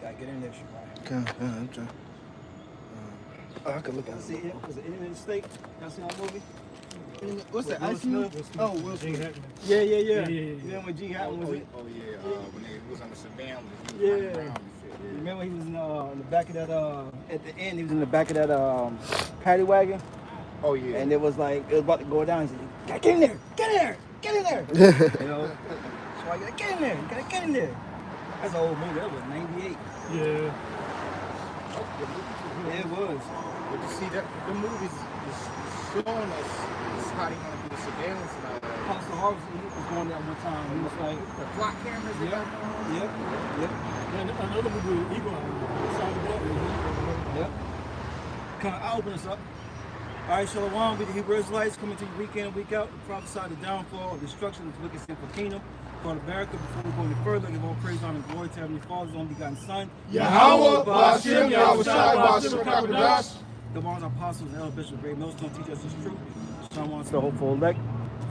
Gotta get in there, Shabbat. I'm trying. I could look at See it? Was it Enemy State? Y'all seen that movie? What's that? Will Ice Smith? Oh, Will Smith. Yeah. Yeah. Then when G Hatton was it? Oh yeah, when they was on the surveillance. Yeah. Remember he was in the back of that, at the end, he was in the back of that paddy wagon. Oh yeah. And it was like, it was about to go down. He said, get in there, get in there, get in there. You know? So I gotta get in there, you gotta get in there. That's an old movie, that was 98. Yeah. Yeah, it was. But you see, that the movies is showing us how they want to do the surveillance and all that. Pastor Harvey was going there one time. He was like, The clock cameras. Yep. And another movie, Eagle Eye. Yep. Kind of, I'll open this up. All right, Shalom, we the Hebrew Israelites coming to you week in and week out to prophesy the downfall of destruction of the wicked sinful kingdom. For the America, before we go any further, give all praise, honor, and glory to Heavenly Father's only begotten Son. Yahweh, Ba'ashem, Yahweh Shai, Ba'ashem, Kakadash. The ones apostles and elder bishop, great millstone, teach us this truth. Shalom to the hopeful elect.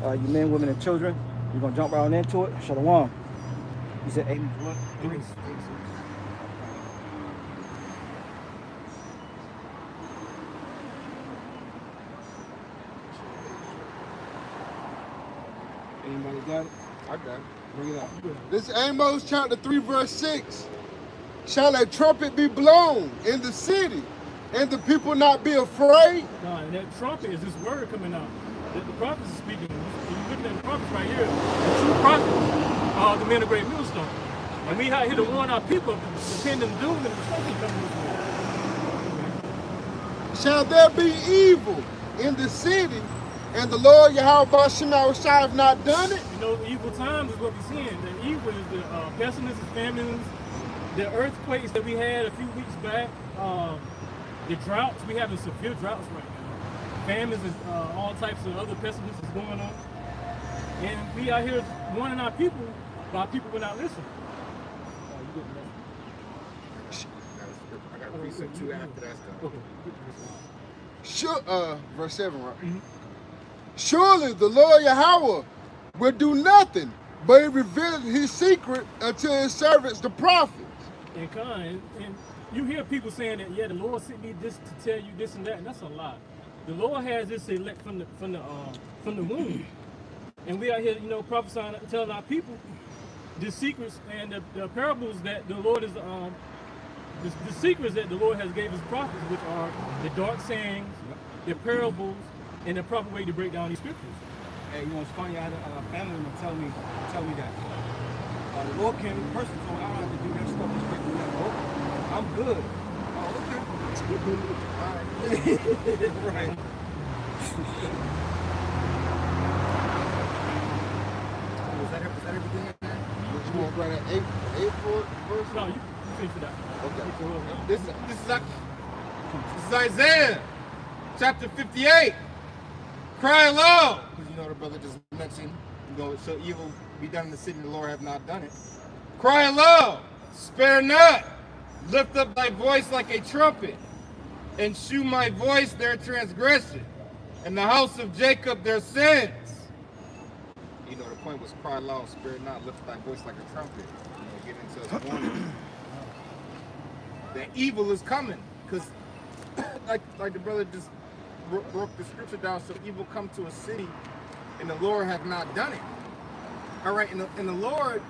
You men, women, and children. We're going to jump right on into it. Shalom. You said 8 what? 3. Anybody got it? I got it. Bring it up. This is Amos chapter 3, verse 6. Shall a trumpet be blown in the city, and the people not be afraid? No, and that trumpet is this word coming out. That the prophets are speaking. You're looking at the prophets right here. The true prophets are the men of great millstone. And we out here to warn our people of the impending doom and destruction coming this way. Shall there be evil in the city, and the Lord Yahweh Ba'ashem, Yahweh Shai have not done it? You know, the evil times is what we're seeing. The evil is the pestilences, famines, the earthquakes that we had a few weeks back, the droughts. We having severe droughts right now. Famines and all types of other pestilences going on. And we out here warning our people, but our people will not listen. I got a precept 2 after that stuff. Okay. Sure, verse 7, right? Mm-hmm. Surely the Lord Yahweh will do nothing, but he revealed his secret unto his servants, the prophets. And you hear people saying that, yeah, the Lord sent me this to tell you this and that, and that's a lie. The Lord has this elect from the womb, and we out here, you know, prophesying, telling our people the secrets and the parables that the Lord is, the secrets that the Lord has gave his prophets, which are the dark sayings, the parables, and the proper way to break down these scriptures. Hey, you know, it's funny, I had a family member tell me that. The Lord came in person, so I don't have to do that stuff. Just break me down. I'm good. Oh, okay. All right. Right. Was that everything in there? You want to write an 8 verse? No, you finish that. Okay. This is Isaiah chapter 58. Cry aloud, because you know the brother just mentioned, you know, so evil be done in the city, the Lord have not done it. Cry aloud, spare not, lift up thy voice like a trumpet, and shew my voice their transgression, and the house of Jacob their sins. You know, the point was cry aloud, spare not, lift thy voice like a trumpet. You know, get into a warning. That evil is coming, because like the brother just broke the scripture down, so evil come to a city and the Lord have not done it. All right, and the Lord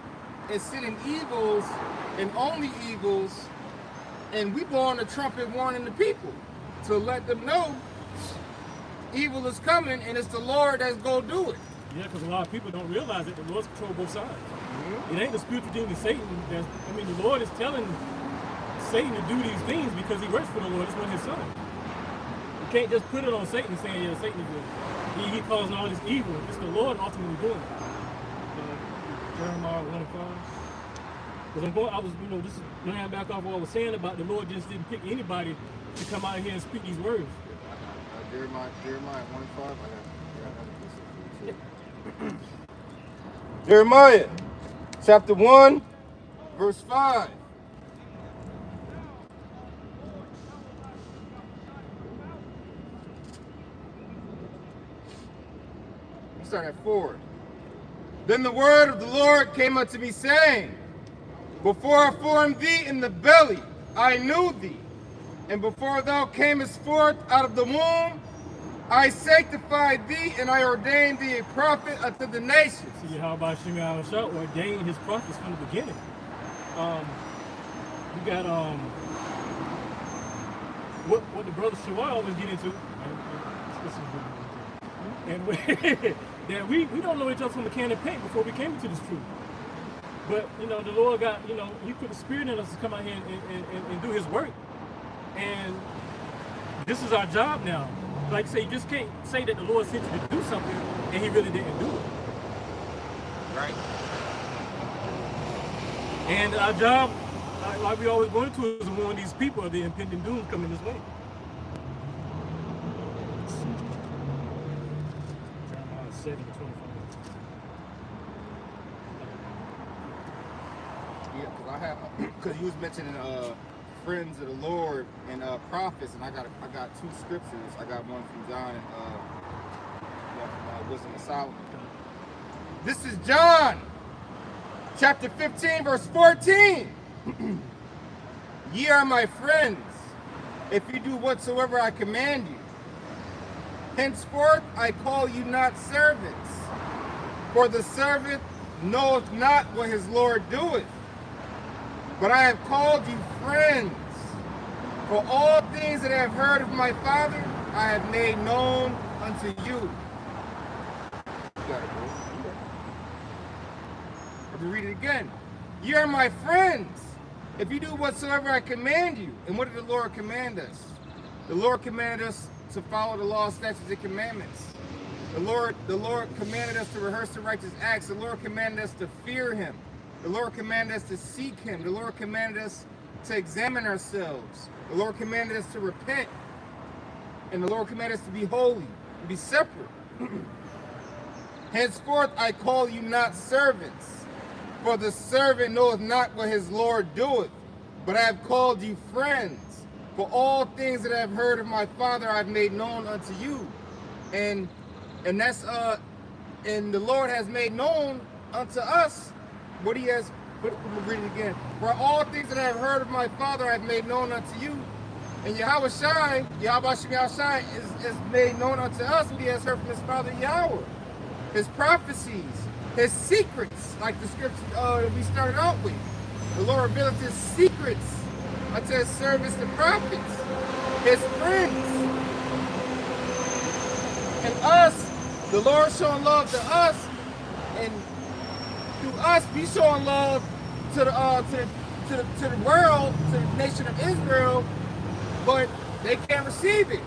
is sending evils and only evils, and we blowing the trumpet warning the people to let them know evil is coming and it's the Lord that's gonna do it. Yeah, because a lot of people don't realize that the Lord's control both sides. Mm-hmm. It ain't the spiritual demon Satan. The Lord is telling Satan to do these things because he works for the Lord. It's one of his sons. You can't just put it on Satan saying, yeah, Satan is good. He causing all this evil. It's the Lord ultimately doing it. Jeremiah 1:5. Because I was, you know, just laying back off what I was saying about the Lord just didn't pick anybody to come out here and speak these words. Jeremiah 1:5. Jeremiah chapter 1, verse 5. Start at 4. Then the word of the Lord came unto me, saying, Before I formed thee in the belly, I knew thee. And before thou camest forth out of the womb, I sanctified thee, and I ordained thee a prophet unto the nations. See how about Shimei Shah ordained his prophets from the beginning. You got what the brother Shawai always get into. And that we don't know each other from the can of paint before we came into this truth. But you know, the Lord got, you know, He put the Spirit in us to come out here and do His work. And this is our job now. Like I say, you just can't say that the Lord sent you to do something and He really didn't do it. Right. And our job, like we always go into, is to warn these people of the impending doom coming this way. Jeremiah 7:25. Yeah, because you was mentioning friends of the Lord and prophets, and I got two scriptures. I got one from John and one from Wisdom of Solomon. This is John, chapter 15, verse 14. Ye are my friends, if you do whatsoever I command you. Henceforth I call you not servants, for the servant knoweth not what his Lord doeth. But I have called you friends, for all things that I have heard of my Father, I have made known unto you. Let me read it again. Ye are my friends, if you do whatsoever I command you. And what did the Lord command us? The Lord commanded us to follow the law, statutes, and commandments. The Lord commanded us to rehearse the righteous acts. The Lord commanded us to fear Him. The Lord commanded us to seek Him. The Lord commanded us to examine ourselves. The Lord commanded us to repent. And the Lord commanded us to be holy, to be separate. Henceforth I call you not servants, for the servant knoweth not what his Lord doeth. But I have called you friends, for all things that I have heard of my Father I have made known unto you. And that's and the Lord has made known unto us what He has. Let me read it again. For all things that I have heard of my Father I have made known unto you. And Yahweh Shai is made known unto us what He has heard from His Father Yahweh. His prophecies, His secrets, like the scripture we started out with. The Lord revealed His secrets unto His servants, the prophets, His friends. And us, the Lord showing love to us, and through us, be showing love to the world, to the nation of Israel, but they can't receive it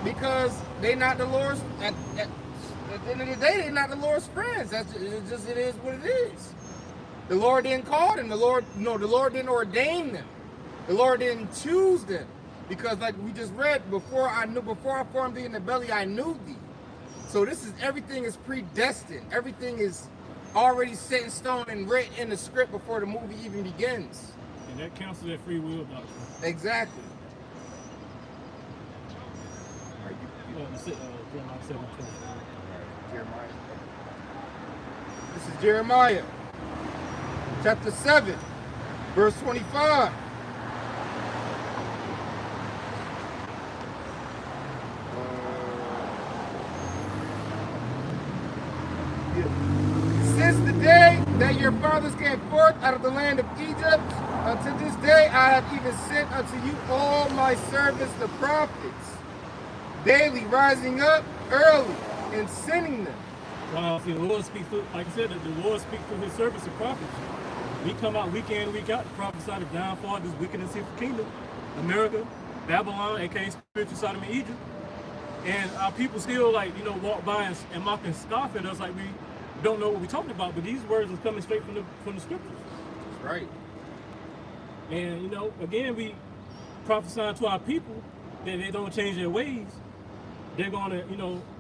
because they're not the Lord's. At the end of the day, they're not the Lord's friends. It is what it is. The Lord didn't call them. The Lord didn't ordain them. The Lord didn't choose them, because like we just read, before I formed thee in the belly, I knew thee. So everything is predestined. Everything is already set in stone and written in the script before the movie even begins. And that counts as that free will doctrine. Exactly. Jeremiah 7:25. Jeremiah. This is Jeremiah, chapter 7, verse 25. Since the day that your fathers came forth out of the land of Egypt, unto this day I have even sent unto you all my servants the prophets, daily rising up early and sending them. See, the Lord speaks through, like I said, the Lord speaks through His servants and prophets. We come out week in, week out to prophesy the downfall of this wicked and sinful kingdom, America, Babylon, aka spiritual Sodom and Egypt. And our people still walk by and mock and scoff at us like we don't know what we're talking about, but these words are coming straight from the scriptures. That's right. And again, we prophesying to our people that they don't change their ways. They're gonna,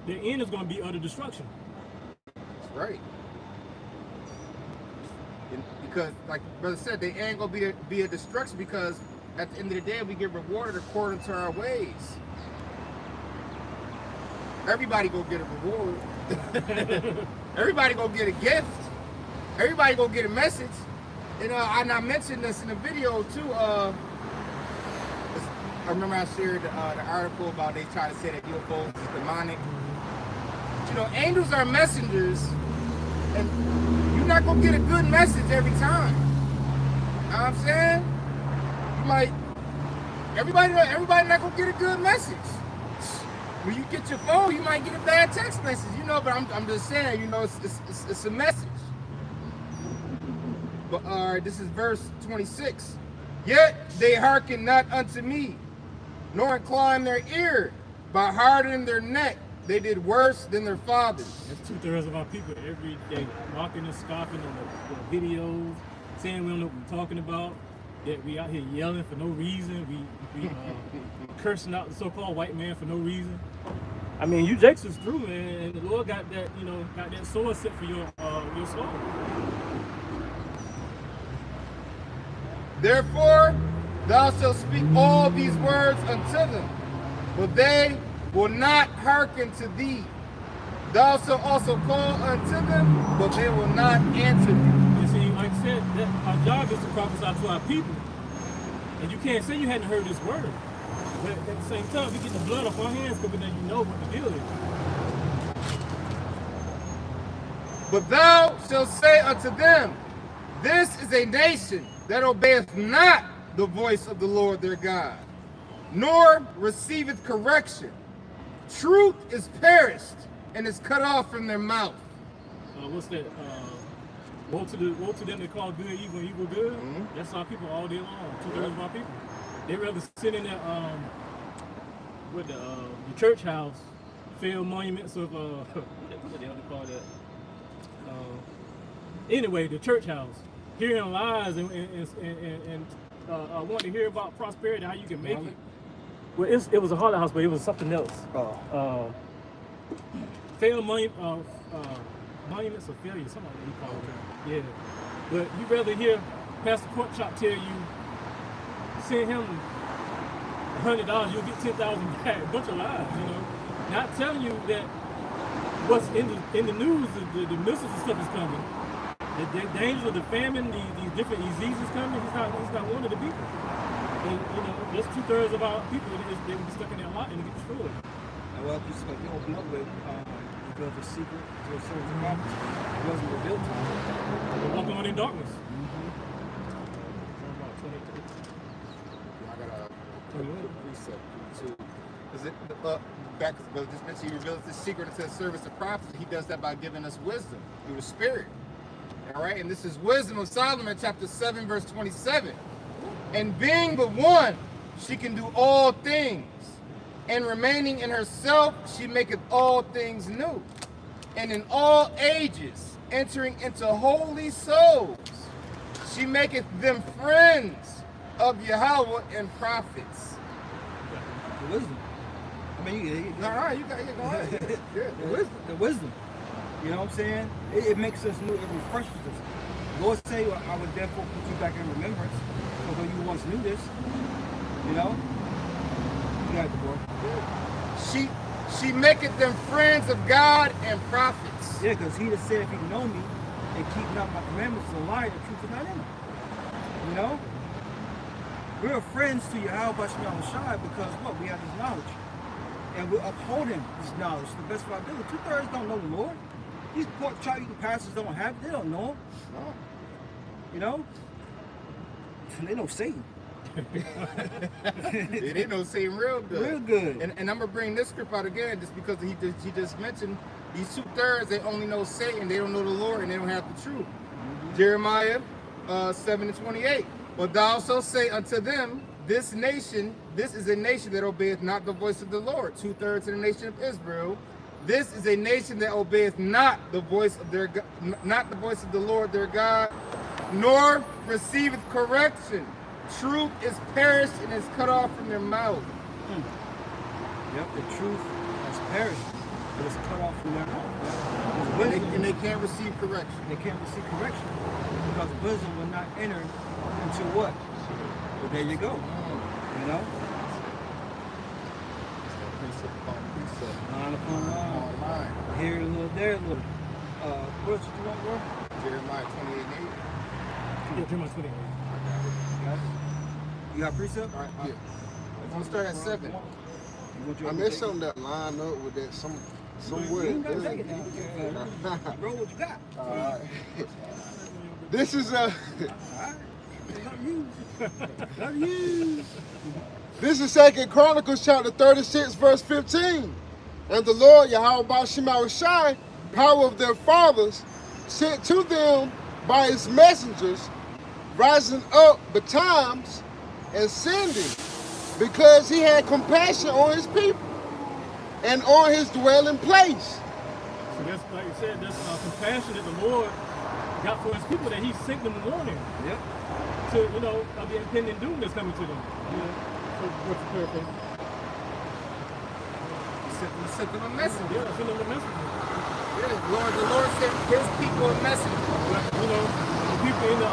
their end is gonna be utter destruction. That's right. Because, like brother said, they ain't gonna be a destruction, because at the end of the day, we get rewarded according to our ways. Everybody gonna get a reward. Everybody gonna get a gift. Everybody gonna get a message. And I mentioned this in a video too. I remember I shared the article about they try to say that UFOs is demonic. But, angels are messengers, and you're not gonna get a good message every time. You know what I'm saying? You might. Everybody not gonna get a good message. When you get your phone, you might get a bad text message, But I'm just saying, it's a message. But this is verse 26. Yet they hearken not unto me, nor incline their ear, but harden their neck. They did worse than their fathers. That's 2/3 of our people every day, mocking and scoffing on the videos, saying we don't know what we're talking about. That we out here yelling for no reason. We cursing out the so-called white man for no reason. I mean, you Jakes was through, man, and the Lord got that, got that sword set for your soul. Therefore, thou shalt speak all these words unto them, but they will not hearken to thee. Thou shalt also call unto them, but they will not answer thee. You see, like I said, that our job is to prophesy to our people. And you can't say you hadn't heard this word. But at the same time, we get the blood off our hands because then you know what the deal is. But thou shalt say unto them, this is a nation that obeyeth not the voice of the Lord their God, nor receiveth correction. Truth is perished and is cut off from their mouth. What's that? Woe to them that call good evil and evil good. Mm-hmm. That's our people all day long. 2/3 of our people. They rather sit in that with the church house, failed monuments of what the hell they call that? Anyway, the church house, hearing lies and wanting to hear about prosperity, how you can make it. Well, it was a haunted house, but it was something else. Failed monuments of failure, something like that you call it. Yeah. But you rather hear Pastor Porkchop tell you, send him $100, you'll get 10,000 back. A bunch of lies, Not telling you that what's in the news, the missiles and stuff is coming. The dangers of the famine, these different diseases coming. He's not one of the people. And that's 2/3 of our people. They will be stuck in that lot and get destroyed. Well, just like you open up with revealed the secret to a certain prophets. It wasn't revealed to them. They're walking on in darkness. I got a precept too. Because back as brother just mentioned, he reveals the secret into the service of prophets. He does that by giving us wisdom through the Spirit. All right, and this is Wisdom of Solomon, chapter 7, verse 27. And being but one, she can do all things. And remaining in herself, she maketh all things new. And in all ages, entering into holy souls, she maketh them friends of Yahweh and prophets. The wisdom. I mean, you All right, you got it. Go ahead. Yeah, the wisdom. You know what I'm saying? It makes us new. It refreshes us. The Lord say, I would therefore put you back in remembrance, although you once knew this. You know? You got it, boy. She maketh them friends of God and prophets. Yeah, because he that said, if you know me and keep not my commandments, is a liar, the truth is not in him. You know? We're friends to Yahweh Bashar Shai because what? We have his knowledge. And we're upholding his knowledge to the best of our ability. 2/3 don't know the Lord. These pork chop eating pastors don't have it. They don't know him. No. You know? They know Satan. They didn't know Satan real good. Real good. And I'm going to bring this script out again just because he just mentioned these 2/3, they only know Satan, they don't know the Lord, and they don't have the truth. Mm-hmm. Jeremiah 7:28. But thou shalt say unto them, this nation, this is a nation that obeyeth not the voice of the Lord. 2/3 of the nation of Israel. This is a nation that obeyeth not the voice of the Lord their God, nor receiveth correction. Truth is perished and is cut off from their mouth. Yep, the truth has perished, but it's cut off from their mouth. And they can't receive correction. They can't receive correction because wisdom will not enter into what? Well, there you go. You know? Line upon line. Here a little, there a little. What else you want, bro? Jeremiah 28:8. Yeah, Jeremiah 28. You got precept? All right, Yeah. I'm gonna start at 7. You want your I mean, something that line up with that some You word. ain't gotta take it now. Roll what you got. All right. This is Not you. Not you. This is 2 Chronicles chapter 36, verse 15. And the Lord Yahweh Shai, power of their fathers, sent to them by his messengers, rising up betimes and sending, because he had compassion on his people and on his dwelling place. So that's, like you said, that's compassion that the Lord got for his people, that he sent them warning Yep. to, you know, of the impending doom that's coming to them. So, what's the paraphrase? He sent them a message. Yeah, send them the message. Yeah, the Lord sent his people a message. But, you know, the people in the,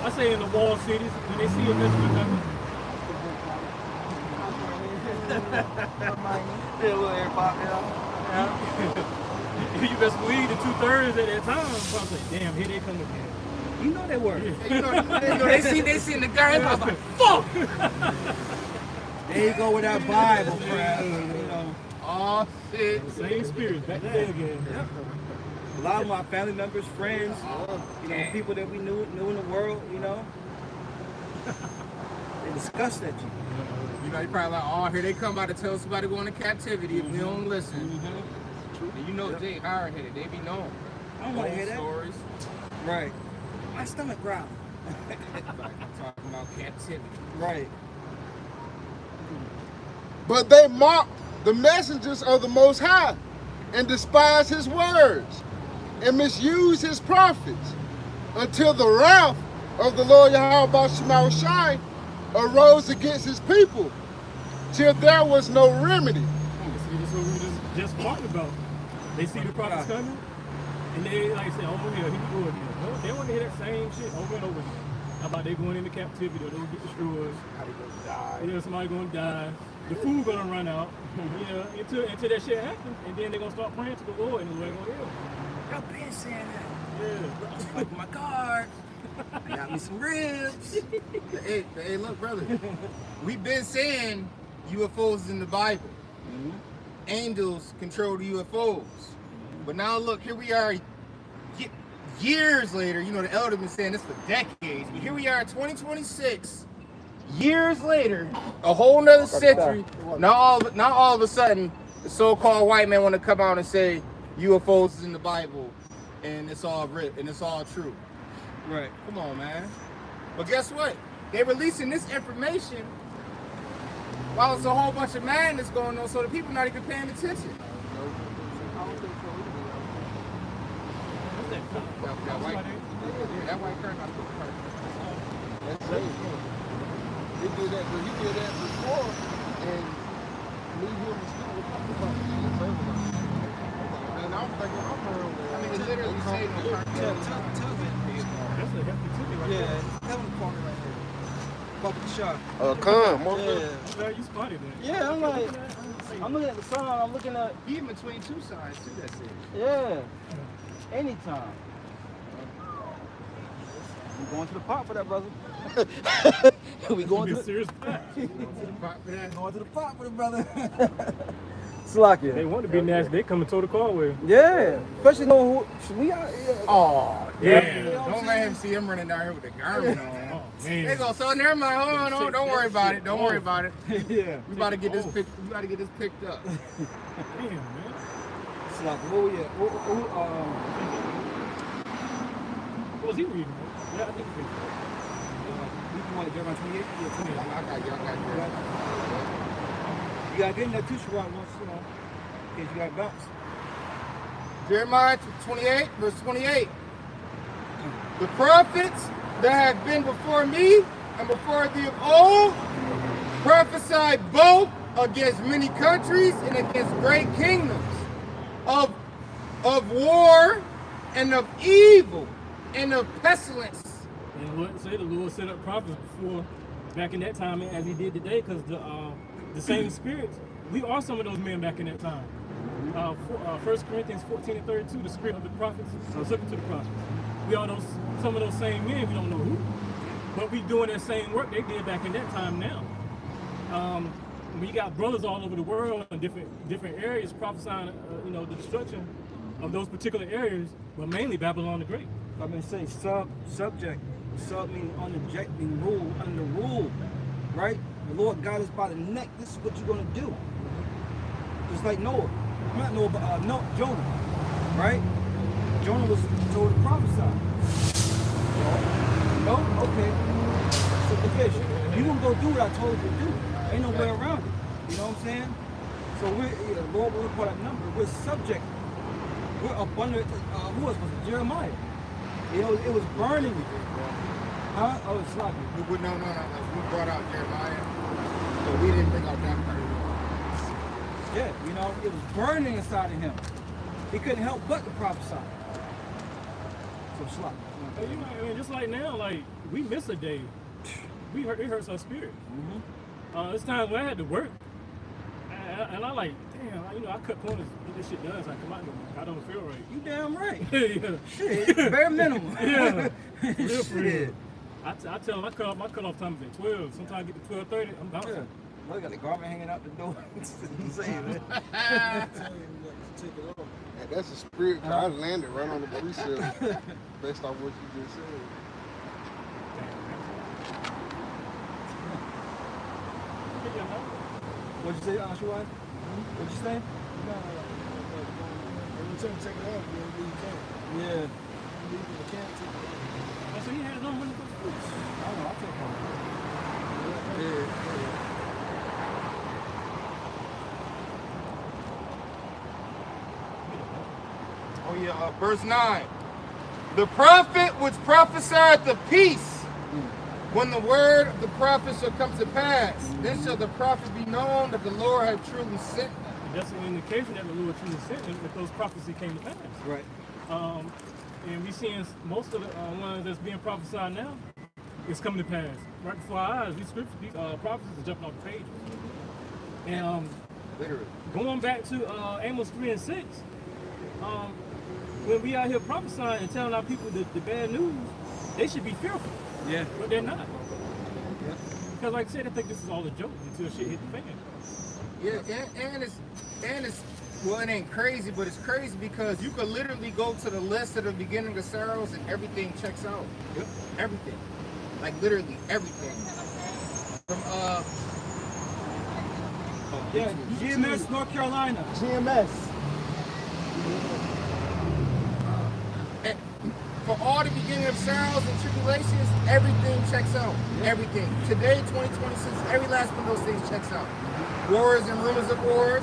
I say in the walled cities, when they see a message coming, you best believe the 2/3 at that time, so I say, damn, here they come again. You know that word. You know, they seen the guy and I was like, fuck! There you go with that Bible crap. You know, Oh shit. Same spirit, back there again. yep. A lot of my family members, friends, you know, people that we knew in the world, you know, they discussed at you. You know, you probably like, oh, here they come about to tell somebody going to captivity if we don't listen. And you know, they hard-headed. They be known. I don't want to hear that. Stories. Right. My stomach growling. Like, I'm talking about captivity. Right. But they mocked the messengers of the Most High and despised his words and misused his prophets until the wrath of the Lord Yahweh Shai arose against his people till there was no remedy. See, this is what we were just talking about. They see the prophets coming, and they like say, "Oh yeah, here we go again." No, they want to hear that same shit over and over again. How about they going into captivity, or they will get destroyed? How they gonna die? You know, somebody gonna die. The food gonna run out. You know, until that shit happens, and then they gonna start praying to the Lord, and the Lord gonna heal. Y'all been saying that. Yeah. Like my card. I got me some ribs. Hey, look, brother. We've been saying UFOs in the Bible. Angels control the UFOs. But now look, here we are years later. You know, the elder been saying this for decades. But here we are in 2026. Years later, a whole nother century. Now all of a sudden, the so-called white man want to come out and say UFOs is in the Bible, and it's all written and it's all true. Right. Come on, man. But guess what? They're releasing this information while it's a whole bunch of madness going on, so the people not even paying attention. That white current. That's crazy. He did that, but he did that before, and me, him, and Steve were talking about it. And I'm thinking, I'm around there. I mean, it literally saved the cartel. That's a hefty ticket right there. Tell them to call me right here. Fuck the shot. Come, I'm glad you spotted that. Yeah, I'm like, I'm looking at the sign, I'm looking at, Even between two sides too, that's it. yeah, anytime. We going to the pot for that, brother. We going to Be a the, serious pack. Going to the pot with it, brother. Slovakia. They want to be nasty. They come and tow the car with. Yeah, especially knowing who we are. Yeah. Oh, Yeah. Don't let him see him running down here with the garment on. Oh They man. go, so never mind. Hold on, don't worry about it. Don't worry about it. Yeah. We about to get this picked. We about to get this picked up. Damn, man. It's like, who, yeah. What was he reading? Man? Yeah, I think he You want to Jeremiah 28? Yeah, 28. I got you. You gotta get in that tissue rock once, you know, in case you got bounce. Jeremiah 28, verse 28. The prophets that have been before me and before thee of old prophesied both against many countries and against great kingdoms, of war and of evil and of pestilence. And the Lord set up prophets before, back in that time, as he did today, because the same spirits, we are some of those men back in that time. 1 Corinthians 14 and 32, the spirit of the prophets was looking to the prophets. We are some of those same men, we don't know who. But we doing that same work they did back in that time now. We got brothers all over the world in different areas prophesying, the destruction of those particular areas, but mainly Babylon the Great. I'm gonna say subject. Sub meaning underjecting rule, under rule, right? The Lord got us by the neck. This is what you're gonna do. Just like Noah. Not Noah, but Jonah, right? Jonah was told to prophesy. No? Okay. So the fish. You gonna go do what I told you to do. Ain't no way around it. You know what I'm saying? So Lord will call that number. We're subject. We're abundant. Who was it? Jeremiah. It was burning. Huh? Oh, it's sloppy. No. We brought out Jeremiah, but we didn't bring out that part. Yeah, it was burning inside of him. He couldn't help but to prophesy. So sloppy. Just like now, like we miss a day. It hurts our spirit. Mm-hmm. It's times when I had to work, and I like, damn, I cut corners, get this shit done, so I come out and I don't feel right. You damn right. Yeah. Shit, bare minimum. Yeah. Real for real. Shit. I tell them my cutoff time is at 12. Sometimes I get to 12:30, I'm bouncing. Yeah. Look, got the garment hanging out the door. Insane, man. And that's a spirit, 'cause I landed right on the precept based on what you just said. What'd you say, Shuai? What'd you say? Every time you take it off, you can't. Yeah. You can't take it off. So he had no money for food. I don't know, I'll take home. Oh yeah, verse 9. The prophet which prophesied the peace, when the word of the prophet shall come to pass, then shall the prophet be known that the Lord hath truly sent him. That's an indication that the Lord truly sent him if those prophecies came to pass. Right. And we seeing most of the ones that's being prophesied now is coming to pass. Right before our eyes, these scriptures, these prophecies are jumping off the pages. And Literally. going back to Amos 3 and 6, when we out here prophesying and telling our people the bad news, they should be fearful. Yeah. But they're not. Yeah. Because like I said, I think this is all a joke until shit hit the fan. Yeah, and it's well, it ain't crazy, but it's crazy because you could literally go to the list at the beginning of the sorrows and everything checks out. Yep. Everything. Like literally everything. From Yeah, GMS, North Carolina. GMS. for all the beginning of sorrows and tribulations, everything checks out. Everything. Today, 2026, every last one of those things checks out. Wars and rumors of wars,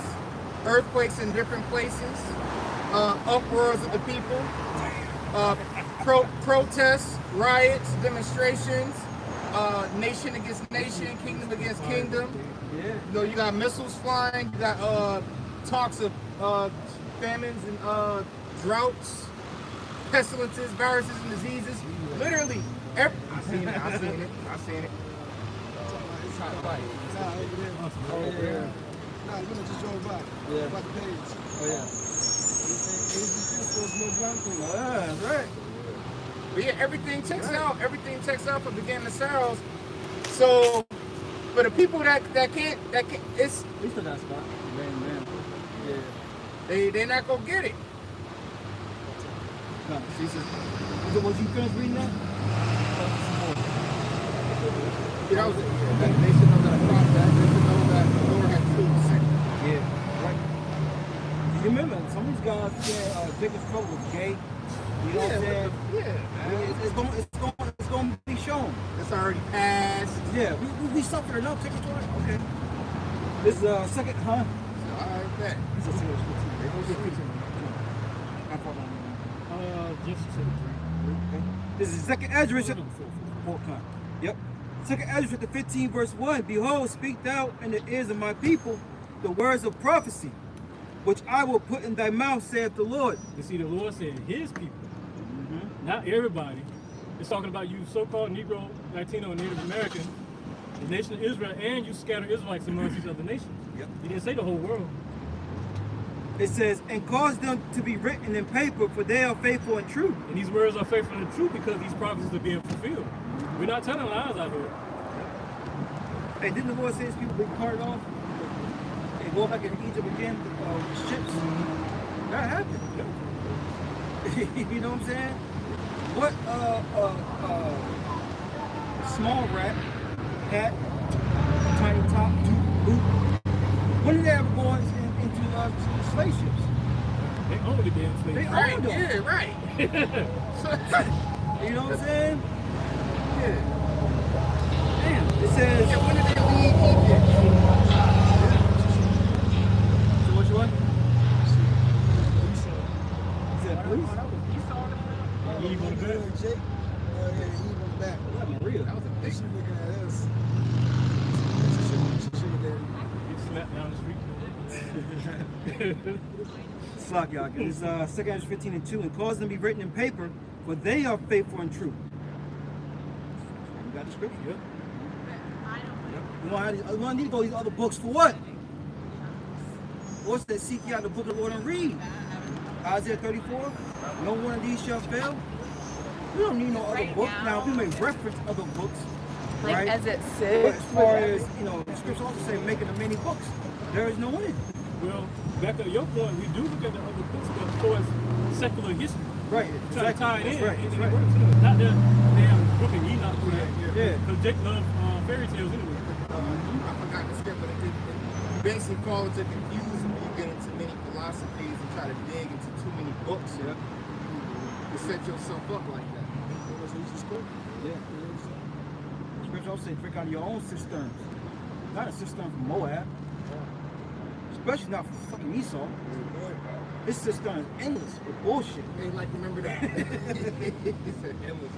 earthquakes in different places, uproars of the people, protests, riots, demonstrations, nation against nation, kingdom against kingdom. Yeah. You know, you got missiles flying, you got talks of famines and droughts, pestilences, viruses, and diseases. Literally, I've seen it. I've seen it. It's hot fire. Oh, yeah. Nah, you just drove by. Yeah. About the page. Oh, yeah. That's right. But yeah, everything checks out. Everything checks out for beginning of sorrows. So, for the people that can't, it's We still got a spot. Man. Yeah. they're not gonna get it. No, Jesus. Was you finished reading that? You know, they should know that a prophet. They should know that the Lord has truly sent. Yeah, right. You remember, some of these guys said biggest trouble was gay. You know what I'm saying? It's gonna be shown. It's already passed. Yeah, we suffered enough. Take it to it. Okay. This is second, huh? So I bet. This is second. They gonna see it. Just to the This is second Ezra. Fourth time. Yep. Second Ezra, the 15 verse 1. Behold, speak thou in the ears of my people the words of prophecy, which I will put in thy mouth, saith the Lord. You see, the Lord said his people, not everybody. It's talking about you so-called Negro, Latino, and Native American, the nation of Israel, and you scattered Israelites amongst these other nations. Yep. He didn't say the whole world. It says, and cause them to be written in paper, for they are faithful and true. And these words are faithful and true because these prophecies are being fulfilled. We're not telling lies out here. Hey, didn't the Lord say his people be carted off? And go back in Egypt again with ships? That happened. You know what I'm saying? What small rat, hat, tiny top, boot. When did they ever go into slave ships? They own the damn slave. They Right, owned them. yeah, right. You know what I'm saying? Yeah. Damn. It says. Yeah, when did they leave Egypt? So what you want? He said police? Eve on the bed. That was real. That was a big She looking at us. Get slapped down the street. Slack y'all. It's 2 Corinthians 15 and 2. And cause them to be written in paper, for they are faithful and true. You got the scripture, yeah? You want to need to go these other books for what? What's that? Seek ye out the book of the Lord and read. Isaiah 34. No one of these shall fail. We don't need no other Right book. now. Now, we may reference other books, Like right? as it But says. as far as, the scripture also say making the many books. There is no in it. Well, back to your point, we do look at the other books, but of course, secular history. Right. Try to tie it in. That's right. and That's it right. works. Not the damn book of Enoch. Yeah. Because Jake loves fairy tales anyway. I forgot the script, but it basically fall into confusion when you get into many philosophies and try to dig into too many books to set yourself up like that. Yeah. Scripture also say drink out of your own cisterns. Not a cistern from Moab. Especially not from fucking Esau. His cistern is endless with bullshit. Hey, like remember that? He said endless.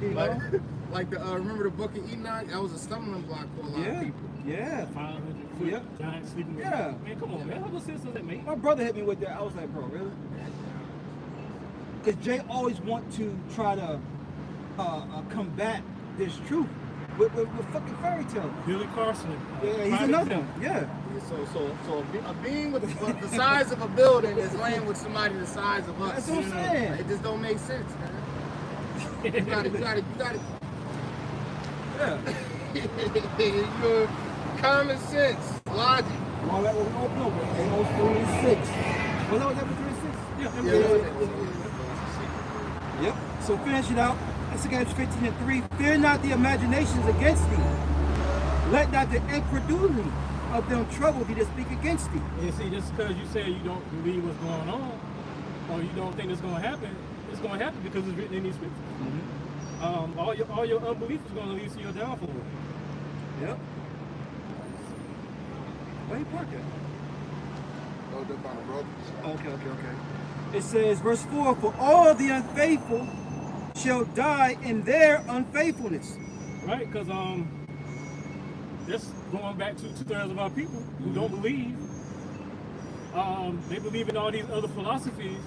You know? Like the remember the book of Enoch? That was a stumbling block for a lot of Yeah. people. Yeah. 500 foot Yep. giant sleeping. Yeah. Man, come on, man. How much sense does that make? My brother hit me with that. I was like, bro, really? Because Jay always want to try to combat this truth with fucking fairy tales. Billy Carson. Yeah, he's another one. Yeah. So a being with the size of a building is laying with somebody the size of us. That's what I'm saying. It just don't make sense, man. You gotta. Yeah. Your common sense, logic. All that was open up. Amos 3 and 6. Was that 3 and 6? Yeah. Yep. So finish it out. That's 2 Corinthians 15 and 3. Fear not the imaginations against thee. Let not the incredulity of them trouble thee that speak against thee. And see, just because you say you don't believe what's going on, or you don't think it's going to happen, it's going to happen because it's written in these scriptures. All your unbelief is going to lead to your downfall. Yep. Where you park at? Oh, they're by the brothers. Okay. It says, verse 4, for all the unfaithful shall die in their unfaithfulness. Right? Because that's going back to 2/3 of our people who don't believe. They believe in all these other philosophies.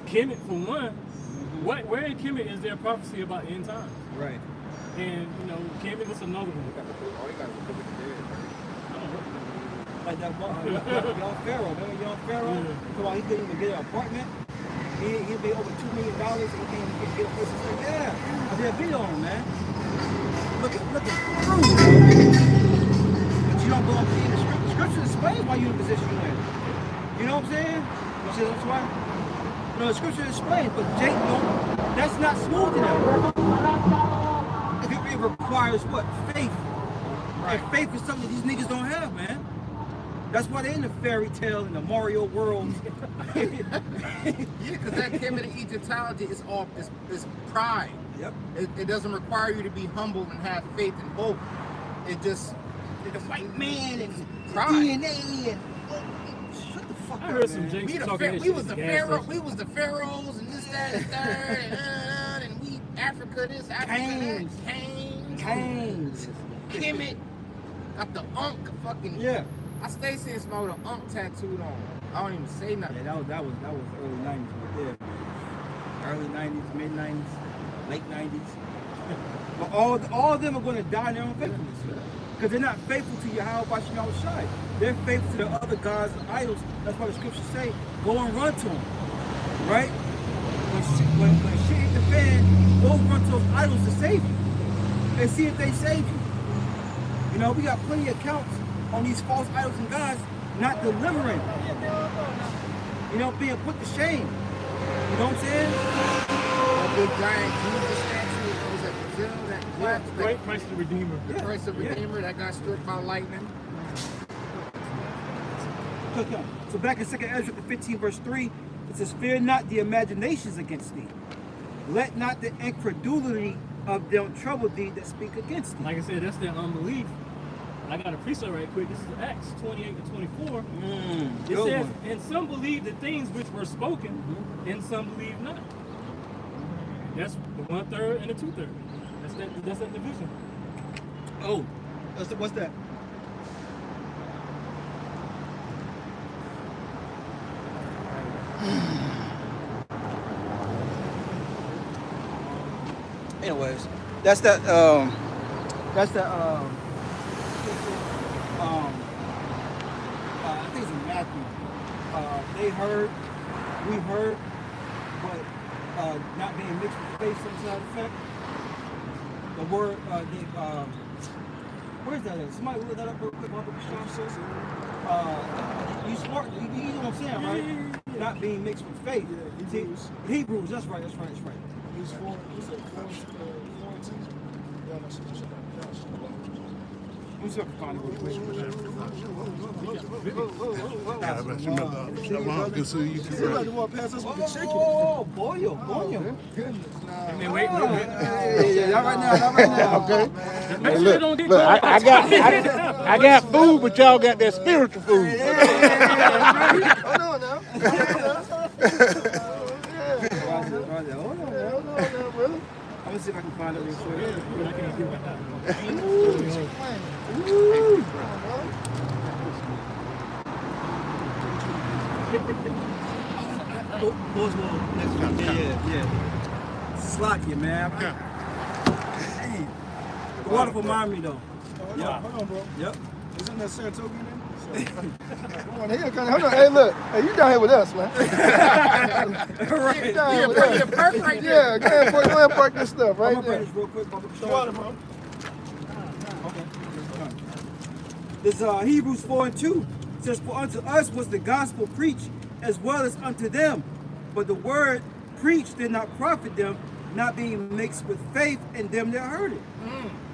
Kemet, for one. Where in Kemet is there prophecy about end times? Right. And, Kemet was another one. All you gotta do is look at the dead, right? I don't know. Like that young Pharaoh. Remember young Pharaoh? Yeah. Come on, he couldn't even get an apartment. He'd be over $2 million and he can't even get a place to stay. Yeah. I did a video on him, man. Looking through. But you don't go up in the scripture. The scripture explains why you're in the position you're in. You know what I'm saying? You see that's why? The scripture explains, but Jake that's not smooth enough. It requires what? Faith. Right. And faith is something these niggas don't have, man. That's why they're in the fairy tale and the Mario world. Yeah, because that Kemet Egyptology is all is pride. Yep. It doesn't require you to be humble and have faith and hope. It just The white man and Pride. DNA and shut the fuck I up, heard some man. Jakes we talking that we shit was at the gas pharaoh, station. we was the pharaohs and this, that, and third, and we Africa this, Africa Canes. that, Canes, Canes. Kemet, got the fucking. Yeah. I stay seeing somebody with an tattooed on. I don't even say nothing. Yeah, that was early 90s right there. Early 90s, mid 90s, late 90s. But all of them are going to die in their own faithfulness. because they're not faithful to Yahweh Shai. They're faithful to the other gods and idols. That's why the scriptures say, go and run to them, right? When shit hit the fan, go run to those idols to save you and see if they save you. You know, we got plenty of accounts on these false idols and gods not delivering. You know, being put to shame. You know what I'm saying? A big giant Jesus statue that was at Brazil, that collapsed. Right, Christ the Redeemer. The Christ the Redeemer that got struck by lightning. So back in 2 Ezra 15 verse 3, it says, fear not the imaginations against thee. Let not the incredulity of them trouble thee that speak against thee. Like I said, that's their unbelief. I got a precept right quick. This is Acts 28 to 24. It says, and some believe the things which were spoken, and some believe not. That's the 1/3 and the 2/3. That's that division. Oh, what's that? Anyways, that's that. I think it's in Matthew. They heard, we heard, but not being mixed with faith, some side effect. The word, where's that at? Somebody look that up real quick. You smart, you know what I'm saying, right? Yeah. Not being mixed with faith. Yeah, Hebrews, that's right. He's 4, he's at 4:2. Yeah, that's Let me see if I can find it real quick. Good to see you. Somebody want to pass us with the chicken. Oh, boy. Wait. Yeah, not right now. Okay. Make sure they don't get caught. I got food, but y'all got that spiritual food. Hold on now. Hold on, brother. I'm gonna see if I can find it real quick. Yeah. Slocky, man. Dang. The waterful remind me though. Hold on, bro. Yep. Isn't that Saratoga in there? Come on, hold on. Hey, look. Hey, you down here with us, man. Right. You down here with us. Park right there. Yeah, go ahead and park this stuff right I'm gonna there. this real quick. Water, bro. Okay. This Hebrews 4:2 says, for unto us was the gospel preached as well as unto them, but the word preached did not profit them, not being mixed with faith in them that heard it.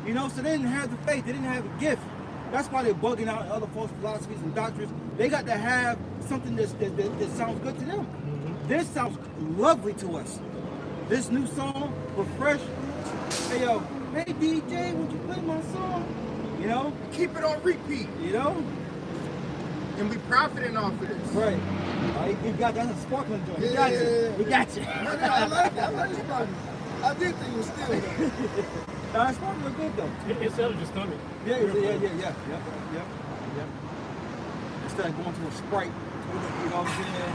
You know, so they didn't have the faith, they didn't have the gift. That's why they're bugging out other false philosophies and doctrines. They got to have something that sounds good to them. This sounds lovely to us. This new song, refresh. Hey yo, hey DJ, would you play my song? You know? Keep it on repeat. You know? And we profiting off of this. Right. You got that's a sparkling joint. We got you. We got you. I like it. I did think it was still there. That sparkling good though. It settled your stomach. Yeah. Yep. Instead of going to a Sprite, you know what I'm saying?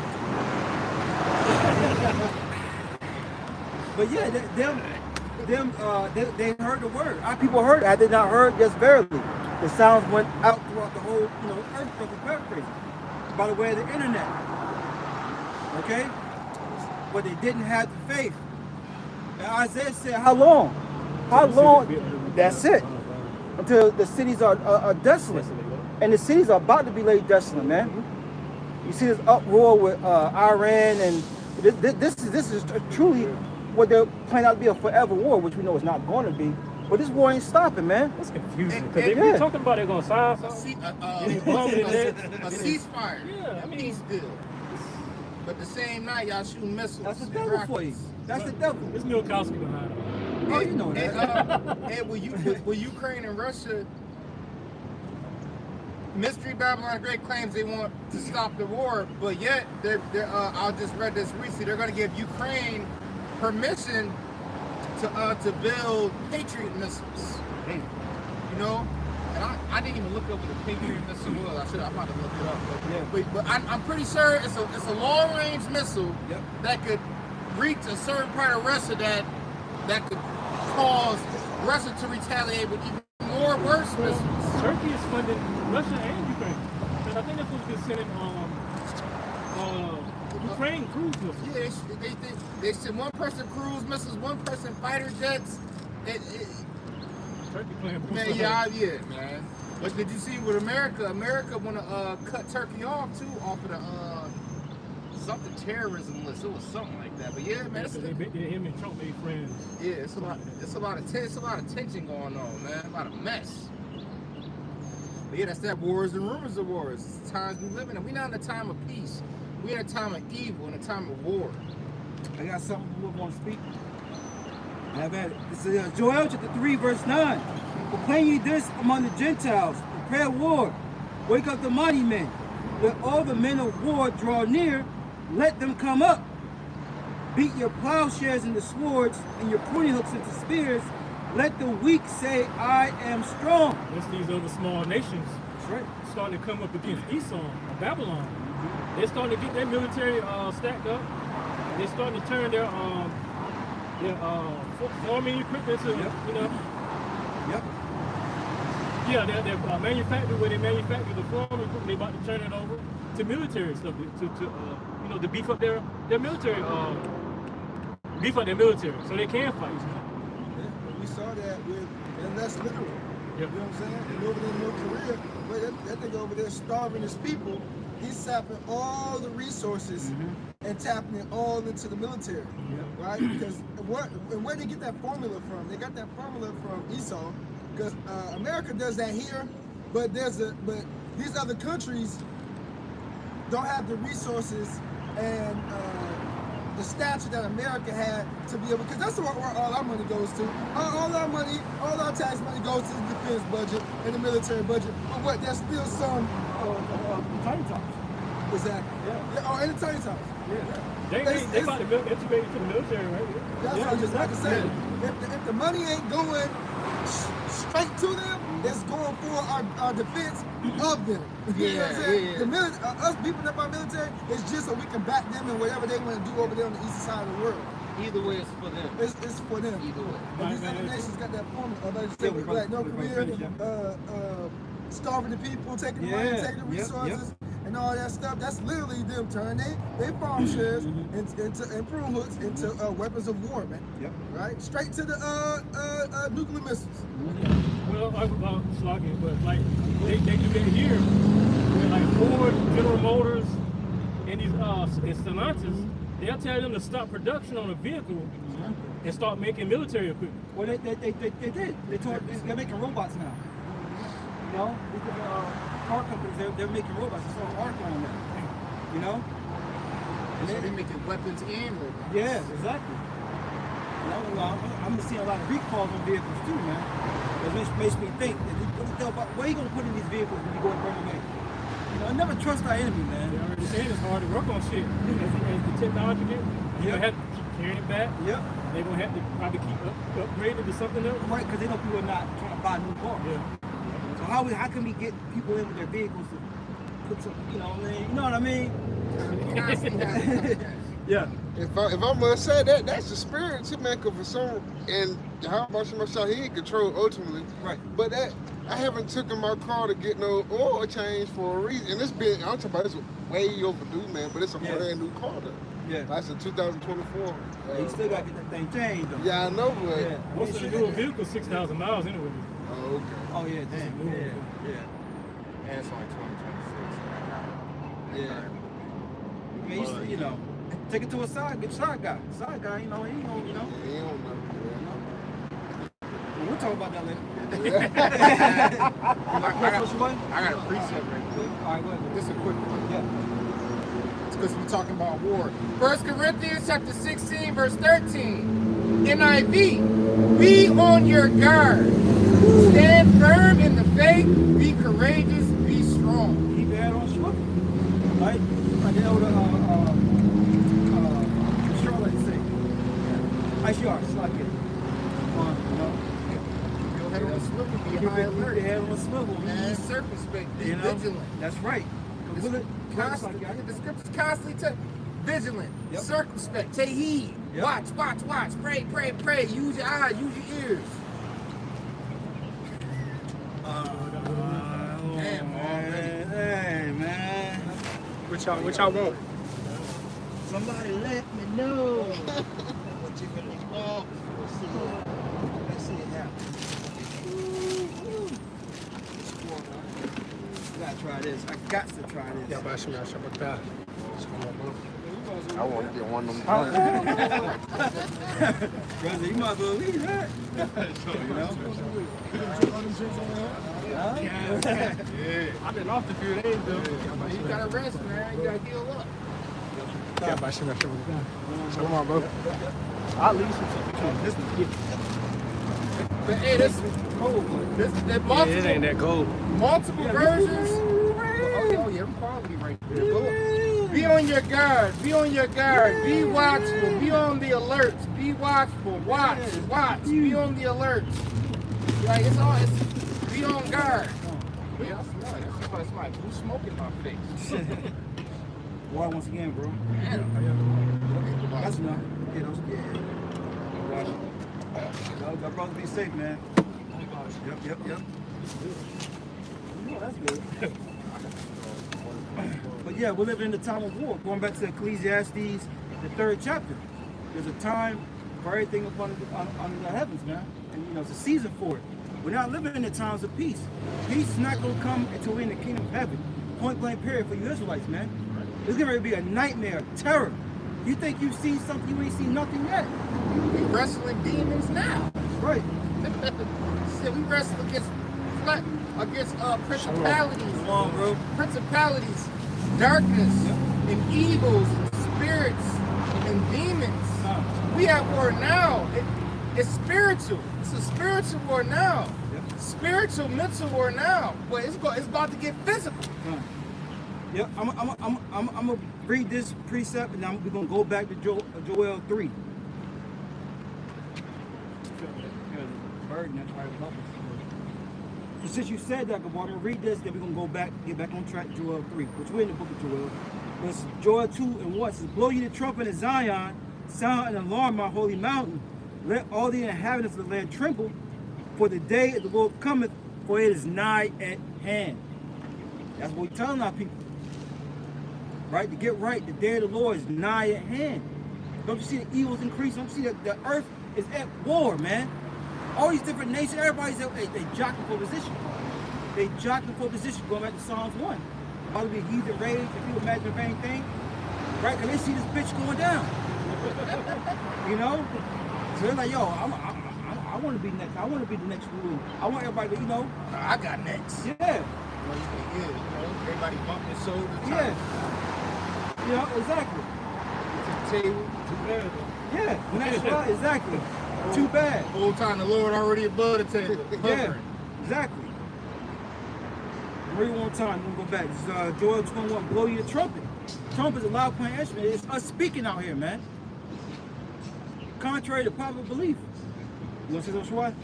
But yeah, they heard the word. Our people heard it. I did not heard just barely. The sounds went out throughout the whole, earth, paraphrasing, by the way of the internet. Okay? But they didn't have the faith. And Isaiah said, how long? How long? That's it. Until the cities are desolate. And the cities are about to be laid desolate, man. You see this uproar with Iran, and this is truly what they're planning out to be a forever war, which we know is not going to be. But this war ain't stopping, man. That's confusing. Because if you're talking about it going to sign something, A ceasefire. Yeah, I mean, peace deal. But the same night, y'all shooting missiles. That's the devil for you. That's the devil. there's Milkowski behind it. Oh, you know that. And with Ukraine and Russia, Mystery Babylon the Great claims they want to stop the war, but yet I just read this recently. They're going to give Ukraine permission to build Patriot missiles. You know, and I didn't even look up what the Patriot missile was. I might have looked it up. But I'm pretty sure it's a long range missile that could reach a certain part of Russia that could cause Russia to retaliate with even more worse missiles. Turkey is funding Russia and Ukraine. And I think they're supposed to be sending Ukraine cruise missiles. Yeah, they send one person cruise missiles, one person fighter jets. Turkey playing Man, man. But did you see with America? America want to cut Turkey off too, off of the something terrorism list. It was something like that. But yeah, man, him and Trump made friends. Yeah, it's a lot of tension going on, man. A lot of mess. But yeah, that's that wars and rumors of wars. It's the times we live in. We're not in a time of peace. We're in a time of evil, in a time of war. I got something we want to speak. Have at it. This is Joel chapter 3, verse 9. Proclaim ye this among the Gentiles. Prepare war. Wake up the mighty men. Let all the men of war draw near. Let them come up. Beat your plowshares into swords and your pruning hooks into spears. Let the weak say, I am strong. That's these other small nations. That's right. Starting to come up against Esau or Babylon. They're starting to get their military stacked up. They're starting to turn their farming equipment to, you know. Yep. Yeah, they're manufacturing where they manufacture the farming equipment. They're about to turn it over to military stuff to beef up their military. Beef up their military so they can fight. Yeah, we saw that with, and that's literal. Yep. You know what I'm saying? And over there in North Korea, where that nigga over there starving his people, he's sapping all the resources and tapping it all into the military, right? Because where they get that formula from? They got that formula from Esau, because America does that here, but these other countries don't have the resources and the stature that America had to be able, because that's where all our money goes to. All our money, all our tax money goes to the defense budget and the military budget. But what? There's still some Tiny tops. exactly. Yeah. And the tiny tops. Yeah. They about to integrate into the military, right? That's what I was just about to say. If the money ain't going straight to them, it's going for our defense of them. You know what I'm saying? The us beefing up our military is just so we can back them in whatever they want to do over there on the eastern side of the world. Either way, it's for them. It's for them. Either way. But these other nations got that formula. Like North Korea, starving the people, taking the money, taking the resources, and all that stuff. That's literally them turning they farm shares and prune hooks into weapons of war, man. Yep. Right? Straight to the nuclear missiles. Well, I'm slogging, but like they do that here with like Ford, General Motors, and these and Stellantis. They'll tell them to stop production on a vehicle and start making military equipment. Well, they did. They're making robots now. You know, these car companies, they're making robots. It's all arc on them. You know? So they're making weapons and robots. Yeah, exactly. You know, I'm seeing a lot of recalls on vehicles too, man. It makes me think, what are you going to put in these vehicles when you go and burn them in? You know, I never trust our enemy, man. They already saying it's hard to work on shit. As the technology gets, you're going to have to keep carrying it back. Yep. They're going to have to probably keep upgrading to something else. Right, because they know people are not trying to buy new cars. Yeah. So how can we get people in with their vehicles to put some, you know what I mean? Yeah. If I must say that's the spirit too, man. Cause for some, and how much he in control ultimately. Right. But I haven't taken my car to get no oil change for a reason. And I'm talking about this way overdue, man. But it's a brand new car though. Yeah. That's a 2024. You still got to get that thing changed though. Yeah, I know, but Yeah. Most of the newer vehicles, 6,000 miles anyway. Oh, okay. Oh yeah, damn. Yeah. And it's only 2026. Yeah. I mean, you know, take it to a side guy. Side guy, you know, he ain't gonna, you know. Yeah, he don't know. Well, we'll talk about that later. I got a precept right quick. All right, go ahead. This is a quick one. Yeah. It's because we're talking about war. 1 Corinthians chapter 16, verse 13. NIV. Be on your guard. Stand firm in the faith. Be courageous. Be strong. Keep your head on swivel. Right? Like the older Charlotte say. ICR, it's like it. You know? Your head on a swivel. Be Keep high alert. your head on a swivel. Be circumspect. Be You know? vigilant. That's right. The scriptures constantly tell vigilant, circumspect, take heed, watch, pray, use your eyes, use your ears. What y'all want? Somebody let me know what you really want. Let's see it happen. I gotta try this. I got to try this. Yeah, but I want to get one of them. Brother, you might as well leave that. You know? I've been off the few days though. You gotta rest, man. You gotta heal up. Yeah, but Shalom, bro. I'll leave some. This one. But hey, this multiple, It ain't that cold. multiple versions. Oh yeah, I'm quality right there. Be on your guard. Be on your guard. Be watchful. Be on the alert. Be watchful. Watch. Be on the alert. Like it's be on guard. Yeah, I smell it. That's like blue smoke in my face. Water once again, bro. That's enough. Yeah, those Y'all brothers be safe, man. Yep. Oh, that's good. But yeah, we're living in the time of war. Going back to Ecclesiastes, the 3rd chapter. There's a time for everything up under the heavens, man. And you know, it's a season for it. We're not living in the times of peace. Peace is not going to come until we're in the kingdom of heaven. Point blank period for you Israelites, man. It's going to be a nightmare, terror. You think you've seen something, you ain't seen nothing yet. We wrestling demons now. Right. Shit, we wrestle against principalities. Come on, bro. Principalities, darkness, and evils, and spirits, and demons. We at war now. It's spiritual. It's a spiritual war now. Spiritual, mental war now. But it's about to get physical. Yep, I'm gonna read this precept, and we're gonna go back to Joel 3. So since you said that, I'm gonna read this, then we're gonna get back on track to Joel 3, which we're in the book of Joel. It's Joel 2:1. It says, "Blow ye the trumpet in Zion, sound an alarm, my holy mountain. Let all the inhabitants of the land tremble, for the day of the Lord cometh, for it is nigh at hand." That's what we're telling our people. Right? To get right, the day of the Lord is nigh at hand. Don't you see the evils increase? Don't you see that the earth is at war, man? All these different nations, everybody's they jockeying for position. They jockeying for position. Going back to Psalms 1. All of the heathen rage, if you imagine the same thing, right? Because they see this bitch going down. You know? So they're like, yo, I want to be next. I want to be the next ruler. I want everybody to, I got next. Yeah. Everybody bumping shoulders. Yeah. Yeah, exactly. Table. Yeah, next right, exactly. Too bad. Whole time the Lord already above the table. Yeah, exactly. Read one more time, we'll go back. This is Joel 21, blow you the trumpet. Trumpet is a loud playing instrument. It's us speaking out here, man. Contrary to popular belief. You want to say something, Shwai?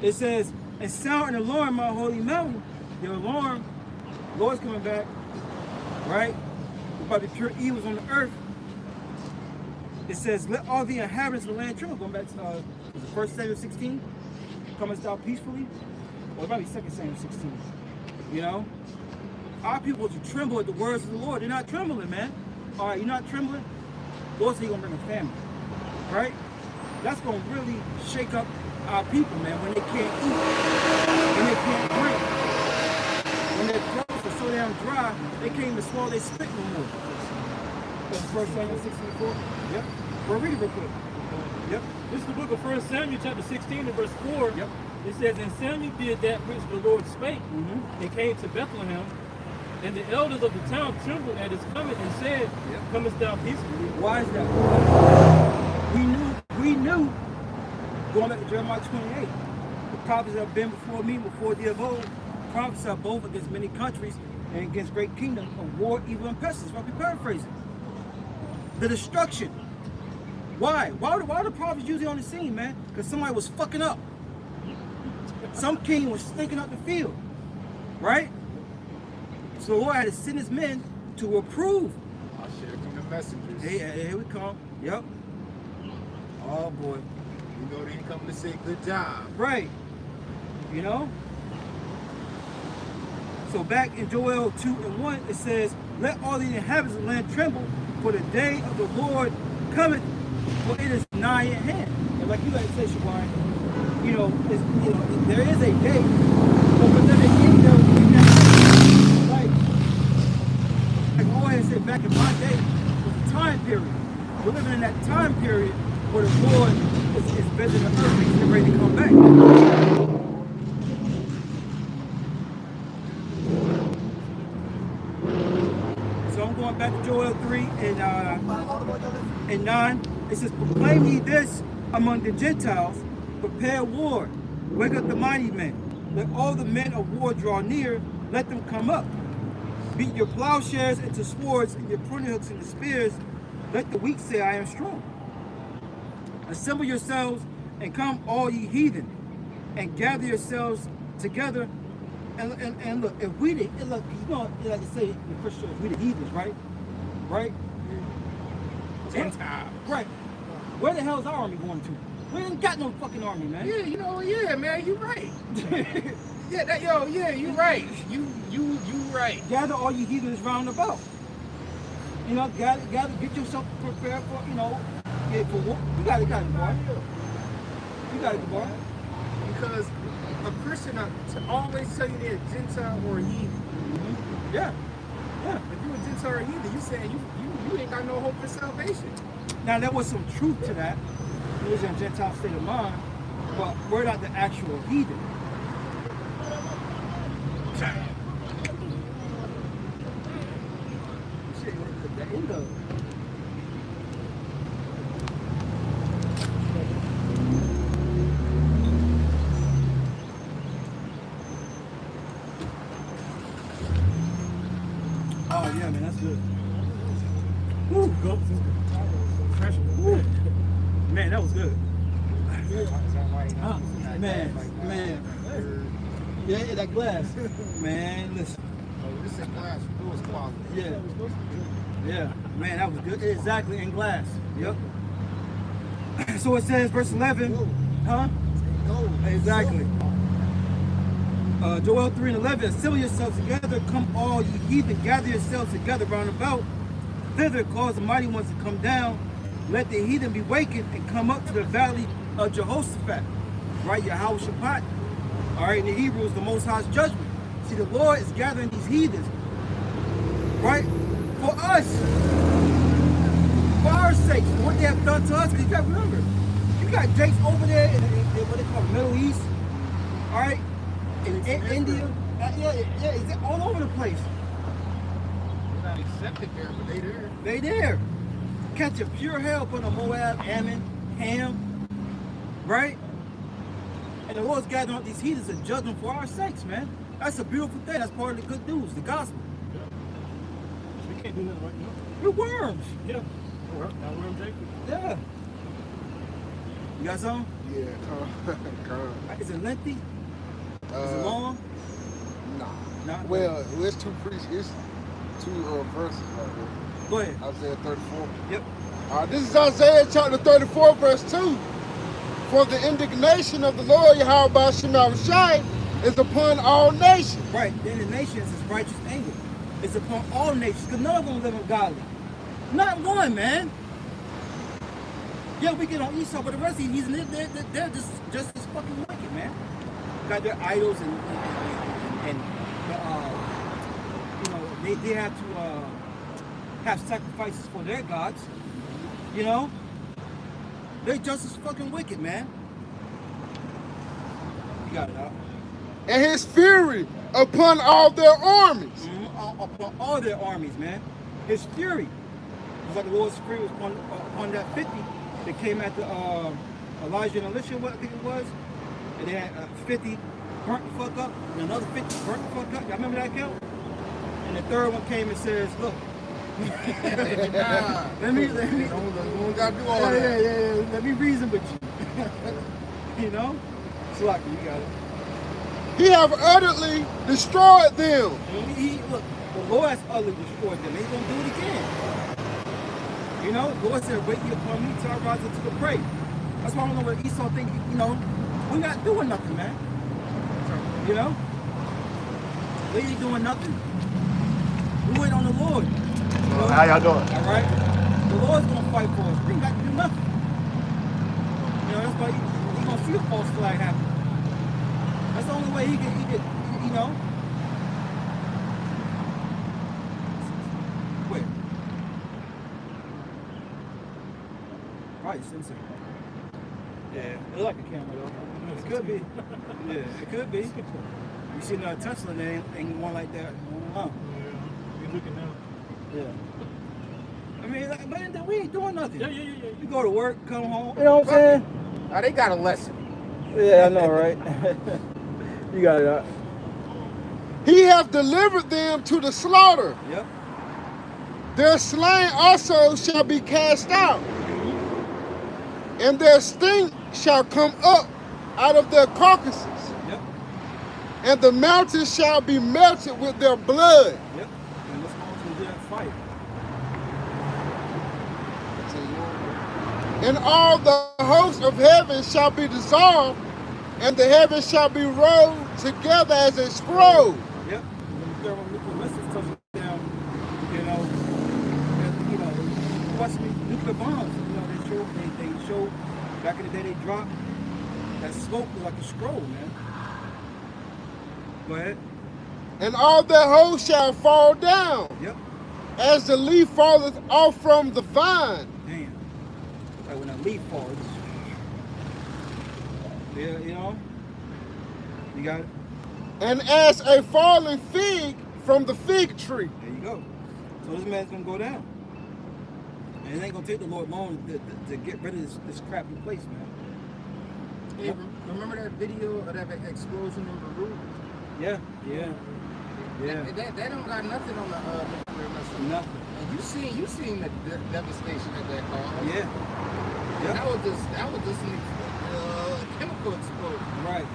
It says, "And sound an alarm, my holy mountain." The alarm, Lord's coming back, right? About the pure evils on the earth. It says, "Let all the inhabitants of the land tremble." Going back to 1 Samuel 16, comest thou peacefully? Or it might be 2 Samuel 16. You know? Our people to tremble at the words of the Lord. They're not trembling, man. All right, you're not trembling? Lord said he's going to bring a famine. Right? That's going to really shake up our people, man, when they can't eat, when they can't drink, when their throats are so damn dry, they can't even swallow their spit no more. That's 1 Samuel 16:4. Yep. We'll read it real quick. Yep. This is the book of 1 Samuel chapter 16 and verse 4. Yep. It says, "And Samuel did that which the Lord spake, and came to Bethlehem. And the elders of the town trembled at his coming and said, Comest thou peacefully?" Why is that? We knew, going back to Jeremiah 28, the prophets that have been before me, before thee of old, prophesied both against many countries and against great kingdoms of war, evil, and pestilence. I'll be paraphrasing. The destruction. Why? Why are the prophets usually on the scene, man? Because somebody was fucking up. Some king was stinking up the field. Right? So the Lord had to send his men to reprove. I'll share from the messengers. Hey, here we come. Yep. Oh boy. You know they come to say good job. Right. You know? So back in Joel 2:1, it says, Let all the inhabitants of the land tremble, for the day of the Lord cometh, for it is nigh at hand. And like you like to say, Shawan, there is a day, but within the end there will be that day. Like I always said, back in my day, was a time period. We're living in that time period where the Lord is visiting the earth and he's ready to come back. So I'm going back to Joel 3 and 9. It says, proclaim ye this among the Gentiles, prepare war, wake up the mighty men. Let all the men of war draw near, let them come up. Beat your plowshares into swords and your pruning hooks into spears. Let the weak say, I am strong. Assemble yourselves and come, all ye heathen, and gather yourselves together. And look, if we the look, like to say the Christians, we the heathens, right? Right? Gentile. Right. Where the hell is our army going to? We ain't got no fucking army, man. Yeah, man, you right. You right. You right. Gather all you heathens round about. Gather, get yourself prepared for, for war. You gotta go, boy. You gotta go, boy. Because a Christian to always tell you they're a Gentile or a heathen. Mm-hmm. Yeah. If you're a Gentile or a heathen, you saying you ain't got no hope for salvation. Now there was some truth to that. It was in a Gentile state of mind, but we're not the actual heathen. Shit, the end of it. Oh yeah, man, that's good. Woo, go. Fresh. Woo. Man, that was good. Man. Yeah, that glass. Man, listen. This is glass. It was quality. Yeah, man, that was good. Exactly, in glass. Yep. So it says, verse 11. Huh? Exactly. Joel 3 and 11. Assemble yourselves together, come all ye heathen, gather yourselves together round about. Thither cause the mighty ones to come down. Let the heathen be wakened and come up to the valley of Jehoshaphat. Right, Yahweh Shabbat. All right, in the Hebrew is the Most High's judgment. See, the Lord is gathering these heathens, right, for us, for our sakes, for what they have done to us. Because you got to remember, you got Jakes over there in what they call the Middle East, all right, in India, it's all over the place. They're not accepted there, but they there. They there. Catching pure hell upon the Moab, Ammon, Ham, right? And the Lord's gathering up these heathens and judging them for our sakes, man. That's a beautiful thing. That's part of the good news, the gospel. We can't do nothing right now. We're worms. Yeah. Now we're in Jacob. Yeah. You got something? Yeah, Is it lengthy? Is it long? Nah. Well, it's two verses right here. Go ahead. Isaiah 34. Yep. This is Isaiah chapter 34, verse 2. For the indignation of the Lord Yahweh Shai is upon all nations. Right. The indignation is his righteous anger. It's upon all nations. Because none of them live godly. Not one, man. Yeah, we get on Esau, but the rest of these, they're just as fucking wicked, man. Got their idols and they have to have sacrifices for their gods. They're just as fucking wicked, man. You got it out. And his fury upon all their armies. Mm-hmm. Upon all their armies, man. His fury. It's like the Lord's fury was upon that 50 that came after Elijah and Elisha, what I think it was. And they had 50 burnt the fuck up, and another 50 burnt the fuck up. Y'all remember that count? And the third one came and says, look, let me Don't gotta do all that. Yeah. Let me reason with you. Slocky, you got it. He have utterly destroyed them. Look, the Lord has utterly destroyed them. He's gonna do it again. The Lord said, wait ye upon me till I rise up to the prey. That's why I don't know what Esau think, we're not doing nothing, man. We ain't doing nothing. We We wait on the Lord. You know? How y'all doing? All right? The Lord's going to fight for us. We ain't got to do nothing. You know, that's why he going to see a false flag happen. That's the only way he can, you know. Wait. Right, sensei. Yeah, it look like a camera though. It could be. Yeah, it could be. You see no Tesla, there ain't one like that. Huh? You're looking now. Yeah. I mean, but we ain't doing nothing. Yeah. You go to work, come home. You know what I'm saying? Oh, they got a lesson. Yeah, I know, right? You got it out. He hath delivered them to the slaughter. Yep. Their slain also shall be cast out, and their stink shall come up out of their carcasses, Yep. and the mountains shall be melted with their blood. Yep. And let's go to that fight. And all the hosts of heaven shall be dissolved, and the heavens shall be rolled together as a scroll. Yep. When the thermonuclear missiles touch down, you know, and, you know, what's nuclear bombs? You know, they show back in the day they dropped that smoke was like a scroll, man. Go ahead. And all their hosts shall fall down, Yep. as the leaf falleth off from the vine. Damn. Like when a leaf falls. Yeah, you know. You got it. And as a fallen fig from the fig tree. There you go. So this man's gonna go down. And it ain't gonna take the Lord long to get rid of this crappy place, man. Hey, remember that video of that explosion in Beirut? Yeah. They don't got nothing on the nuclear missile. Nothing. And you seen the devastation that caused. Yeah. That was just a chemical explosion. Right.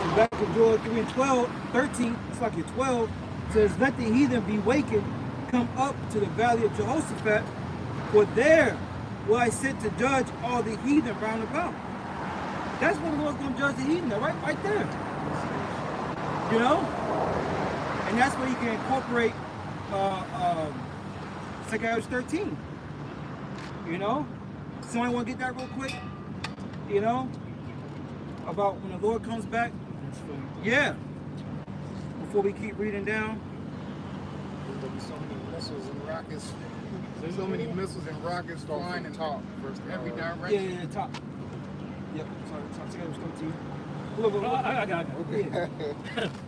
So back to Joel 3 and 12, 13, it's like your 12, says, let the heathen be wakened, come up to the valley of Jehoshaphat, for there will I sit to judge all the heathen round about. That's when the Lord's going to judge the heathen, right there. You know? And that's where you can incorporate 2 Kings 13. You know? Somebody want to get that real quick? You know? About when the Lord comes back? Yeah. Before we keep reading down. There'll be so many missiles and rockets. So many missiles and rockets flying and talk every direction. Yeah, top. Yep. Sorry, 2 Kings 13. I got it. Okay.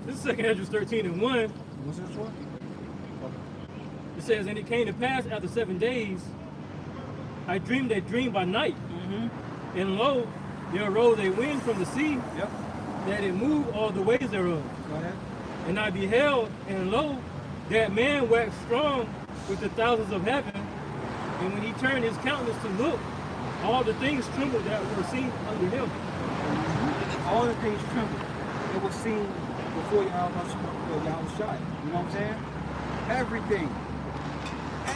This is 2 Kings 13 and 1. What's this one? It says, and it came to pass after 7 days, I dreamed a dream by night. Mm-hmm. And lo, there arose a wind from the sea, Yep. that it moved all the ways thereof. Go ahead. And I beheld, and lo, that man waxed strong with the thousands of heaven. And when he turned his countenance to look, all the things trembled that were seen under him. All the things trembled. It was seen before Yahweh Shai. You know what I'm saying? Everything.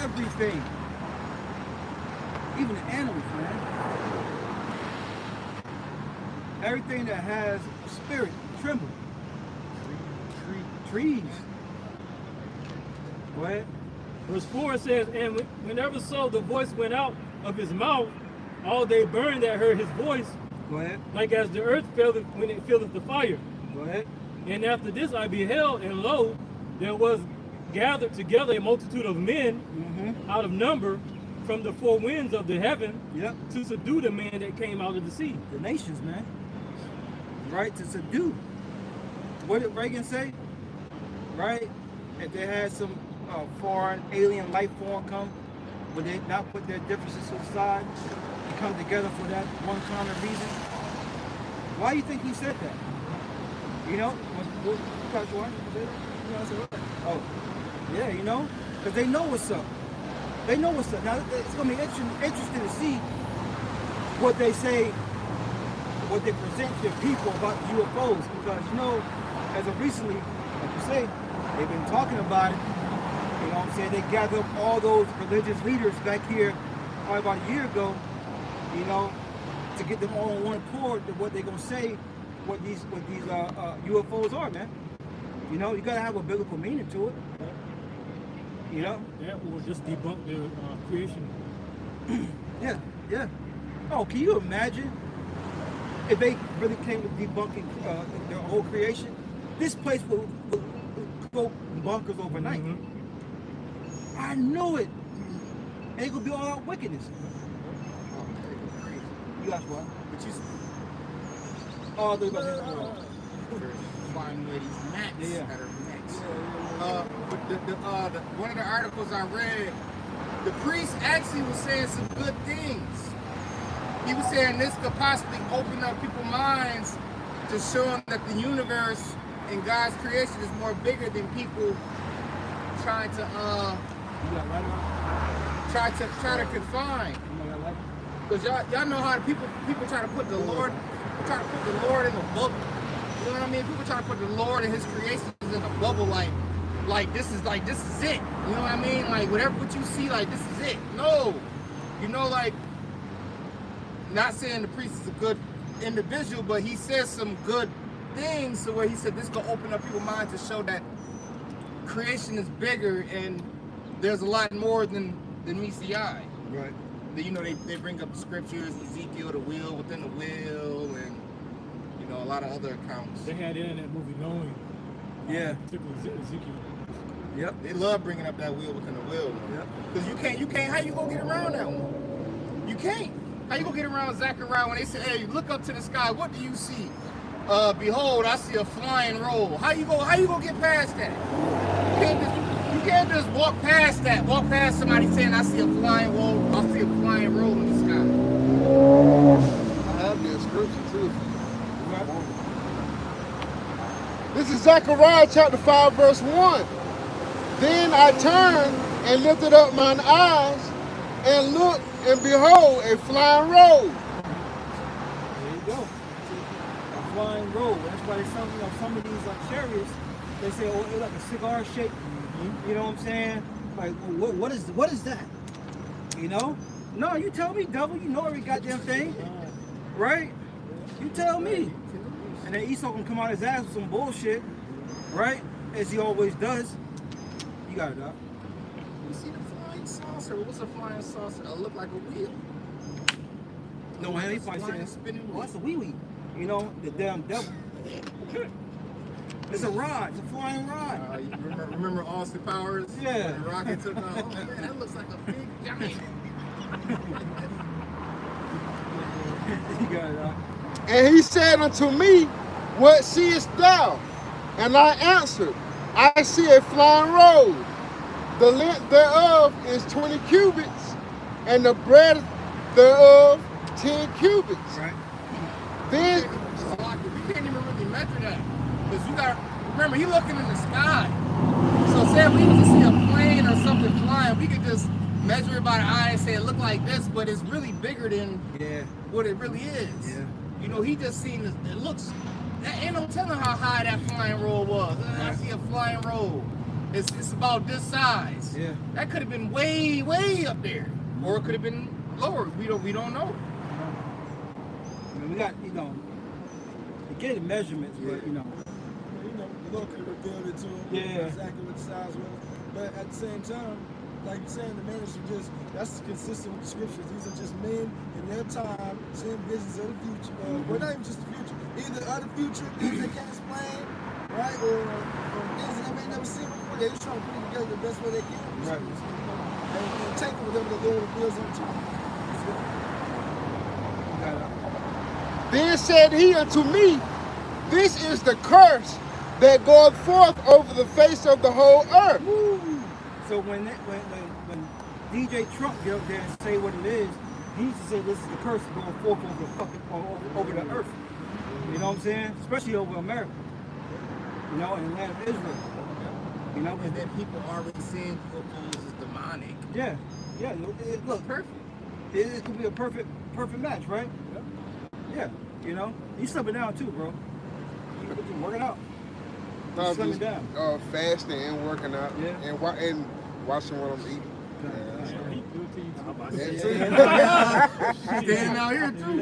Everything. Even the animals, man. Everything that has spirit trembled. Trees. Go ahead. Verse 4 says, and whenever so the voice went out of his mouth, all they burned that heard his voice, Go ahead. like as the earth filleth when it filleth the fire. Go ahead. And after this I beheld, and lo, there was gathered together a multitude of men Mm-hmm. out of number from the four winds of the heaven Yep. to subdue the man that came out of the sea. The nations, man. Right? To subdue. What did Reagan say? Right? If they had some foreign alien life form come, would they not put their differences to the side and come together for that one common reason? Why do you think he said that? You know? What you want? Oh, yeah, you know? Because they know what's up. They know what's up. Now, it's going to be interesting to see what they say, what they present to people about the UFOs. Because, you know, as of recently, like you say, they've been talking about it. You know what I'm saying? They gathered up all those religious leaders back here probably about a year ago, you know, to get them all on one accord to what they're going to say, what these UFOs are, man. You know, you gotta have a biblical meaning to it. You know? Yeah, or just debunk the creation. Yeah, yeah. Oh, can you imagine if they really came to debunking their whole creation? This place would go bonkers overnight. Mm-hmm. I know it. Ain't gonna be all out wickedness. You guys what? But you Oh, they're about to flying with these gnats Yeah. that are next. But one of the articles I read, the priest actually was saying some good things. He was saying this could possibly open up people's minds to show them that the universe and God's creation is more bigger than people trying to You got light on? try to confine. You got light? Because y'all know how people try to put the Lord in a bubble. You know what I mean? People try to put the Lord and His creations in a bubble, like this is it. You know what I mean? Like what you see, like this is it. No, you know, like not saying the priest is a good individual, but he says some good things. So where he said this could open up people's minds to show that creation is bigger and there's a lot more than meets the eye. Right. You know, they bring up the scriptures, Ezekiel, the wheel within the wheel, and you know, a lot of other accounts. They had it in that movie Knowing. Yeah. Particularly Ezekiel. Yep. They love bringing up that wheel within the wheel. Yep. Because you can't, how you gonna get around that one? You can't. How you gonna get around Zechariah when they say, hey, look up to the sky, what do you see? Behold, I see a flying roll. How you gonna get past that? You can't just walk past that. Walk past somebody saying, I see a flying roll, I see a flying roll in the sky. I have the scripture too. This is Zechariah chapter 5, verse 1. Then I turned and lifted up mine eyes and looked, and behold, a flying roll. There you go. A flying roll. That's why some of these chariots, they say, oh, it's like a cigar shape. Mm-hmm. You know what I'm saying? Like, well, what is that? You know? No, you tell me, devil. You know every goddamn thing, right? You tell me. And then Esau can come out his ass with some bullshit, right? As he always does. You got it, Doc. You see the flying saucer? What's a flying saucer? It look like a wheel. No, he probably Flying saying, spinning well, wheel. that's a wee-wee. You know, the damn devil. It's a rod. It's a flying rod. You remember Austin Powers? Yeah. When the rocket took off? Oh man, that looks like a big giant. You got it, Doc. And he said unto me, what seest thou? And I answered, I see a flying roll. The length thereof is 20 cubits, and the breadth thereof 10 cubits. Right. Then We can't even really measure that. Because you got remember, he looking in the sky. So say if we just see a plane or something flying, we could just measure it by the eye and say it look like this, but it's really bigger than what it really is. Yeah. You know, he just seen this, it looks, ain't no telling how high that flying roll was. I see a flying roll. It's about this size. Yeah. That could have been way, way up there. Or it could have been lower. We don't know. I mean, we got, you know, to get the measurements, but, you know. You know, the Lord could have revealed it to him. Yeah. Exactly what the size was. But at the same time, like you're saying, the man is just, that's consistent with the scriptures. These are just men in their time seeing visions of the future. Well, not even just the future. Either of the future, things they can't explain, right? Or things that they may never seen before. They're just trying to put it together the best way they can. Right. And take whatever the Lord reveals unto them. You got it. Then said he unto me, this is the curse that goeth forth over the face of the whole earth. Woo. So when DJ Trump get up there and say what it is, he used to say this is the curse going forth over the earth. You know what I'm saying? Especially over America. You know, in the land of Israel. You know, And then people already saying UFOs is demonic. yeah. Look, Perfect. it could be a perfect match, right? Yeah. You know, you slimming down too, bro. You working out. You I'm slimming just, down. fasting and working out, Yeah. and watching what I'm eating. He do it to you too. Standing out here too.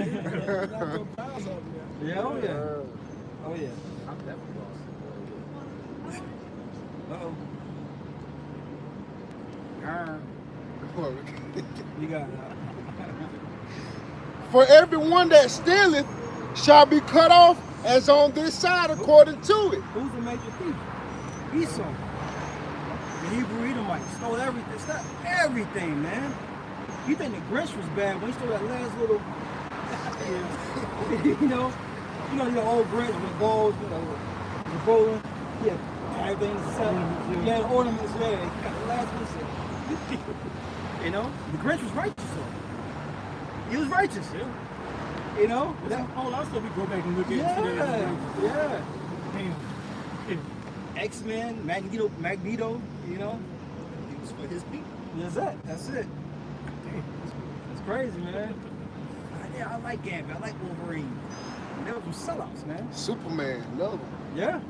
Yeah, oh yeah. Oh yeah. I'm definitely lost. Uh-oh. You got it. For everyone that stealeth shall be cut off as on this side according to it. Who's the major thief? Esau. The Hebrew Edomite stole everything. Stole everything, man. You think the Grinch was bad when he stole that last little, you know, the old Grinch with balls, the bowling. Yeah, everything is selling. Yeah, ornaments. Yeah, he got the last one. You know, the Grinch was righteous though. He was righteous. Yeah. You know, That's a whole lot of stuff we go back and look at. yeah. Damn. X-Men, Magneto, you know. It was for his people. That's it. It's crazy, man. I like Gambit. I like Wolverine. They were some sellouts, man. Superman, no. Yeah.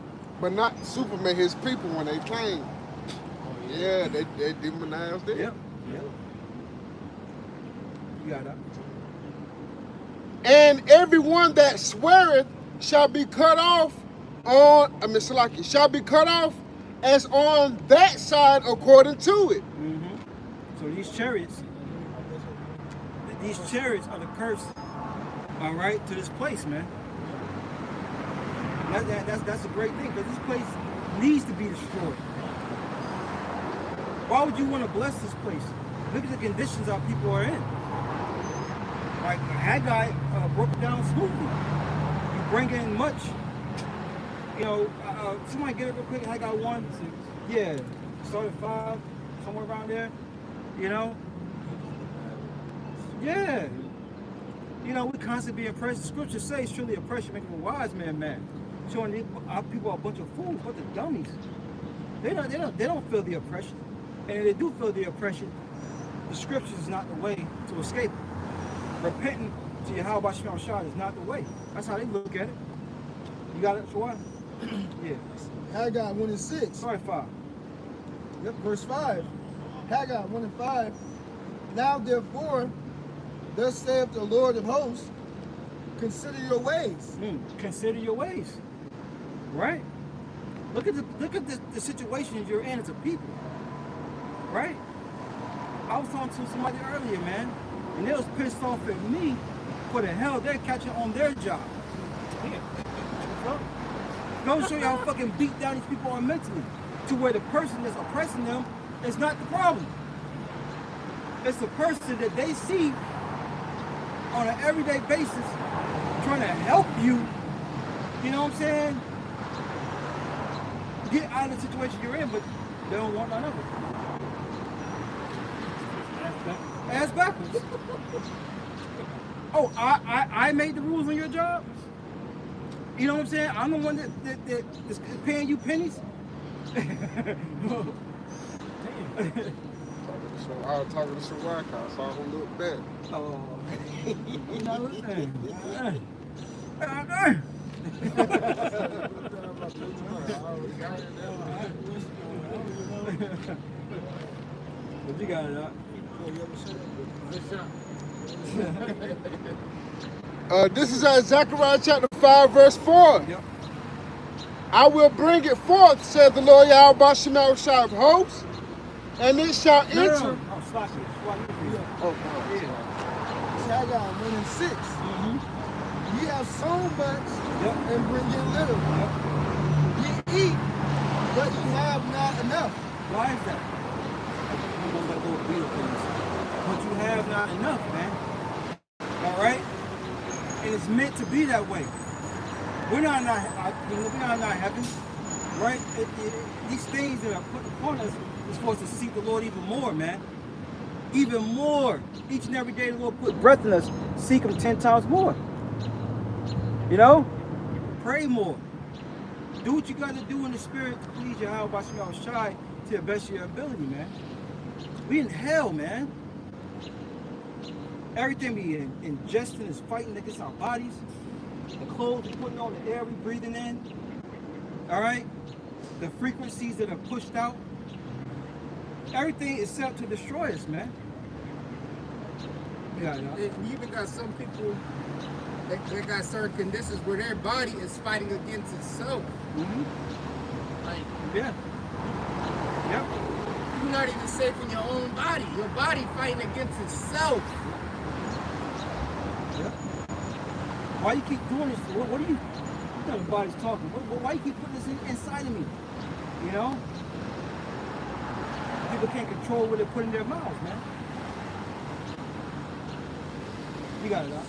But not Superman, his people when they came. Yeah, they demonized it. Yep. You got that. And everyone that sweareth shall be cut off shall be cut off as on that side according to it. Mm-hmm. So these chariots are the curse, all right, to this place, man. That's a great thing, because this place needs to be destroyed. Why would you want to bless this place? Look at the conditions our people are in. Like Haggai broke it down smoothly. You bring in much. You know, somebody get it real quick. Haggai 1. Yeah, started 5, somewhere around there. You know? Yeah. You know, we constantly being oppressed. The scriptures say, surely oppression makes a wise man mad. Showing our people are a bunch of fools, a bunch of dummies. They don't feel the oppression. And if they do feel the oppression, the scriptures is not the way to escape it. Repenting to Yahweh Shem Shad is not the way. That's how they look at it. You got it, Shawad? Yeah. Haggai 1 and 6. Sorry, 5. Yep, verse 5. Haggai 1 and 5. Now therefore, thus saith the Lord of hosts, consider your ways. Consider your ways. Right? Look at the situation you're in as a people. Right? I was talking to somebody earlier, man, and they was pissed off at me for the hell they're catching on their job. Don't show you how fucking beat down these people are mentally, to where the person that's oppressing them is not the problem. It's the person that they see on an everyday basis trying to help you, you know what I'm saying, get out of the situation you're in, but they don't want none of it. Ass backwards. Oh, I made the rules on your job? You know what I'm saying? I'm the one that's paying you pennies? So I was talking to some white guys, so I don't look back. Oh, you know what But you got it up. This is Zechariah chapter 5, verse 4. Yep. I will bring it forth, said the Lord Yahweh Shemel Shai of hosts, and it shall enter. No. Oh, slack it. Oh, It's Haggai 1 and 6. Ye have sown much and bring in little. Ye eat, but ye have not enough. Why is that? I'm gonna let go of real things. But you have not enough, man. All right? And it's meant to be that way. We're not heaven, right? These things that are put upon us is for us to seek the Lord even more, man. Even more. Each and every day the Lord put breath in us. Seek Him 10 times more. You know? Pray more. Do what you got to do in the spirit to please Yahweh Shem Shai to the best of your ability, man. We in hell, man. Everything we ingesting is fighting against our bodies. The clothes we're putting on, the air we're breathing in. All right? The frequencies that are pushed out. Everything is set to destroy us, man. Yeah, I know. You even got some people that got certain conditions where their body is fighting against itself. Like, Yeah. Yep. you're not even safe in your own body. Your body fighting against itself. Yep. Why you keep doing this? What do you? What kind of body's talking? Why you keep putting this inside of me? You know? People can't control what they put in their mouths, man. You got it, huh?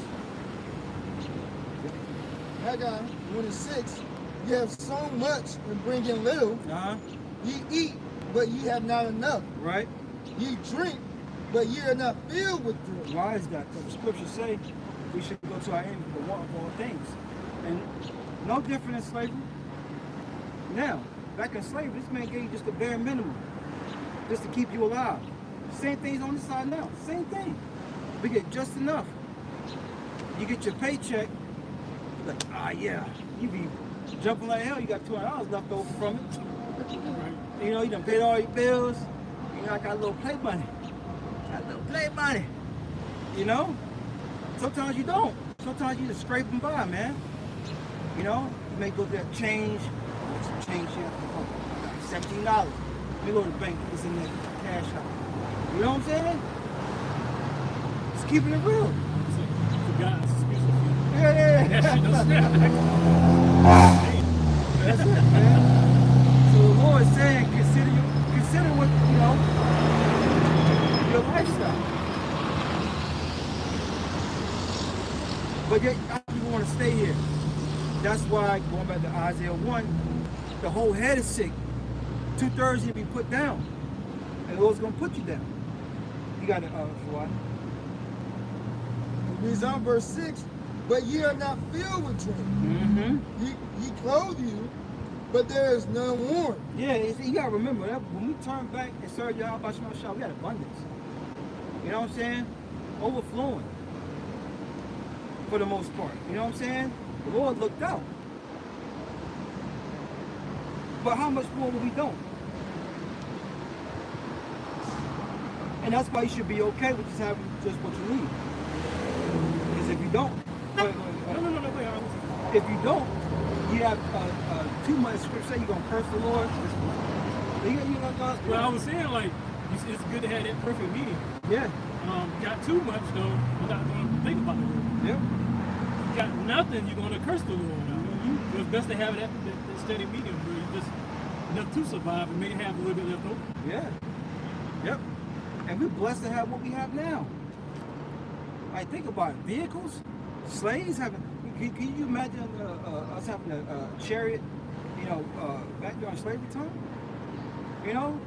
Haggai 1:6, you have so much and bring in little. Uh-huh. Ye eat, but ye have not enough. Right? Ye drink, but ye are not filled with drink. Why is that? Because the scriptures say we should go to our end for the want of all things. And no different in slavery. Now, back in slavery, this man gave you just the bare minimum. Just to keep you alive. Same thing's on this side now. Same thing. We get just enough. You get your paycheck, like, yeah, you be jumping like hell, you got $200 left over from it. You know, you done paid all your bills. You know, I got a little play money. You know? Sometimes you don't. Sometimes you just scrape and buy, man. You know? You may go to that change. Some change here. $17. Let me go to the bank. It's in there. Cash out. You know what I'm saying? Just keeping it real. Forgot. Yeah. That shit don't That's it, man. So the Lord is saying, consider what, you know, your lifestyle. But yet, you want to stay here. That's why, going back to Isaiah 1, the whole head is sick. 2/3 you be put down. And the Lord's going to put you down. You got it, Fawad. It reads on verse 6, but ye are not filled with drink. Mm-hmm. Ye clothe you, but there is none worn. Yeah, you got to remember that when we turn back and serve Yahweh Shah, we had abundance. You know what I'm saying? Overflowing. For the most part. You know what I'm saying? The Lord looked out. But how much more will we don't? And that's why you should be okay with just having just what you need. Because if you don't, No, wait. if you don't, you have too much scripture, you're going to curse the Lord. Well, I was saying, like, it's good to have that perfect medium. Yeah. Got too much, though, you're not going to think about it. Yep. Got nothing, you're going to curse the Lord out. Mm-hmm. So it's best to have that steady medium where you just enough to survive and maybe have a little bit left over. Yeah. Yep. And we're blessed to have what we have now. Like, think about it. Vehicles, slaves having. Can you imagine us having a chariot, you know, back during slavery time? You know?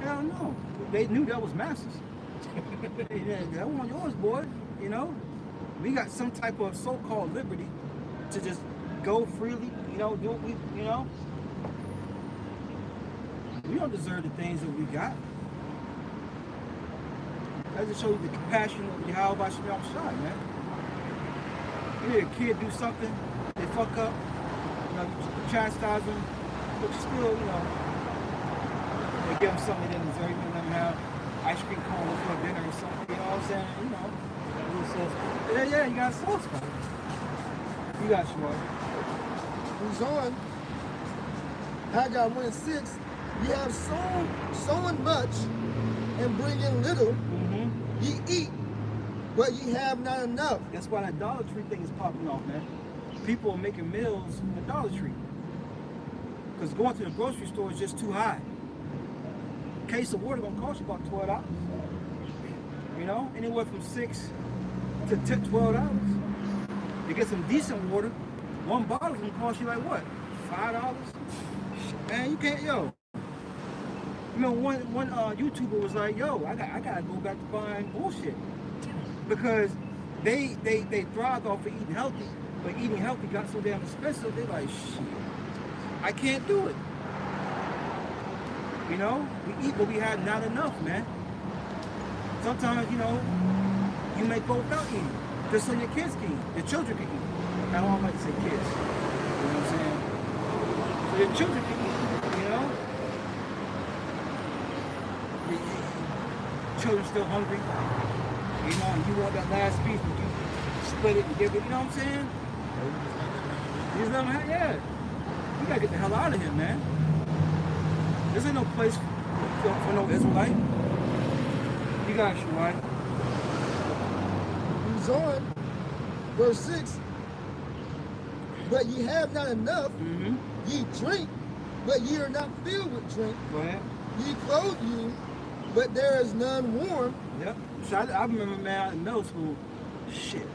Hell no. They knew that was masses. That wasn't yours, boy. You know? We got some type of so-called liberty to just go freely, you know, do what we, you know? We don't deserve the things that we got. That just shows you the compassion of Yahweh Shai, man. You hear a kid do something, they fuck up, you know, you chastise them, but still, you know, they give them something they didn't deserve. You let them have ice cream cone for dinner or something, you know what I'm saying? You know, a little sauce. Yeah, you got sauce for it. You got Schwartz. Who's on? Haggai 1:6, ye have sown much and bring in little. Mm-hmm. Ye eat, but ye have not enough. That's why that Dollar Tree thing is popping off, man. People are making meals from the Dollar Tree. Because going to the grocery store is just too high. A case of water gonna cost you about $12. You know, anywhere from $6 to $12. You get some decent water, one bottle's gonna cost you like what? $5? Man, you can't, yo. You know, one YouTuber was like, yo, I gotta go back to buying bullshit. Because they thrived off of eating healthy, but eating healthy got so damn expensive, they're like, shit, I can't do it. You know, we eat, but we have not enough, man. Sometimes, you know, you may go without eating, just so your kids can eat, your children can eat. I don't like to say kids, you know what I'm saying? So your children can eat, you know? Your children still hungry. You know, and you want that last piece, but you split it and give it, you know what I'm saying? You just let them have, yeah. You gotta get the hell out of here, man. This ain't no place for no Israelite. You got you, right? He's on. Verse 6. But ye have not enough. Mm-hmm. Ye drink, but ye are not filled with drink. Go ahead. Ye clothe you, but there is none warm. Yep. So I remember, man, in middle school, shit.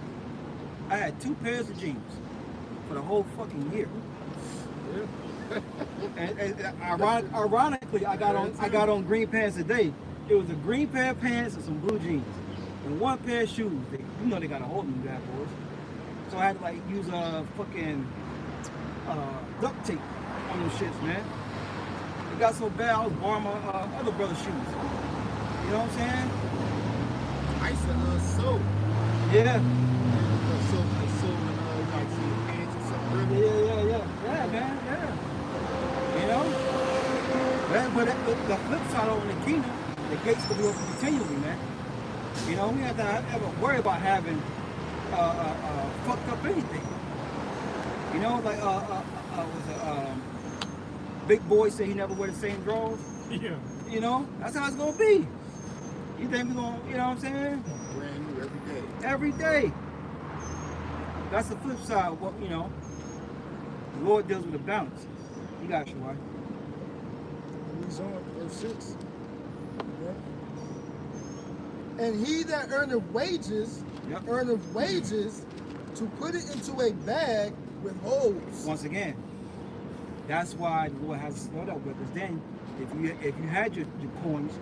I had 2 pairs of jeans for the whole fucking year. and ironically, I got on green pants today. It was a green pair of pants and some blue jeans, and 1 pair of shoes. You know they got a hold of them bad boys. So I had to like use fucking duct tape on them shits, man. It got so bad I was borrowing my other brother's shoes. You know what I'm saying? I used to sew. Yeah. So like some pants or something. Yeah, man, yeah. You know? But the flip side over in the kingdom, the gates will be open continually, man. You know, we have to ever worry about having fucked up anything. You know, like Big Boy said he never wear the same drawers. Yeah. You know, that's how it's gonna be. You think we're gonna, you know what I'm saying? Brand new every day. Every day. That's the flip side of what, you know, the Lord deals with a balance. You got you, right? He's on. Verse 6. Yeah. And he that earneth wages, Yep. earneth wages to put it into a bag with holes. Once again, that's why the Lord has to slow up with us. Then, if you had your coins,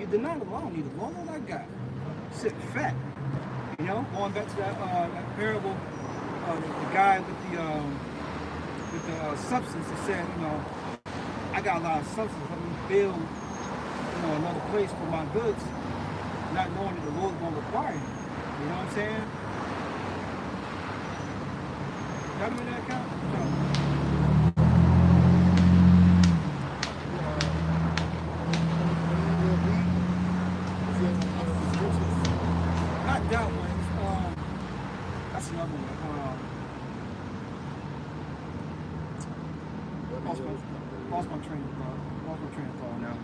you did not allow me the Lord I got. Sit fat. You know, going back to that parable, the guy with the substance that said, you know, I got a lot of substance. Let me build, you know, another place for my goods, not knowing that the Lord's going to require it. You know what I'm saying? Y'all remember that account? Not that one. That's another one. Lost my train of thought now.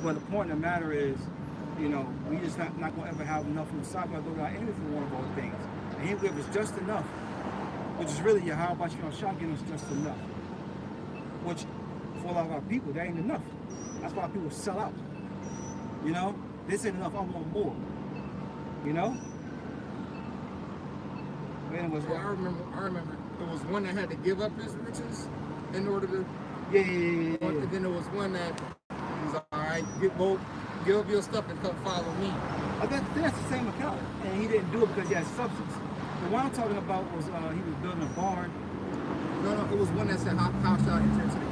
But the point of the matter is, you know, we just not going to ever have enough from the side. We're going to go down anything for one of those things. And He'll give us just enough, which is really how about you know, Sean giving us just enough. Which, for a lot of our people, that ain't enough. That's why people sell out. You know, this ain't enough. I want more. You know. But anyways, I remember. There was one that had to give up his riches in order to. Yeah. And then there was one that was all right. Give up your stuff and come follow me. I think that's the same account, and he didn't do it because he had substance. The one I'm talking about was he was building a barn. No, it was one that said, "How shall I enter into the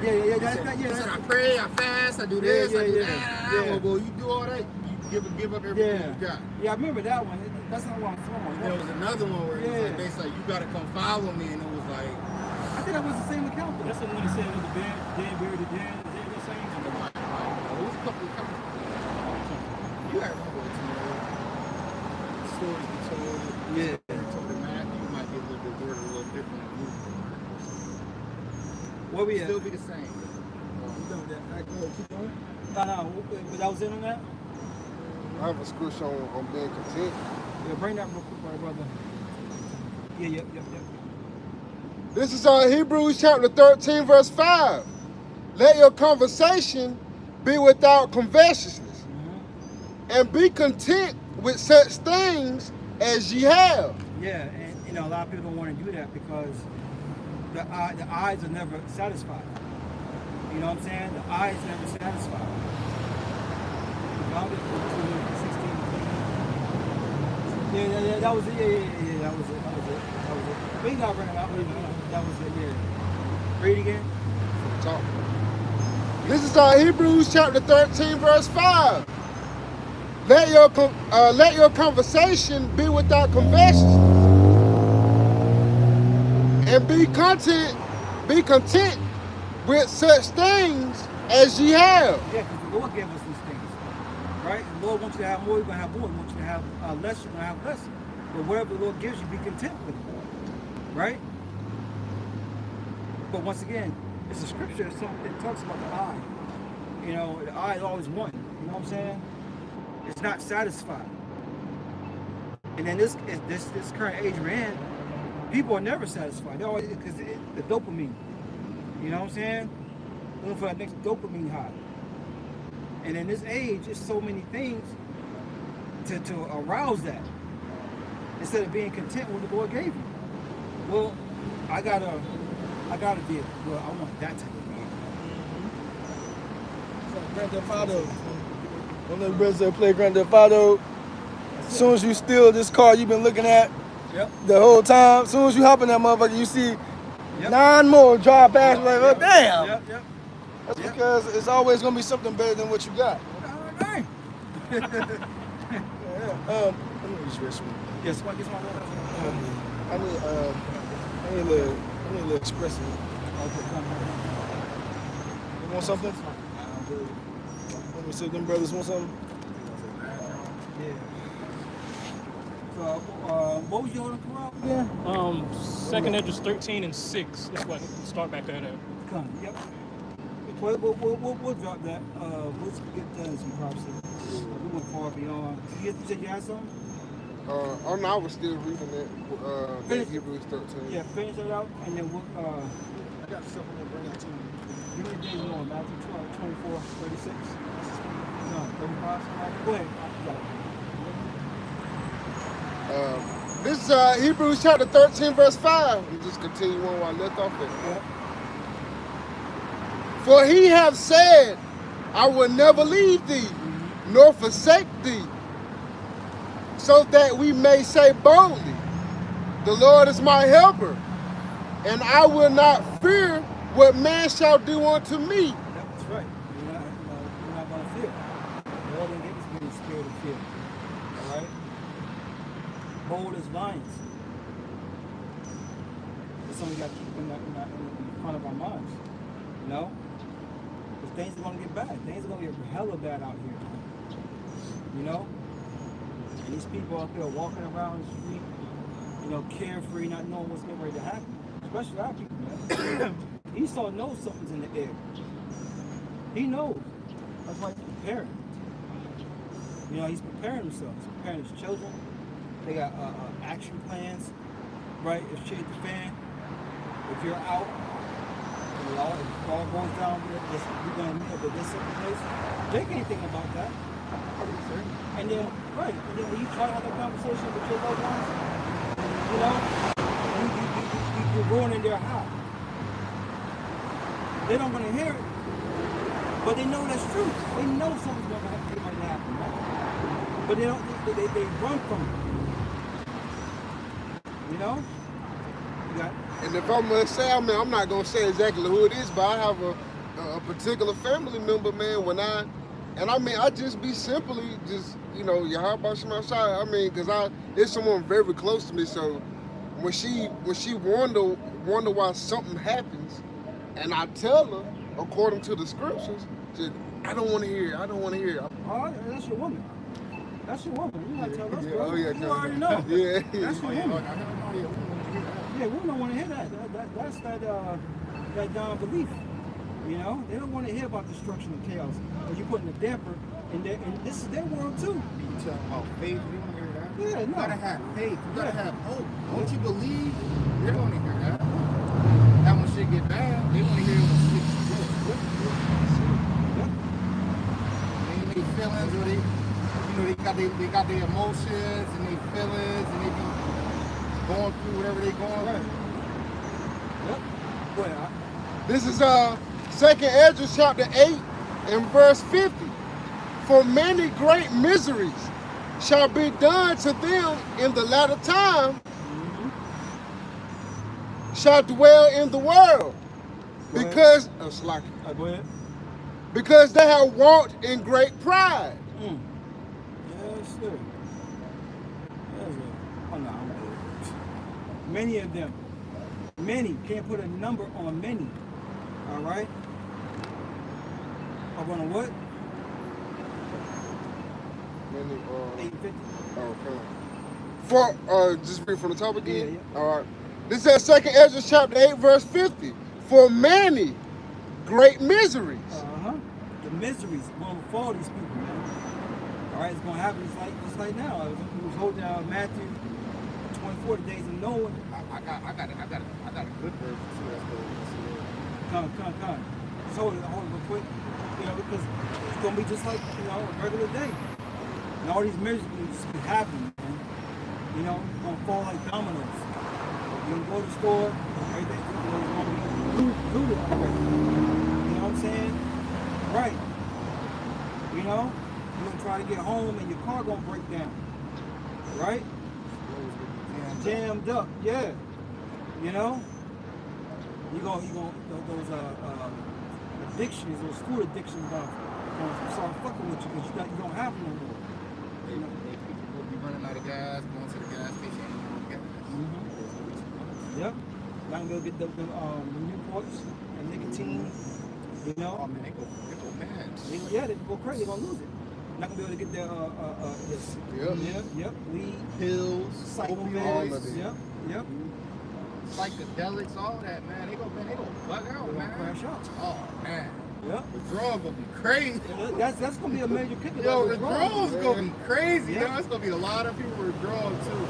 kingdom?" He said, "I pray, I fast, I do this, I do that." Well, you do all that, you give up everything you got. Yeah, I remember that one. That's not what I'm talking There about. was another one where it was like, basically, you gotta come follow me, and it was like. I think that was the same account. Though. That's the one that said with the dead buried the dead. Is that the same? It was a couple of times. You gotta remember it, you know. Stories be told. Yeah. Told in Matthew, you might get a little bit worded a little different than Luke. What we at? Still be the same. You done with that? All right, go ahead, keep going. No, but that was it on that? I have a scripture on being content. Yeah, bring that real quick, my brother. Yeah, yep. This is Hebrews chapter 13, verse 5. Let your conversation be without covetousness, and be content with such things as ye have. Yeah, and you know, a lot of people don't want to do that because the eyes are never satisfied. You know what I'm saying? The eyes never satisfied. Yeah, that was it. Yeah, that was it. But you gotta bring it out. That was it, yeah. Read again. Talk. This is Hebrews chapter 13, verse 5. Let your conversation be without covetousness, and be content with such things as ye have. Yeah, because the Lord gave us these things, right? The Lord wants you to have more, you're going to have more. He wants you to have less, you're going to have less. But whatever the Lord gives you, be content with it, right? But once again, it's a scripture. It talks about the eye. You know, the eye is always one. You know what I'm saying? It's not satisfied. And then this current age we're in, people are never satisfied. They always, because the dopamine. You know what I'm saying? Looking for that next dopamine high. And in this age, there's so many things to arouse that. Instead of being content with what the Lord gave you. Well, I got a vehicle. Well, I want that type of vehicle. So Grand Theft Auto. One of the brothers that play Grand Theft Auto. As soon as you steal this car you've been looking at the whole time, as soon as you hop in that motherfucker, you see 9 more drive past. Like, oh damn. That's because it's always gonna be something better than what you got. Alright. Let me use this one. Yes, what gets my I need a little espresso. You want something? Let me see, them brothers want something? Yeah. So, what was your order corral again? Second Edges 13 and 6. That's what start back there. Come, yep. We'll drop that. We'll get done some props. We went far beyond. You said you had something? Oh no, I was still reading that Hebrews 13. Yeah, finish it out, and then we'll. I got something to bring out to you. You read David on Matthew 12, 24, 36. No, 35. Go ahead. This is Hebrews chapter 13, verse 5. We just continue on where I left off at. Yeah. For he hath said, I will never leave thee, nor forsake thee, so that we may say boldly, the Lord is my helper, and I will not fear what man shall do unto me. That's right. You're not going to fear. The Lord didn't give us the spirit of fear. All right? Bold as lions. That's something we got to keep in front of our minds. You know? Because things are going to get bad. Things are going to get hella bad out here. You know? And these people out there walking around the street, you know, carefree, not knowing what's getting ready to happen. Especially our people, man. Esau knows something's in the air. He knows. That's why he's preparing. You know, he's preparing himself. He's preparing his children. They got action plans, right? If shit hit the fan, if you're out, if it all goes down, we're going to meet up at this certain place. They can't think about that. And then, right, and then when you try to have a conversation with your loved ones, you know, you're ruining their house. They don't want to hear it, but they know that's true. They know something's going to happen, right? But they don't. They run from it. You know. And if I'm gonna say, I mean, I'm not gonna say exactly who it is, but I have a particular family member, man. I just be simply just, you know, Yahweh Shema Shai. I mean, cause it's someone very close to me. So when she wonder why something happens, and I tell her according to the scriptures, just, I don't want to hear it. I don't want to hear it. Oh, that's your woman. That's your woman. You gotta tell us, bro. Oh yeah, you already know. Yeah. That's your woman. Yeah, we don't want to hear that. That's that non-belief. You know, they don't want to hear about destruction and chaos. Or you putting a damper in there, and this is their world too. You talking about faith? You want to hear that? Yeah, no. You gotta have faith. You gotta have hope. Once you believe, they don't want to hear that. Now when shit get bad, they want to hear when shit is good. They feelings, or they got their emotions and their feelings, and they be going through whatever they going through. Yep. Go ahead. This is 2nd Ezra chapter 8 and verse 50. For many great miseries shall be done to them in the latter time, shall dwell in the world, because Go ahead. Because they have walked in great pride. Yes, sir. Yes, sir. Oh, no, I'm good. Many of them. Many. Can't put a number on many. All right? Are going to what? Many, 850. For just read from the top again. Yeah. All right. This says 2nd Ezra chapter 8 verse 50. for many great miseries. The miseries going to befall these people, man. All right, it's going to happen just like now. It was holding down Matthew 24 days of Noah. I got a good version too. Let's go. Come. Just hold it real quick. You know, because it's going to be just like, you know, a regular day. And all these miseries will just be happening, man. You know, it's going to fall like dominoes. You're going to go to the store, everything's going to be looted already. You know what I'm saying? Right. You know, you're going to try to get home and your car going to break down. Right? Jammed up, yeah. You know? Those addictions, those food addictions going to start fucking with you because you don't have them no more. You know? People will be running out of gas, going to the gas station. Yep. Not gonna go get the Newports and nicotine. You know. Oh man, they go mad. They go crazy. They're gonna lose it. Not gonna be able to get their Yep. weed, Pills, psychomeds. Yep. Psychedelics, all that, man. They go bug out, They're man. gonna crash out. Oh man. Yep. The drug gonna be crazy. That's gonna be a major kicker. Yo, the drugs man. gonna be crazy. Yeah. Yo, it's gonna be a lot of people with drugs too.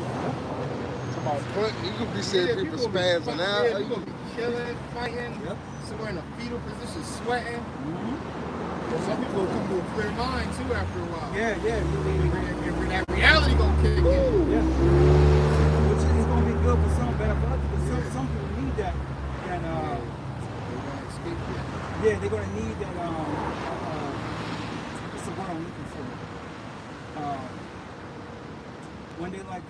You could be seeing people spazzing out. Yeah, you gonna be killing, fighting, Yep. somewhere in a fetal position, sweating. Mm-hmm. Some people will come to a clear mind too after a while. Yeah. And that reality gonna kick in. Yeah. Which is gonna be good for some, bad for others. Because some people need that. They wanna escape that. Yeah, they're gonna need that. What's the word I'm looking for? When they like,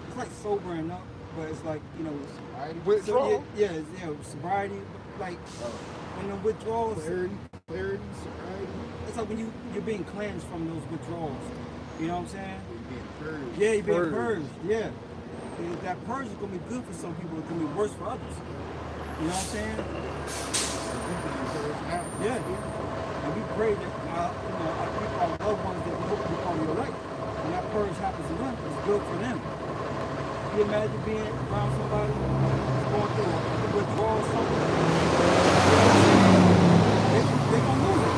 it's like sobering up, but it's like, you know, Withdrawal? sobriety. Like when the withdrawals, Clarity, sobriety. it's like when you're being cleansed from those withdrawals. You know what I'm saying? You're being purged. Yeah, you're being Purged. purged. Yeah. And that purge is gonna be good for some people. It's gonna be worse for others. You know what I'm saying? You're being purged now. Yeah. And we pray that our loved ones that we hope to be part of your life. When that purge happens to them, it's good for them. Can you imagine being around somebody who's going through a withdrawal or something? They're gonna lose it.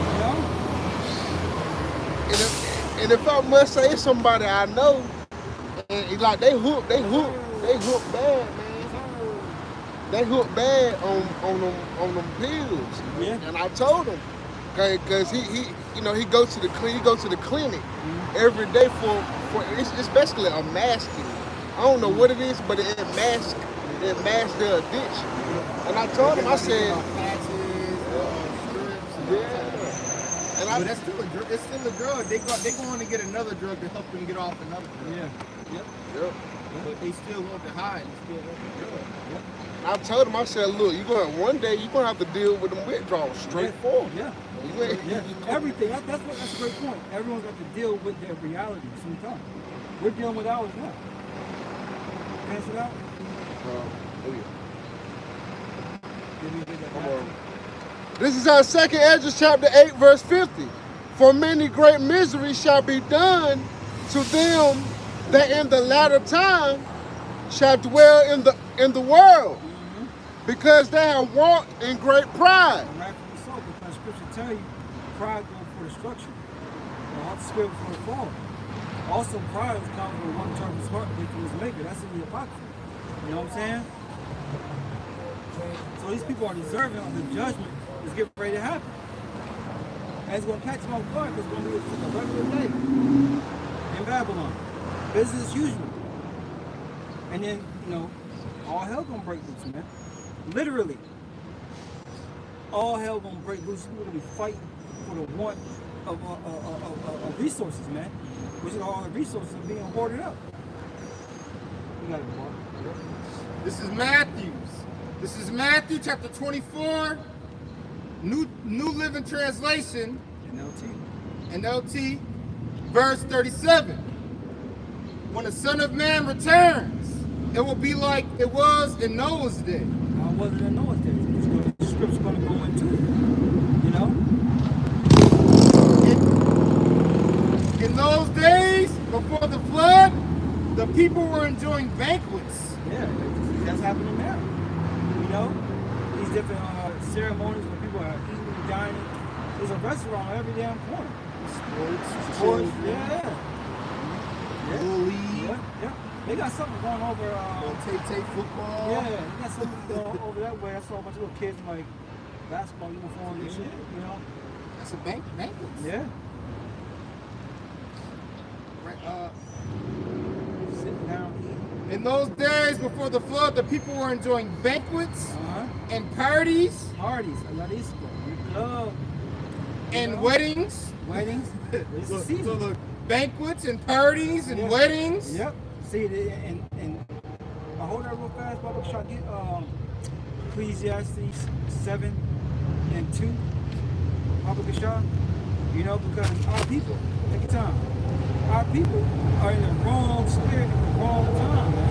You know? And if I must say, it's somebody I know, and it's like they hook bad, man. They hook bad on them pills. Yeah. And I told him, cause he goes to the clinic every day for it's basically a masking. I don't know what it is, but it masks their addiction. And I told him, I said, yeah. and But that's still it's still a drug. They going to get another drug to help them get off another drug. Yeah. Yep. Yep. But they still want the high. They still want the drug. Yep. I told him, I said, look, one day you're gonna have to deal with them withdrawals straightforward. Yeah. You ain't- Yeah. Everything. That's a great point. Everyone's got to deal with their reality sometimes. We're dealing with ours now. Cancel it out. Did we get that Come back? on. This is our 2nd Ezra chapter 8, verse 50. For many great miseries shall be done to them that in the latter time shall dwell in the world, because they have walked in great pride. And rightfully so, because Scripture tell you pride goes for destruction, the heart spirit for the fall. Also, pride is comes when one turns his heart away from his maker. That's in the apocrypha. You know what I'm saying? So these people are deserving of the judgment that's getting ready to happen. And it's going to catch them off guard because it's going to be a regular day in Babylon. Business as usual. And then, all hell going to break loose, man. Literally. All hell going to break loose. People going to be fighting for the want of resources, man. Which is all the resources are being hoarded up. You got it, Mark. This is Matthew chapter 24, New Living Translation, NLT, verse 37. When the Son of Man returns, it will be like it was in Noah's day. How was it in Noah's days? The scripture's going to go into it. In those days, before the flood, the people were enjoying banquets. Yeah, that's happening now. know, these different ceremonies where people are eating and dining. There's a restaurant on every damn corner. Sports, yeah. Little league. Yeah. They got something going over. Tay football. Yeah, they got something going over that way. I saw a bunch of little kids in like basketball uniforms and shit. You know. That's a banquet. Yeah. Right. Sitting down eating. In those days before the flood, the people were enjoying banquets and parties Parties, a la disco, club, and weddings. weddings. It's the So season. the banquets and parties and weddings. Yep. See, and I hold that real fast, Bubba. Should I get Ecclesiastes 7:2? Bubba Gashah? You know, because our people, take your time. Our people are in the wrong spirit at the wrong time, man.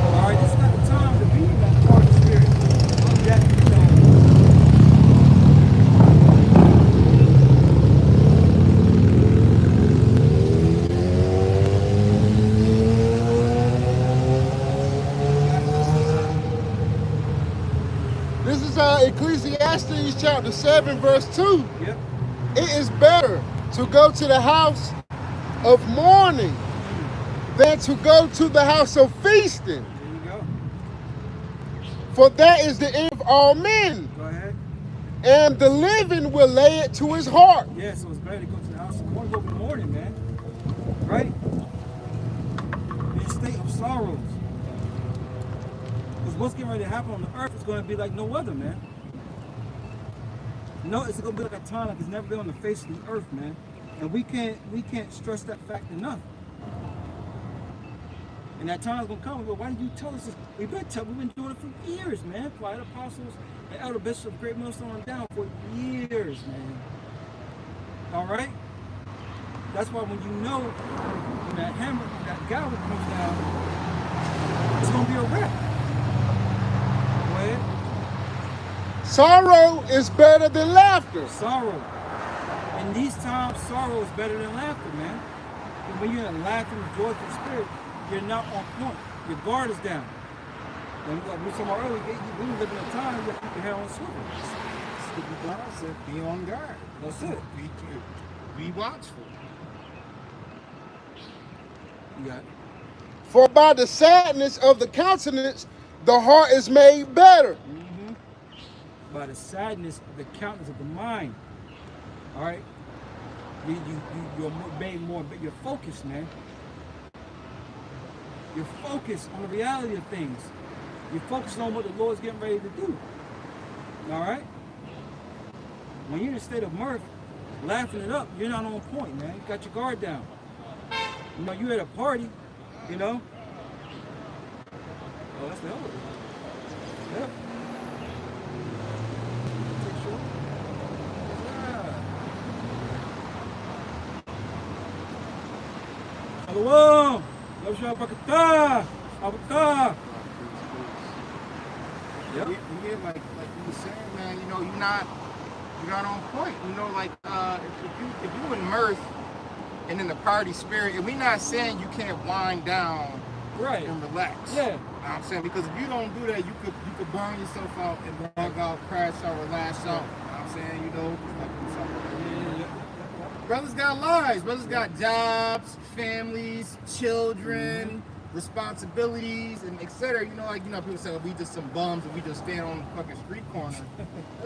All right, this is not the time to be in that part of the spirit. That, you know, This is Ecclesiastes chapter 7, verse 2. yep. It is better to go to the house of mourning than to go to the house of feasting. There you go. For that is the end of all men, Go ahead. and the living will lay it to his heart. Yeah, so it's better to go to the house of mourning, go in the morning, man. Right? In a state of sorrows. Because what's getting ready to happen on the earth is going to be like no other, man. No, it's going to be like a time like it's never been on the face of the earth, man. And we can't stress that fact enough. And that time's going to come. But why did you tell us this? We've been doing it for years, man. Quiet apostles and elder bishops of Great Millstone on down for years, man. All right? That's why when you know when that hammer, that gavel comes down, it's going to be a wrap. Go ahead. Sorrow is better than laughter. Sorrow. In these times, sorrow is better than laughter, man. And when you're in a laughing, joyful spirit, you're not on point. Your guard is down. And like we were talking about earlier, we live in a time you have to keep your head on swivel. Sticky Brown said, be on guard. That's it. Be watchful. You got it. For by the sadness of the countenance, the heart is made better. By the sadness, the countenance of the mind. All right? You're made more, but you're focused, man. You're focused on the reality of things. You're focused on what the Lord's getting ready to do. All right? When you're in a state of mirth, laughing it up, you're not on point, man. You got your guard down. You know, you at a party, you know. Oh, that's the hell of it. Yep. Take sure. Yeah. Shalom. Love you, Abakata. Abakata. Yep. Yeah, like you were saying, man, you know, you're not on point. You know, like if you in mirth and in the party spirit, and we're not saying you can't wind down Right. and relax. Yeah. You know what I'm saying? Because if you don't do that, you could burn yourself out and drag out, crash out, or lash out. You know what I'm saying? You know, brothers got lives. Brothers got jobs, families, children, responsibilities, and etc. You know, people say, we just some bums and we just stand on the fucking street corner.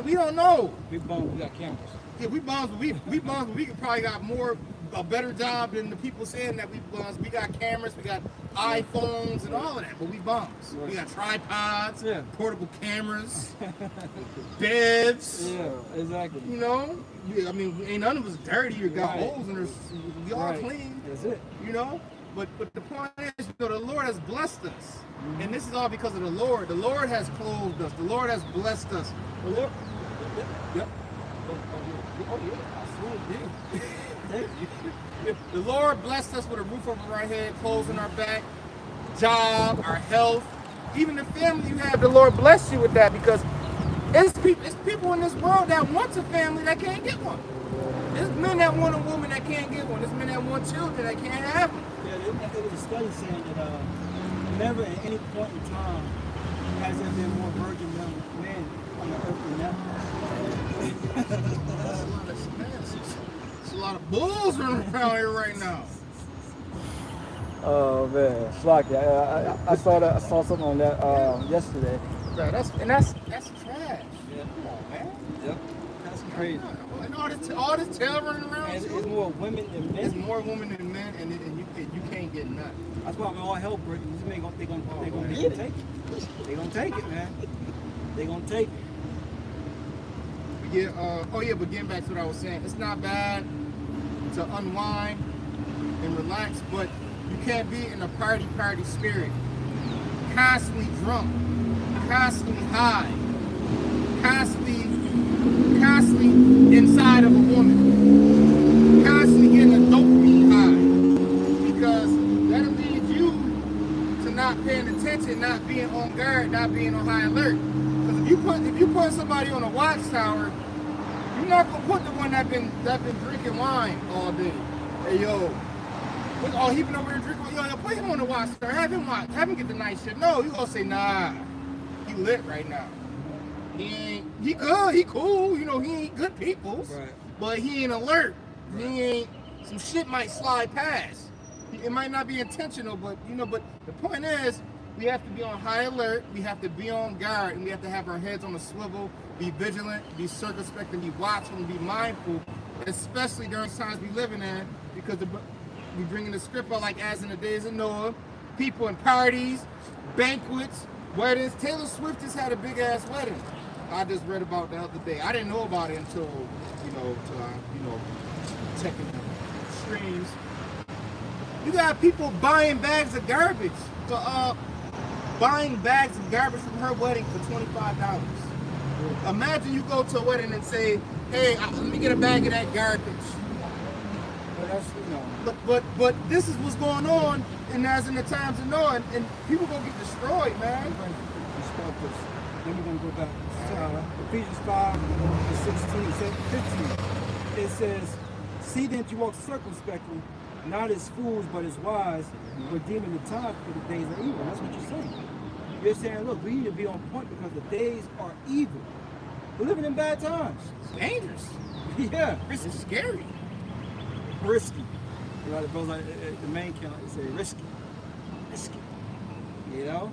We don't know. We bums, we got cameras. Yeah, we bums, but we bums, but we could probably got a better job than the people saying that we bums. We got cameras, we got iPhones and all of that, but we bums. We got tripods, portable cameras, beds. Yeah, exactly. You know, I mean, ain't none of us dirty or got holes in us. We all clean. That's it. You know, but the point is, you know, the Lord has blessed us, and this is all because of the Lord. The Lord has clothed us. The Lord has blessed us. The Lord. Yep. Oh yeah. The Lord blessed us with a roof over our head, clothes on our back, job, our health, even the family you have. The Lord bless you with that, because it's people in this world that want a family that can't get one. There's men that want a woman that can't get one. There's men that want children that can't have them. Yeah, there was a study saying that never at any point in time Has there been more virgin men on the earth than that? There's a lot of bulls running around here right now. Oh man, Slocky. I saw that. I saw something on that yesterday. Bro, that's trash. Yeah. Come on, man. Yep. That's crazy. And all this tail running around. And too. it's more women than men. There's more women than men, and you can't get none. That's why we all help Britain. They're gonna take it. They're gonna take it, man. They're gonna take it. Yeah. But getting back to what I was saying, it's not bad to unwind and relax, but you can't be in a party spirit, constantly drunk, constantly high, constantly inside of a woman, constantly getting a dopamine high, because that'll lead you to not paying attention, not being on guard, not being on high alert. Because if you put somebody on a watchtower, you're not gonna put the one that been drinking wine all day. Hey yo, oh, he been over here drinking. Yo, put him on the watchtower. Have him get the night shift. No, you gonna say nah. He lit right now. He good. He cool. You know, he ain't good people. Right. But he ain't alert. He ain't. Some shit might slide past. It might not be intentional, but But the point is, we have to be on high alert. We have to be on guard, and we have to have our heads on a swivel. Be vigilant. Be circumspect, and be watchful, and be mindful, especially during times we living in, because we bringing the script out like as in the days of Noah, people in parties, banquets, weddings. Taylor Swift just had a big ass wedding. I just read about the other day. I didn't know about it until checking the streams. You got people buying bags of garbage from her wedding for $25. Imagine you go to a wedding and say, "Hey, let me get a bag of that garbage." But this is what's going on, and as in the times of Noah, and people gonna get destroyed, man. Then we're gonna go back to Ephesians 5:16-15. It says, "See then that you walk circumspectly, not as fools but as wise, redeeming the time for the days are evil." That's what you're saying. You're saying, look, we need to be on point because the days are evil. We're living in bad times. It's dangerous. Yeah. It's scary. Risky. You know, the brothers like the main count, they say risky. You know?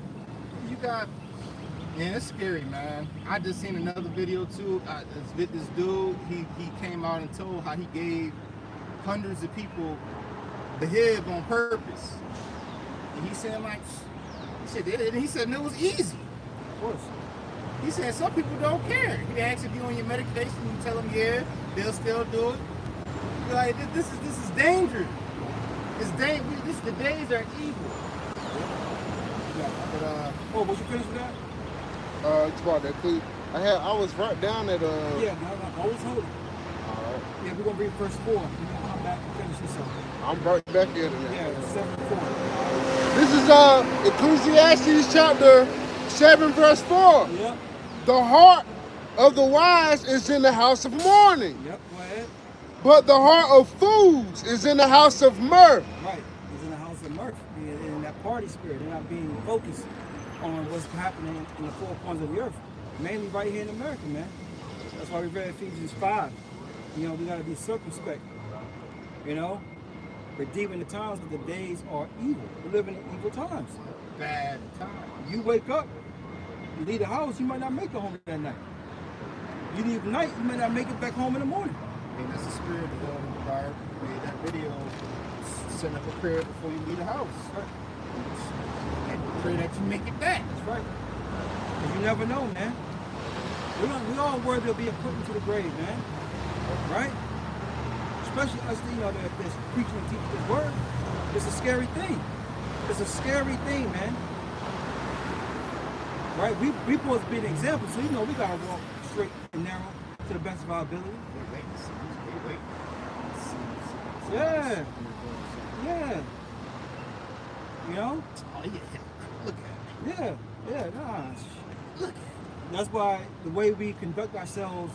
You got, it's scary, man. I just seen another video too. This dude, he came out and told how he gave hundreds of people the HIV on purpose. And he said he said it was easy. Of course. He said some people don't care. He asks if you're on your medication, you tell them yeah, they'll still do it. You're like, this is dangerous. It's dangerous. The days are evil. But was you finished with that? It's about that clip. I was right down at Yeah, always hold it. Alright. Yeah, we're gonna read verse 4. We're gonna come back and finish this up. I'm right back here to that. Yeah, 7:4. This is Ecclesiastes chapter 7 verse 4. Yep. The heart of the wise is in the house of mourning, Yep. Go ahead. but the heart of fools is in the house of mirth. Right. It's in the house of mirth. In that party spirit. They're not being focused on what's happening in the four corners of the earth. Mainly right here in America, man. That's why we read Ephesians 5. You know, we gotta be circumspect. You know? Redeeming the times, but the days are evil. We're living in evil times. Bad time. You wake up, you leave the house, you might not make it home that night. You leave at night, you might not make it back home in the morning. And that's the spirit of God in the Bible. Made that video. Send up a prayer before you leave the house. Right. And pray that you make it back. That's right. Because you never know, man. We all worthy of being put into the grave, man. Right? Especially us, that's preaching and teaching this word. It's a scary thing. It's a scary thing, man. Right? We supposed to be an example, so we gotta walk straight and narrow to the best of our ability. Wait. Yeah. Yeah. You know? Oh yeah. Look at it. Yeah. Nah. Look at it. That's why the way we conduct ourselves,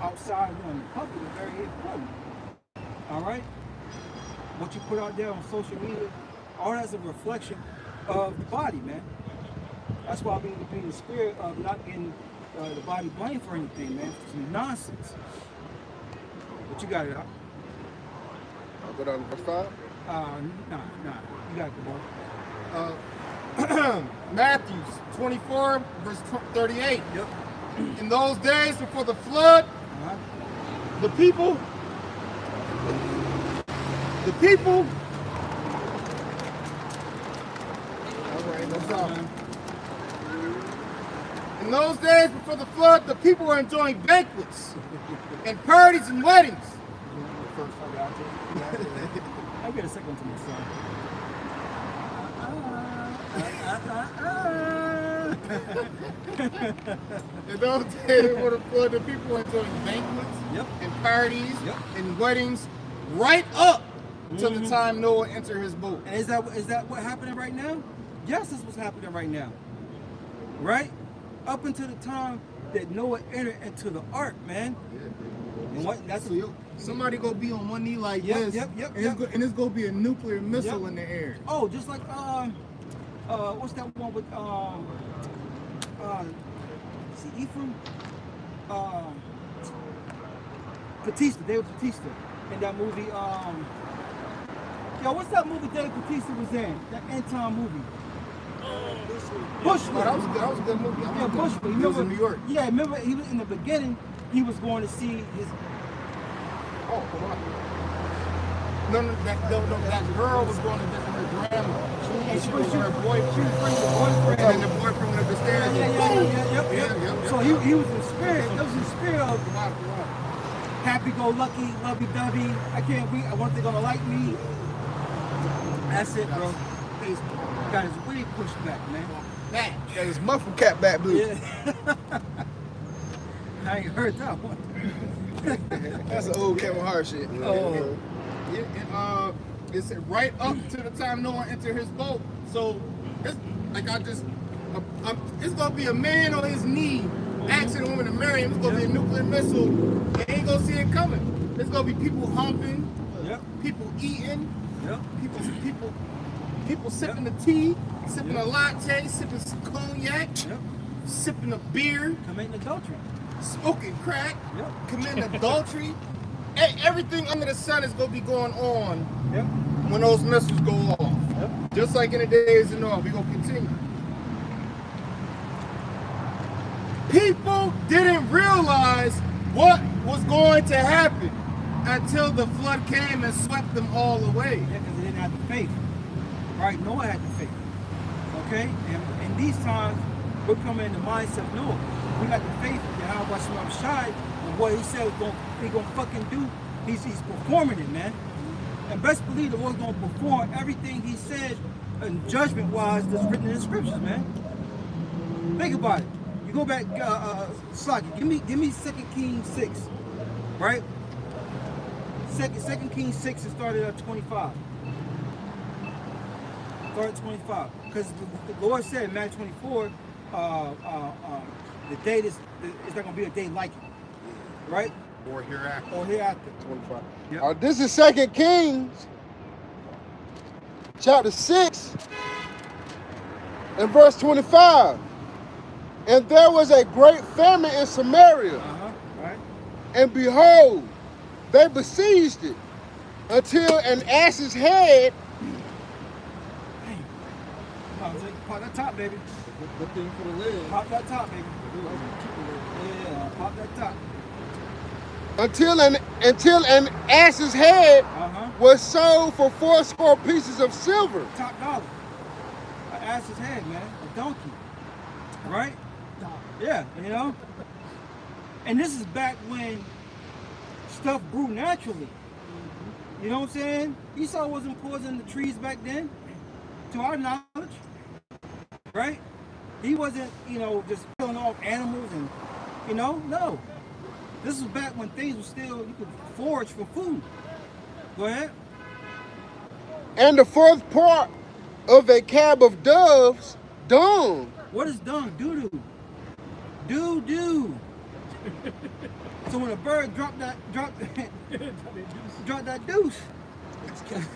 outside in the public is very important. All right. What you put out there on social media, all that's a reflection of the body, man. That's why we need to be in the spirit of not getting the body blamed for anything, man. It's some nonsense. But you got it. I'll go down to verse 5. Nah. You got it, boy. Matthew 24, verse 38. Yep. In those days before the flood, the people. All right, no problem. In those days before the flood, the people were enjoying banquets and parties and weddings. I get a second to myself. In those days before the flood, the people were enjoying banquets Yep. and parties Yep. and weddings right up to the time Noah entered his boat. And is that what's happening right now? Yes, that's what's happening right now. Right? Up until the time that Noah entered into the ark, man. And what? That's So somebody gonna be on one knee like this, Yep. and it's gonna be a nuclear missile Yep. in the air. Oh, just like what's that one with see Ephraim? Batista, David Batista in that movie. What's that movie David Batista was in? That end time movie. Bushwick. Oh, that was good. That was a good movie. Yeah, Bushwick. He was in New York. Yeah, remember he was in the beginning. He was going to see his. Oh, come on. No, that girl was going to visit her grandma. And She was with her She boyfriend. was bringing the boyfriend. And the boyfriend went up the stairs. Yeah. So he was in spirit. That was in spirit of Wow. happy-go-lucky, lovey-dovey. I can't wait. I want they're gonna like me. That's it, bro. He's got his wig pushed back, man. That. Got his muffle cap back blue. Yeah. I ain't heard that one. That's an old Kevin Hart shit. Oh. It said right up to the time Noah entered his boat. So it's like it's gonna be a man on his knee asking a woman to marry him. It's gonna be a nuclear missile. They ain't gonna see it coming. There's gonna be people humping, Yep. people eating, Yep. people sipping the tea, sipping a latte, sipping some cognac, Yep. sipping a beer, Committing adultery. smoking crack, Yep. committing adultery. Everything under the sun is gonna be going on Yep. when those missiles go off. Yep. Just like in the days of Noah, we're gonna continue. People didn't realize what was going to happen until the flood came and swept them all away. Yeah, because they didn't have the faith. Right? Noah had the faith. Okay? And in these times, we're coming in the mindset of Noah. We got the faith that how much I'm shy and what he said he's gonna fucking do. He's performing it, man. And best believe the Lord's gonna perform everything he said and judgment wise that's written in the scriptures, man. Think about it. You go back, Slocky, give me 2 Kings 6, right? 2 Kings 6 it started at 25. Started at 25. Because the Lord said in Matthew 24, the day is not going to be a day like it. Right? Or hereafter. Or hereafter. 25. Yep. This is 2 Kings, chapter 6, and verse 25. And there was a great famine in Samaria, Right? and behold, they besieged it until an ass's head. Come on, pop that top, baby. Good thing for the lid. Pop that top, baby. Yeah, pop that top. Until an ass's head was sold for 80 pieces of silver. Top dollar. An ass's head, man. A donkey. Right? Yeah, you know? And this is back when stuff grew naturally. You know what I'm saying? Esau wasn't poisoning the trees back then, to our knowledge. Right? He wasn't, just killing off animals and, no. This was back when things were still, you could forage for food. Go ahead. And the fourth part of a cab of doves, dung. What is dung? Doo-doo. Doo-doo. So when a bird drop that deuce, catch.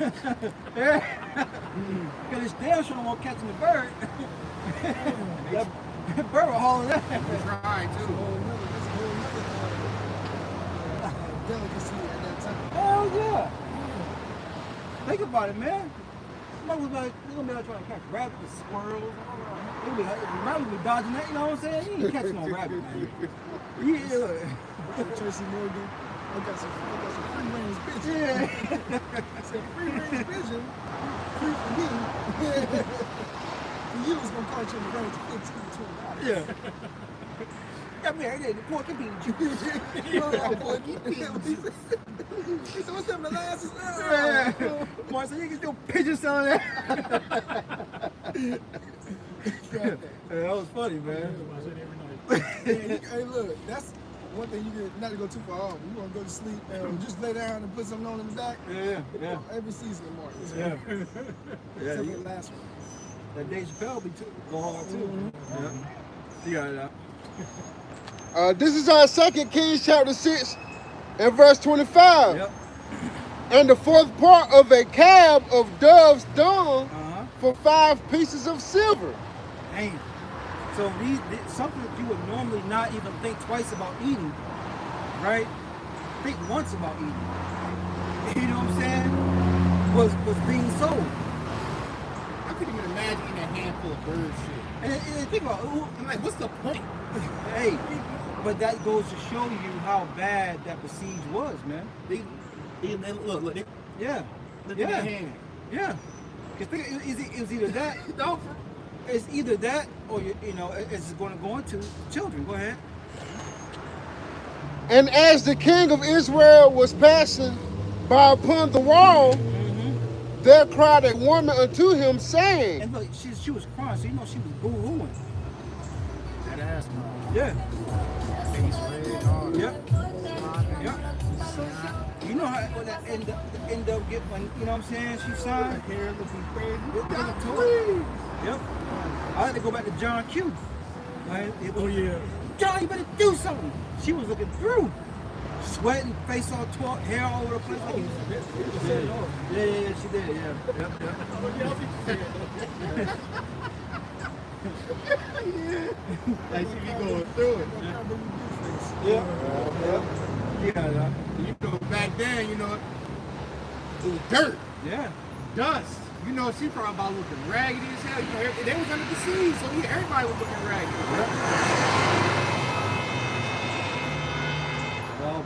Because it's damn sure won't catching the bird. that bird will haul it out. That's right, That's a too. whole nother delicacy at that time. Hell yeah. Think about it, man. Somebody was like, we're gonna be like trying to catch rabbits, squirrels. They'll be like, the rabbit be dodging that, you know what I'm saying? You ain't catching no rabbit, man. Yeah. Tracy Morgan, I got some free range pigeon. Yeah. I said free range pigeon, free for me. For you, it's gonna cost you in the range of $15 to $20. Yeah. Yeah, man, the porky beans. You know that porky beans. He said, what's that molasses? Yeah. Boy, so you can do pigeon selling that. Yeah, that was funny, man. Hey, look, that's one thing you did not to go too far off. You want to go to sleep and just lay down and put something on in the back. Yeah. Every season in March. Yeah. Except for the last one. That Dave Chappelle be go hard too. Yeah. You got it out. This is our 2 Kings chapter 6 and verse 25. Yep. And the fourth part of a cab of dove's dung for 5 pieces of silver. Dang. So these something that you would normally not even think twice about eating, right? Think once about eating. You know what I'm saying? Was being sold. I couldn't even imagine eating a handful of bird shit. And think about it. I'm like, what's the point? Hey, but that goes to show you how bad that besiege was, man. They look, they, Yeah. look Yeah. at their hand. Yeah. Because it was either that, No, it's either that, or you know, it's going to go into children. Go ahead. And as the king of Israel was passing by upon the wall, there cried a woman unto him, saying, And look, she was crying, so you know she was boo-hooing. that ass. Yeah. Face red, all Yep. Yep. You know how when that end up get when you know what I'm saying she signed. hair looking crazy. Yep. I had to go back to John Q. Right? Oh yeah. John, you better do something. She was looking through, sweating, face all tore, hair all over the place. Like, yeah, she did. Yeah. Like she be going through it. Yeah. You know, back then, you know, it was dirt, Yeah. dust. You know, she probably about looking raggedy as hell. You know, they was under the siege, so yeah, everybody was looking raggedy. Well,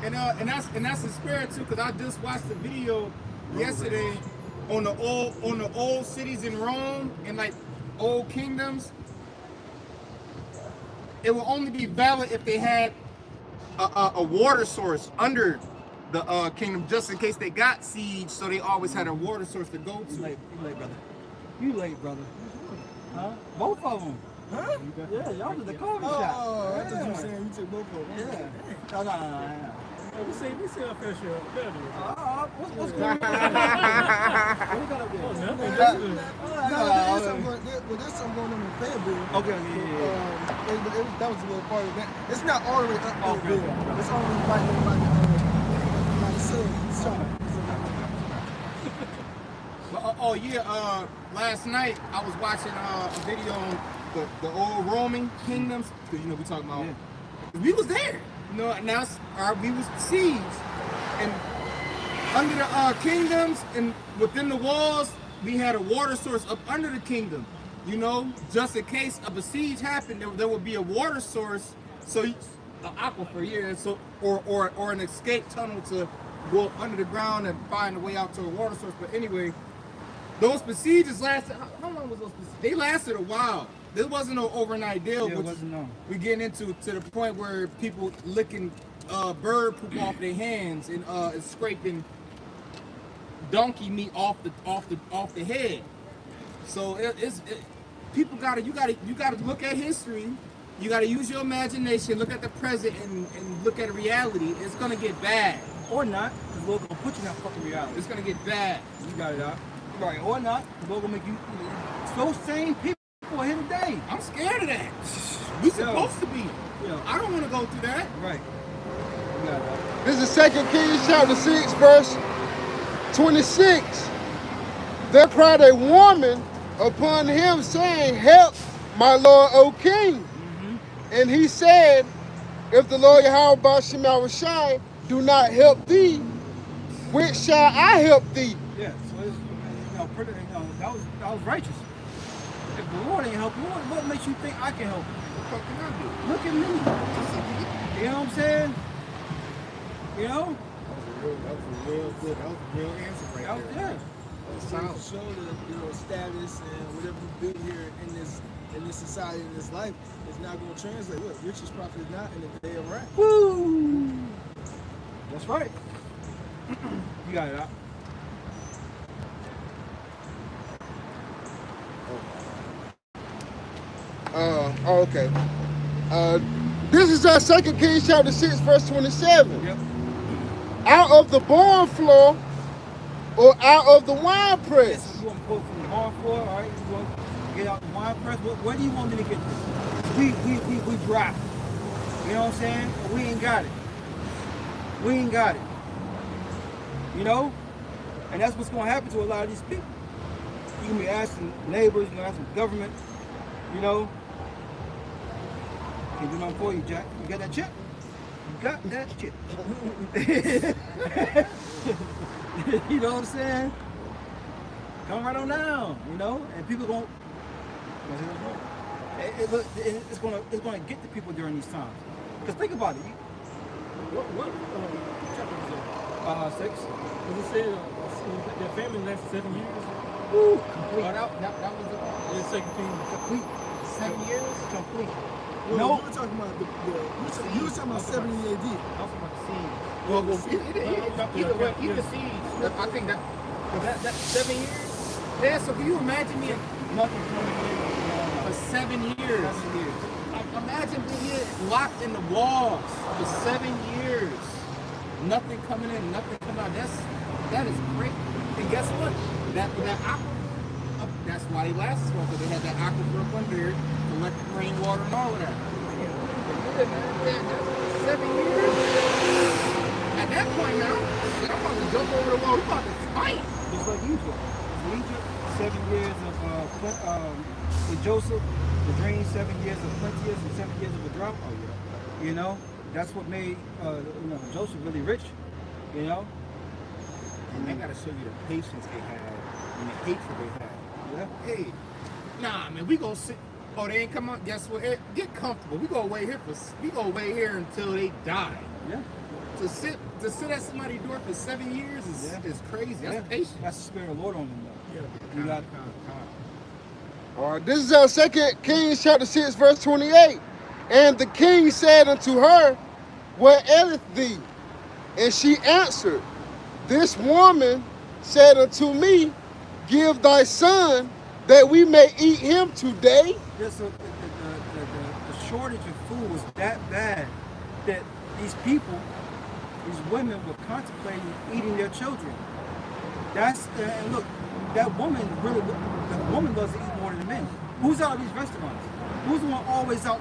And that's the spirit too, because I just watched the video yesterday on the old cities in Rome and like old kingdoms. It will only be valid if they had a water source under the kingdom, just in case they got siege. So they always had a water source to go you to. late, brother. You late, brother. Huh? Both of them. Huh? Yeah, y'all did the coffee shop. Oh, I thought you were saying you took both of them. Yeah. No. We say our fair share. What's going on? What we got up Oh, there? nothing. There's something going on in Fayetteville. Okay, yeah. That was a little part of that. It's not all the way up Okay, Fayetteville. okay. It's only by the city. But, last night I was watching a video on the old Roman kingdoms, because you know we talking about. We was there. You know, now we was besieged, and under the kingdoms and within the walls, we had a water source up under the kingdom. You know, just in case a besiege happened, there would be a water source, so an aquifer, yeah, so or an escape tunnel to go up under the ground and find a way out to a water source. But anyway, those besieges lasted. How long was those besieges? They lasted a while. This wasn't no overnight deal. Yeah, it which wasn't, no. we getting into to the point where people licking bird poop off their hands and scraping donkey meat off the head. So people you gotta look at history. You gotta use your imagination, look at the present, and look at reality. It's gonna get bad. Or not, because we're going to put you in that fucking reality. It's gonna get bad. You got it out. Right, or not, because we're going to make you. Those same people are here today. I'm scared of that. We supposed to be. Yeah. I don't want to go through that. Right. got it. This is 2 Kings chapter 6, verse 26. There cried a woman upon him, saying, help, my lord, O king. And he said, if the Lord Yahweh Shai do not help thee, which shall I help thee? Yeah, so it's, that was righteous. If the Lord ain't help you, what makes you think I can help you? What can I do? Look at me. You know what I'm saying? You know? That was a real answer right That was, there. yeah. So to show the status and whatever you build here in this society, in this life, is not going to translate. Look, richest prophet is not in the day of wrath. Woo! That's right. You got it out. Okay. This is our 2 Kings chapter 6, verse 27. Yep. Out of the barn floor or out of the wine Yes, press? you want to go from the barn floor, all right? You want to get out the wine press? Where do you want me to get this? We dry. You know what I'm saying? We ain't got it. We ain't got it. You know? And that's what's going to happen to a lot of these people. You're going to be asking neighbors, you're going to ask the government, you know? Can't do nothing for you, Jack. You got that chip? You got that chip. You know what I'm saying? Come right on down, you know? And people going it's gonna get the people during these times. Because think about it. What chapter was that? 6. Does it say their family lasted 7 years? Woo, Oh, complete. that was In Second Kings. Complete. 7 years? Complete. Well, No. you were talking about you were talking about 70 AD. I'm from the scene. Well, either way, either siege. I think that 7 years. Yeah, so can you imagine me Nothing coming in. for 7 years? 7 years. Like, imagine being locked in the walls for 7 years. Nothing coming in, nothing coming out. That is great. And guess what? That aquifer, that's why they last as well, because they had that aquifer up under here to let the rainwater and all of that. Yeah, man, that's 7 years. At that point now, I'm about to jump over the wall. We're about to fight. Just like Egypt. Egypt, 7 years of with Joseph, the dream, 7 years of plenteous and 7 years of a drought. Oh yeah. You know, that's what made Joseph really rich. You know. And they gotta show you the patience they had and the hatred they had. Yeah. Hey, nah, man, we gonna sit. Oh, they ain't come out. Guess what? Hey, get comfortable. We gonna wait here until they die. Yeah. To sit at somebody's door for 7 years is crazy. That's patience. That's the spirit of the Lord on them though. Yeah. You got All right, this is our 2 Kings chapter 6, verse 28. And the king said unto her, what aileth thee? And she answered, this woman said unto me, give thy son that we may eat him today. the shortage of food was that bad that these women were contemplating eating their children. And look, the woman does eat more than the men. Who's out of these restaurants? Who's the one always out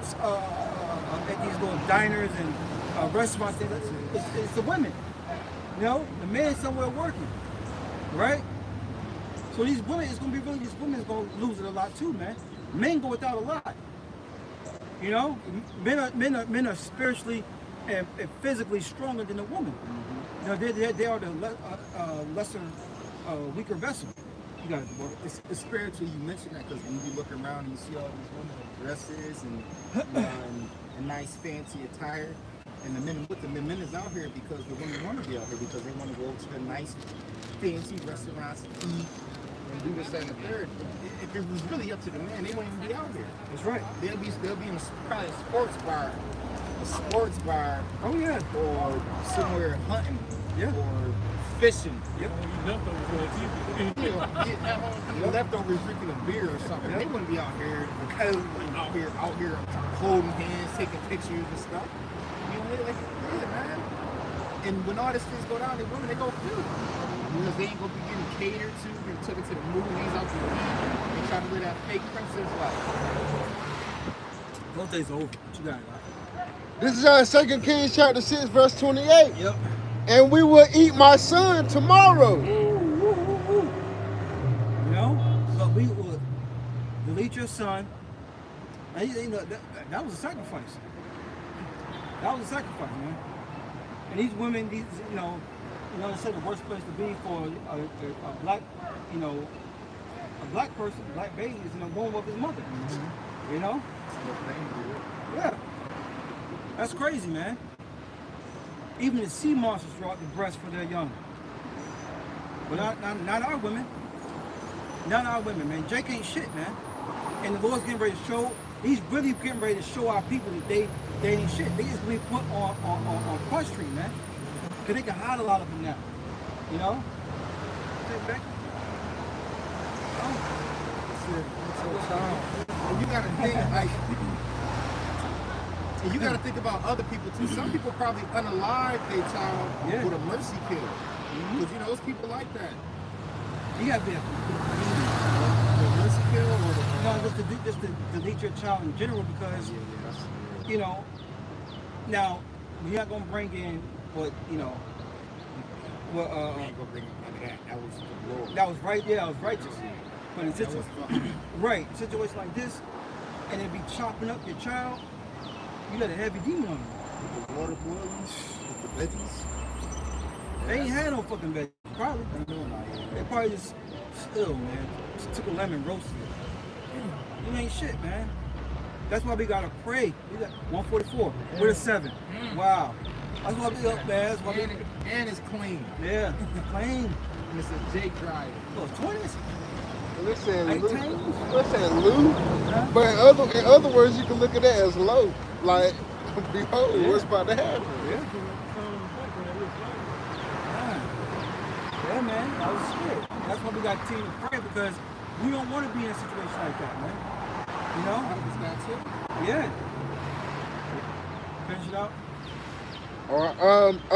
at these little diners and restaurants? It's the women. You know, the men somewhere working, right? So these women, these women is gonna lose it a lot too, man. Men go without a lot. You know, men are spiritually and physically stronger than a woman. You know, they are the lesser, weaker vessel. You got it, boy. It's spiritual. You mentioned that because when you look around and you see all these women in dresses and nice fancy attire, and the men is out here because the women want to be out here because they want to go to the nice fancy restaurants, eat, and do this, that, and the third. If it was really up to the men, they wouldn't even be out here. That's right. They'll be in probably a sports bar, Oh yeah. or somewhere hunting, Yeah. or fishing. Yep. Leftovers drinking a beer or something. They wouldn't be out here out here holding hands, taking pictures and stuff. You know, man. And when all these things go down, the women, they go feel it. Because they ain't gonna be getting catered to, and took it to the movies, out to eat, and try to live that fake princess life. Those days are over. But you got it, right? This is 2 Kings chapter 6, verse 28. Yep. And we will eat my son tomorrow. You know, but we will delete your son. And you know, that was a sacrifice. That was a sacrifice, man. And these women, these, they said the worst place to be for a black, a black person, a black baby is in the womb of his mother. Mm-hmm. You know? Yeah. That's crazy, man. Even the sea monsters throw out the breast for their young. But not our women. Not our women, man. Jake ain't shit, man. And the Lord's getting ready to show, he's really getting ready to show our people that they ain't shit. They just being put on Front Street, man. Because they can hide a lot of them now. You know? Take back. And you gotta think, like, and you gotta think about other people too. Some people probably unalive their child with a mercy kill. Because those people like that. You gotta be a mercy kill or just to delete your child in general because now we're not gonna bring in what we ain't gonna bring in none of that. That was the Lord. That was right, that was righteous. But in situation like this, and it be chopping up your child, you got a heavy demon on them. With the water boilings, with the veggies. They ain't had no fucking veggies, probably. They probably just man. Just took a lemon, roasted it. You ain't shit, man. That's why we gotta pray. We got 144 with a 7. Wow. That's why we up, man. That's why and it's clean. Yeah, clean. And it's a J dryer. Those 20s. Listen, Listen, Lou. But in other words, you can look at that as low. Like, behold, what's about to happen. Yeah, man. That was spirit. That's why we got to continue to pray because we don't want to be in a situation like that, man. You know? Yeah. Finish it out. All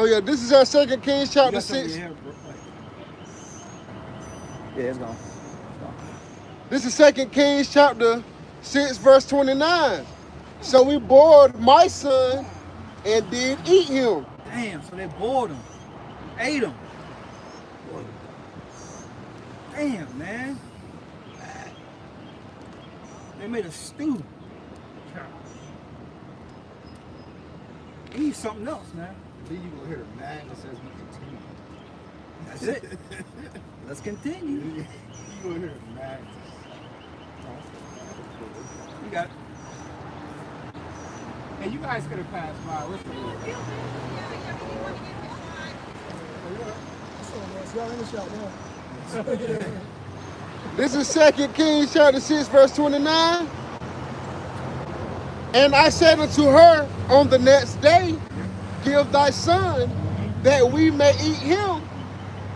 right. This is our 2 Kings chapter 6. Yeah, it's gone. This is 2 Kings chapter 6, verse 29. So we bored my son and did eat him. Damn, so they bored him. Ate him. Damn, man. They made a stew. Eat something else, man. Then you gonna hear the madness as we continue. That's it. Let's continue. You gonna hear the madness. You got it. And you guys could have passed by. What's the Y'all in the shop now. This is 2 Kings chapter 6, verse 29. And I said unto her on the next day, give thy son that we may eat him.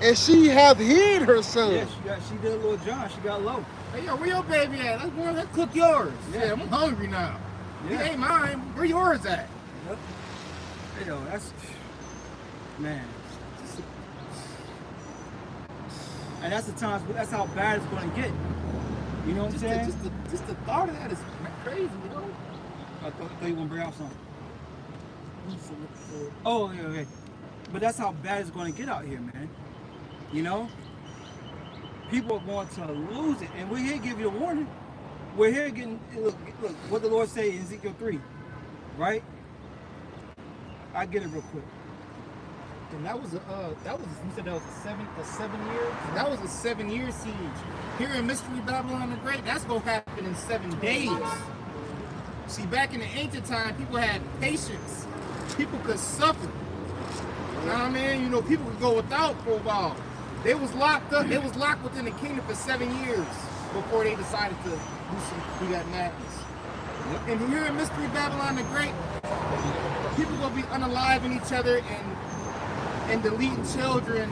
And she hath hid her son. Yeah, she did a little John. She got low. Hey, yo, where your baby at? Let's cook yours. Yeah, I'm hungry now. Yeah. It ain't mine. Where yours at? Yep. Hey, yo, that's, man. And that's the times, that's how bad it's going to get. You know what I'm saying? Just the thought of that is crazy, I thought you were going to bring out something. Oh, yeah, okay. But that's how bad it's going to get out here, man. You know? People are going to lose it. And we're here to give you a warning. We're here getting, look what the Lord said in Ezekiel 3, right? I get it real quick. And you said that was a 7 year? That was a 7-year siege. Here in Mystery Babylon the Great, that's going to happen in 7 days. See, back in the ancient time, people had patience. People could suffer. You know what I mean? People could go without for a while. They was locked up. They was locked within the kingdom for 7 years before they decided to do that madness. And here in Mystery Babylon the Great, people gonna be unaliving each other and deleting children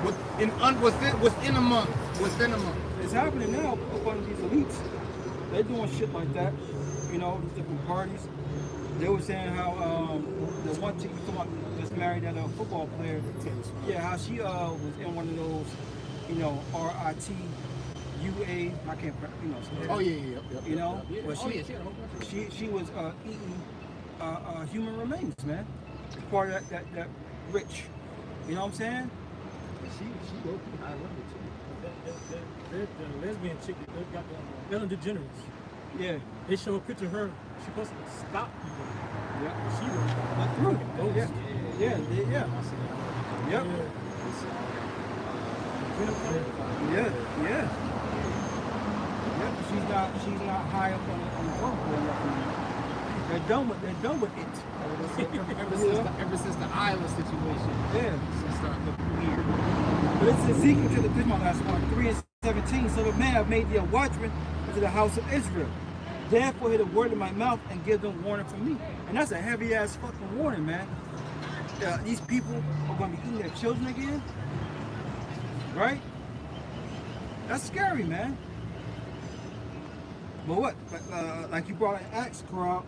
within a month. It's happening now upon these elites. They're doing shit like that. These different parties. They were saying how the one chick just married that football player. Yeah, how she was in one of those, RITUA. I can't, Oh yeah. But she was eating human remains, man. It's part of that rich. You know what I'm saying? She low key high level too. The lesbian chick, they got the Ellen DeGeneres. Yeah. They show a picture of her. She supposed to stop people. Yeah. She was Through. fucking ghost. Yeah. Yep. Yeah. She's not high up on the phone board nothing. They're done with it. Ever since the Iowa situation, Yeah. it's starting to look weird. But it's Ezekiel to this is my last one, 3:17. So the man have made thee a watchman unto the house of Israel. Therefore hear the word in my mouth and give them warning from me. And that's a heavy ass fucking warning, man. These people are gonna be eating their children again. Right? That's scary, man. But what? Like you brought an axe crowd.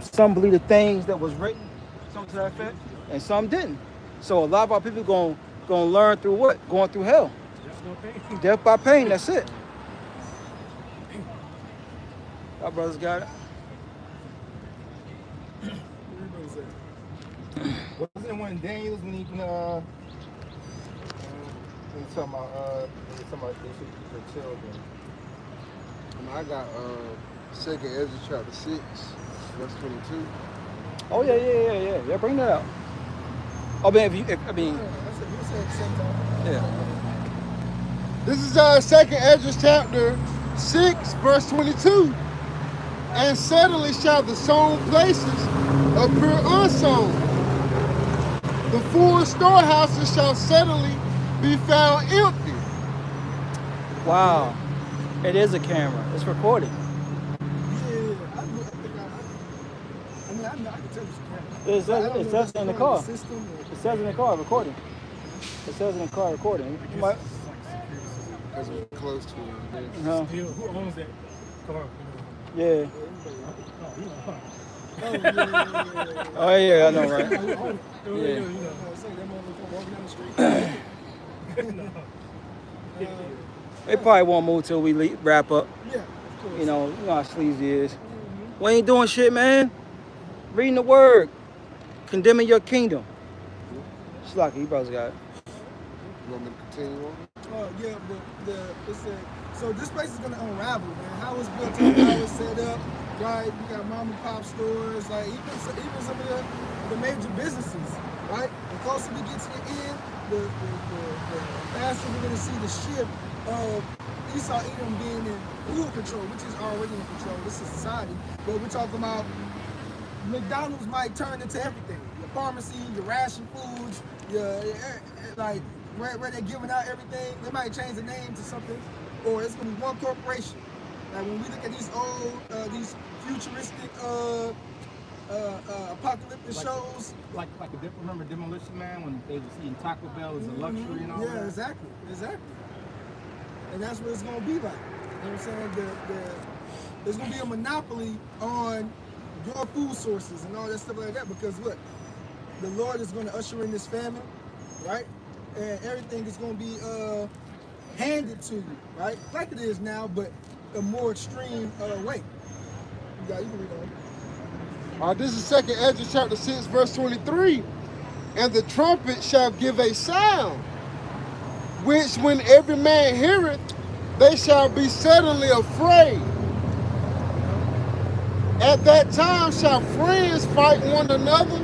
Some believe the things that was written, some to that effect, and some didn't. So a lot of our people gonna learn through what? Going through hell. Death by pain. That's it. Our brothers got it. Wasn't it one in Daniels when he talking about they should keep their children? And I got 2nd Ezra chapter 6, verse 22. Oh yeah. Bring that out. Oh man, yeah. This is 2nd Ezra chapter 6, verse 22. And suddenly shall the sown places appear unsown. The full storehouses shall suddenly be found empty. Wow. It is a camera. It's recording. Yeah, I can tell you. It says in the car. It It says in the car recording. It says in the car recording. You might, Because we're close to it. Who owns that car? yeah. Oh, Yeah, I know, right? Yeah. Say that motherfucker walking down the street. They probably won't move till we wrap up. Yeah, of course. You know how sleazy is. We ain't doing shit, man. Reading the word. Condemning your kingdom. Slocky, you brothers got it. You want me to continue on? Yeah, so this place is gonna unravel, man. How it's built up, how it's set up, right? You got mom and pop stores, like even some of the major businesses, right? The closer we get to the end, the faster we're gonna see the shift of Esau Edom being in full control, which is already in control. This is society, but we're talking about McDonald's might turn into everything. Your pharmacy, your ration foods, like where they're giving out everything, they might change the name to something, or it's gonna be one corporation. Like when we look at these old, these futuristic, apocalyptic shows. Like remember Demolition Man when they was eating Taco Bell as a luxury and all that? Yeah, exactly. And that's what it's gonna be like. You know what I'm saying? There's gonna be a monopoly on your food sources and all that stuff like that, because look, the Lord is gonna usher in this famine, right? And everything is gonna be handed to you, right? Like it is now, but a more extreme way. You can read on. This is 2nd Ezra chapter 6, verse 23. And the trumpet shall give a sound, which when every man heareth, they shall be suddenly afraid. At that time shall friends fight one another.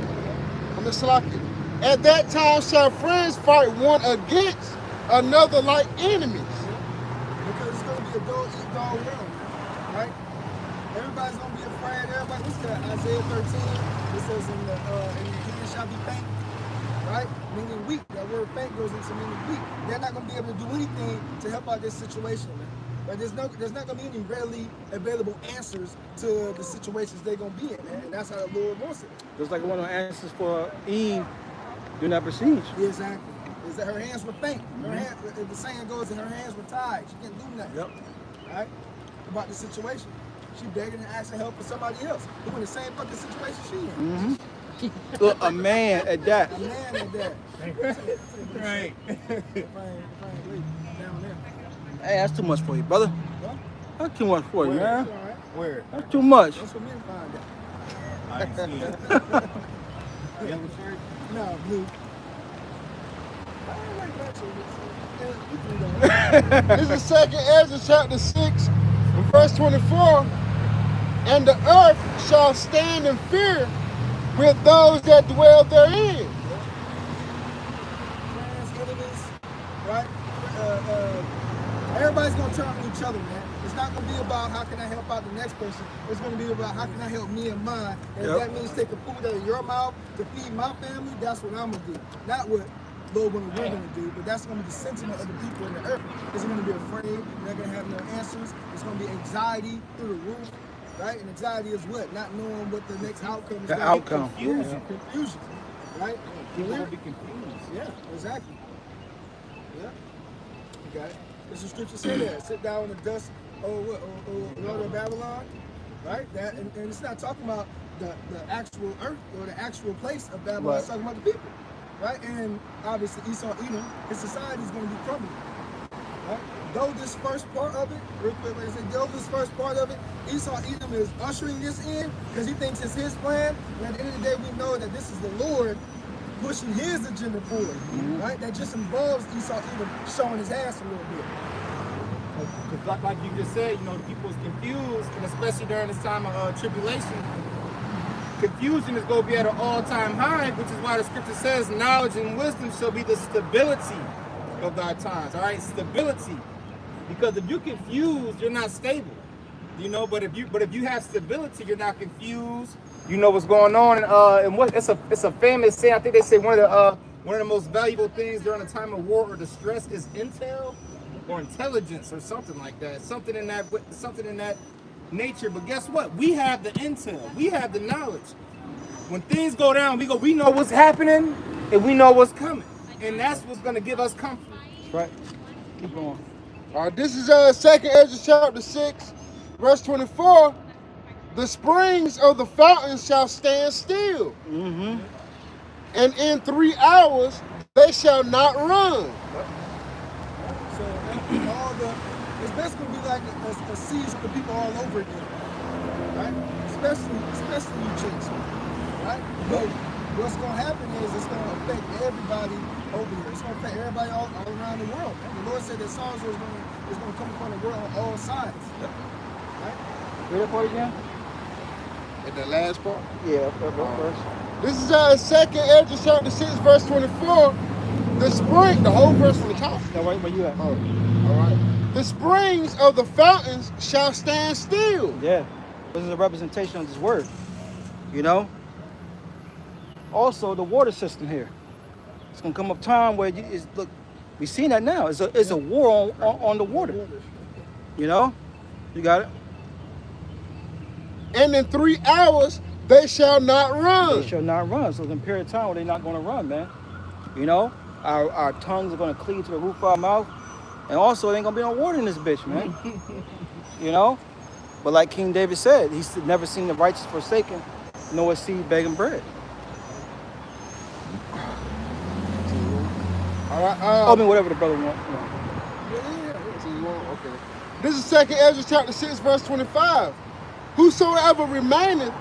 At that time shall friends fight one against another like enemies. Because it's gonna be a dog-eat-dog world, right? Everybody's gonna be afraid. Everybody, what's that? Isaiah 13. It says in your hand shall be faint, right? Meaning weak. That word faint goes into meaning weak. They're not gonna be able to do anything to help out this situation, man. But there's not gonna be any readily available answers to the situations they're gonna be in, man. And that's how the Lord wants it. Just like one of the answers for Eve, do not besiege. Exactly. Is that her hands were faint? Her hand, the saying goes that her hands were tied. She can't do nothing. Yep. Right? About the situation. She begging and asking help for somebody else who in the same fucking situation she in. Look, a man at that. A man at that. Right. Down there. Hey, that's too much for you, brother. Well, That's too much for you, man. it's all right. Where? That's too much. That's for me to find out. I ain't seen it. Yellow shirt? No, blue. I don't like black shirts. This is Second Ezra chapter 6, verse 24. And the earth shall stand in fear with those that dwell therein. Friends, enemies, right? Everybody's gonna turn on each other, man. It's not gonna be about how can I help out the next person. It's gonna be about how can I help me and mine. And if that means taking food out of your mouth to feed my family, that's what I'm gonna do. Not what Lord and we're gonna do, but that's gonna be the sentiment of the people in the earth. They're gonna be afraid. They're gonna have no answers. It's gonna be anxiety through the roof. Right? And anxiety is what? Not knowing what the next outcome is. The outcome. Confusion. Confusion. Right? People will be confused. Yeah, exactly. Yeah. You got it. There's a scripture say that. Sit down in the dust, Lord of Babylon. Right? That and it's not talking about the actual earth or the actual place of Babylon. It's talking about the people. Right? And obviously Esau, Edom, his society is going to be crumbling. Right? Though this first part of it, real quick, like I said, though this first part of it, Esau Edom is ushering this in because he thinks it's his plan. And at the end of the day, we know that this is the Lord pushing his agenda forward, right? That just involves Esau Edom showing his ass a little bit. Because like you just said, you know, the people is confused, and especially during this time of tribulation, confusion is going to be at an all-time high, which is why the scripture says knowledge and wisdom shall be the stability of thy times, all right? Stability. Because if you're confused, you're not stable, you know. But if you have stability, you're not confused. You know what's going on, and what it's a famous saying. I think they say one of the most valuable things during a time of war or distress is intel or intelligence or something like that. Something in that nature. But guess what? We have the intel. We have the knowledge. When things go down, we know what's happening and we know what's coming, and that's what's going to give us comfort. That's right. Keep going. This is Second Ezra chapter 6, verse 24. The springs of the fountains shall stand still, and in 3 hours they shall not run. So it's basically gonna be like a siege for people all over again, right? Especially you chicks, right? But what's gonna happen is it's gonna affect everybody over here. It's gonna affect everybody all around the world. The Lord said that sorrow is gonna come upon the world on all sides. Right? Read that part again? In the last part? Yeah, first. This is Second Ezra chapter 6, verse 24. The whole verse from the top. Now, where you at? Oh, all right. The springs of the fountains shall stand still. Yeah. This is a representation of this word. You know? Also, the water system here. It's going to come up time where look, we've seen that now. It's a war on the water. You know? You got it? And in 3 hours they shall not run. They shall not run. So there's a period of time where they're not going to run, man. You know? Our tongues are going to cleave to the roof of our mouth. And also, there ain't going to be no water in this bitch, man. You know? But like King David said, he's never seen the righteous forsaken, nor a seed begging bread. All right. I mean, whatever the brother wants. Okay. This is Second Ezra chapter 6, verse 25. Whosoever remaineth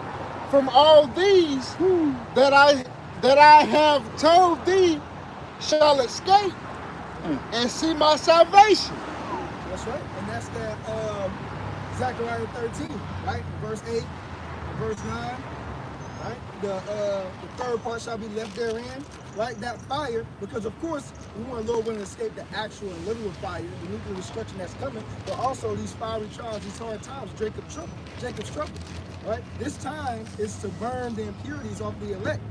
from all these that I have told thee shall escape and see my salvation. That's right. And that's that Zechariah 13, right? Verse 8, verse 9, right? The third part shall be left therein, right? That fire, because of course we want the Lord willing to escape the actual and literal fire, the nuclear destruction that's coming, but also these fiery trials, these hard times, Jacob's trouble, right? This time is to burn the impurities off the elect,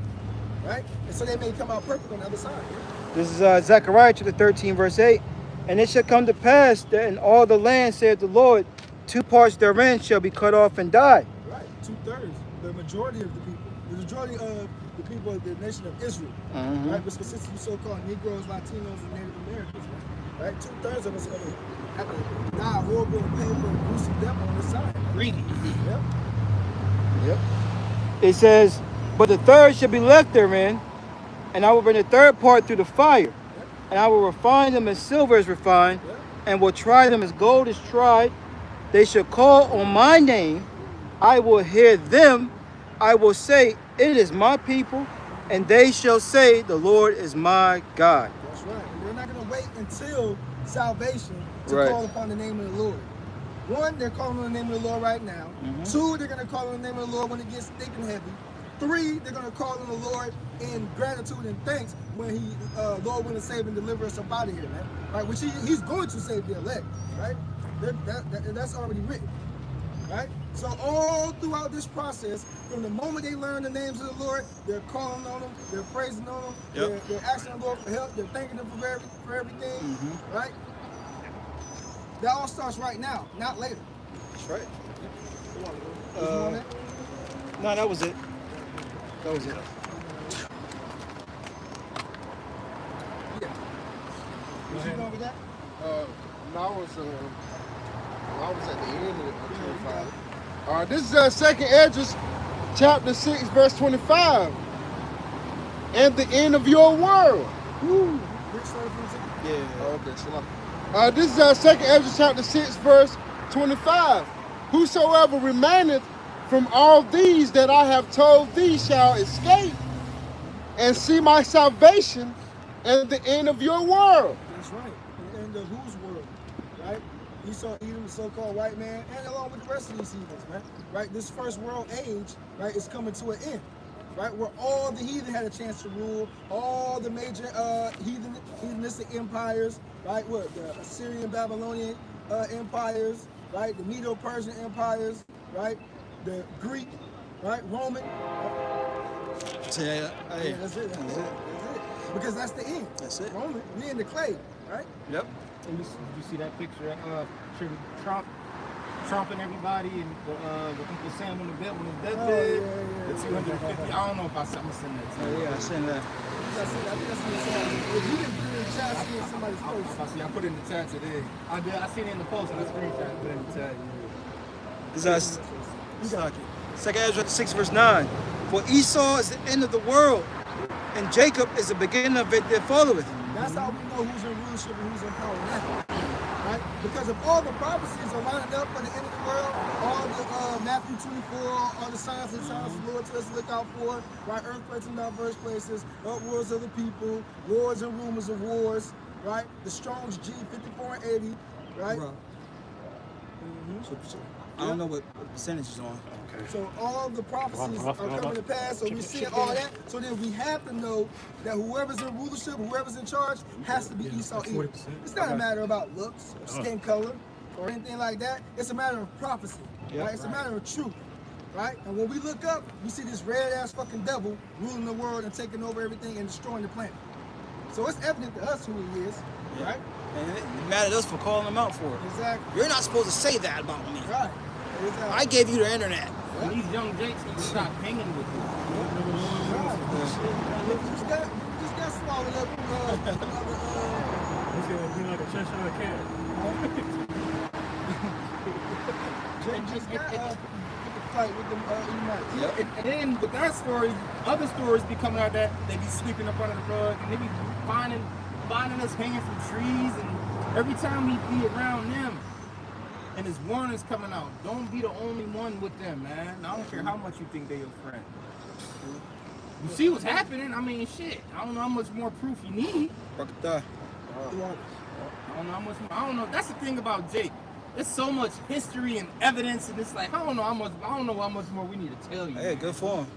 right? And so they may come out perfect on the other side. Right? This is Zechariah chapter 13, verse 8. And it shall come to pass that in all the land, saith the Lord, 2 parts therein shall be cut off and die. Right, 2/3, the majority of the people, the majority of the people of the nation of Israel, right, which consists of so-called Negroes, Latinos, and Native Americans, right? 2/3 of us are going to have to die horrible and painful and gruesome death on this side. Greedy. Yep. It says, but the third shall be left therein, and I will bring the third part through the fire, and I will refine them as silver is refined, and will try them as gold is tried. They shall call on my name, I will hear them, I will say, it is my people, and they shall say, the Lord is my God. That's right. And they're not going to wait until salvation to Right. call upon the name of the Lord. One, they're calling on the name of the Lord right now. Two, they're going to call on the name of the Lord when it gets thick and heavy. Three, they're going to call on the Lord in gratitude and thanks when Lord will save and deliver us up out of here, man. Right? Which he's going to save the elect, right? That's already written, right? So all throughout this process, from the moment they learn the names of the Lord, they're calling on him, they're praising on him, they're asking the Lord for help, they're thanking him for everything, right? That all starts right now, not later. That's right. You on that? No, that was it. That was it. Yeah. Was you going with that? I was at the end of the 25. This is 2nd Esdras, chapter 6, verse 25. And the end of your world. Woo. Rick started from the Yeah. Okay, so this is 2nd Esdras, chapter 6, verse 25. Whosoever remaineth from all these that I have told thee shall escape and see my salvation and the end of your world. That's right. And the end of whose world, right? Esau, Edom, the so-called white man, and along with the rest of these heathens, man. Right? This first world age, right, is coming to an end. Right? Where all the heathen had a chance to rule, all the major heathenistic empires, right? What? The Assyrian, Babylonian empires, right? The Medo-Persian empires, right? The Greek, right? Roman. Yeah, Yeah, that's it. That's it. Because that's the end. That's it. Roman, we in the clay, right? Yep. And you see that picture of Trump and everybody, and what people saying when the deathbed, the 250. I don't know if I'm gonna send that to you. Yeah, I seen that. I think that's what somebody. If you didn't put it in the chat, I seen somebody's post. I put it in the chat today. I seen it in the post and I screenshot and put it in the chat. This is 2nd Ezra 6, verse 9. For Esau is the end of the world, and Jacob is the beginning of it that followeth. That's how we know who's in rulership and who's in power now. Right? Because if all the prophecies are lining up for the end of the world, all the Matthew 24, all the signs and signs the Lord tells us to look out for, right? Earthquakes in diverse places, uproars of the people, wars and rumors of wars, right? The Strong's G 54 and 80, right? Bro. I don't know what percentage is on. So all the prophecies are coming to pass, so we see all that. So then we have to know that whoever's in rulership, whoever's in charge, has to be Esau Edom. It's not a matter about looks, or skin color, or anything like that. It's a matter of prophecy, right? It's a matter of truth, right? And when we look up, we see this red-ass fucking devil ruling the world and taking over everything and destroying the planet. So it's evident to us who he is, right? And it mad at us for calling him out for it. Exactly. You're not supposed to say that about me. Right. Exactly. I gave you the internet. And these young Jakes need to stop hanging with you. We just got swallowed up. He's gonna be like a Cheshire cat. Just got fight with them Edomites. And then with that story, other stories be coming out that they be sweeping up under the rug and they be finding us hanging from trees, and every time we be around them and this warning's coming out, don't be the only one with them, man. I don't care how much you think they're your friend. You see what's happening? I mean, shit. I don't know how much more proof you need. I don't know how much more. I don't know. That's the thing about Jake. There's so much history and evidence, and it's like I don't know how much more we need to tell you. Hey, good for him.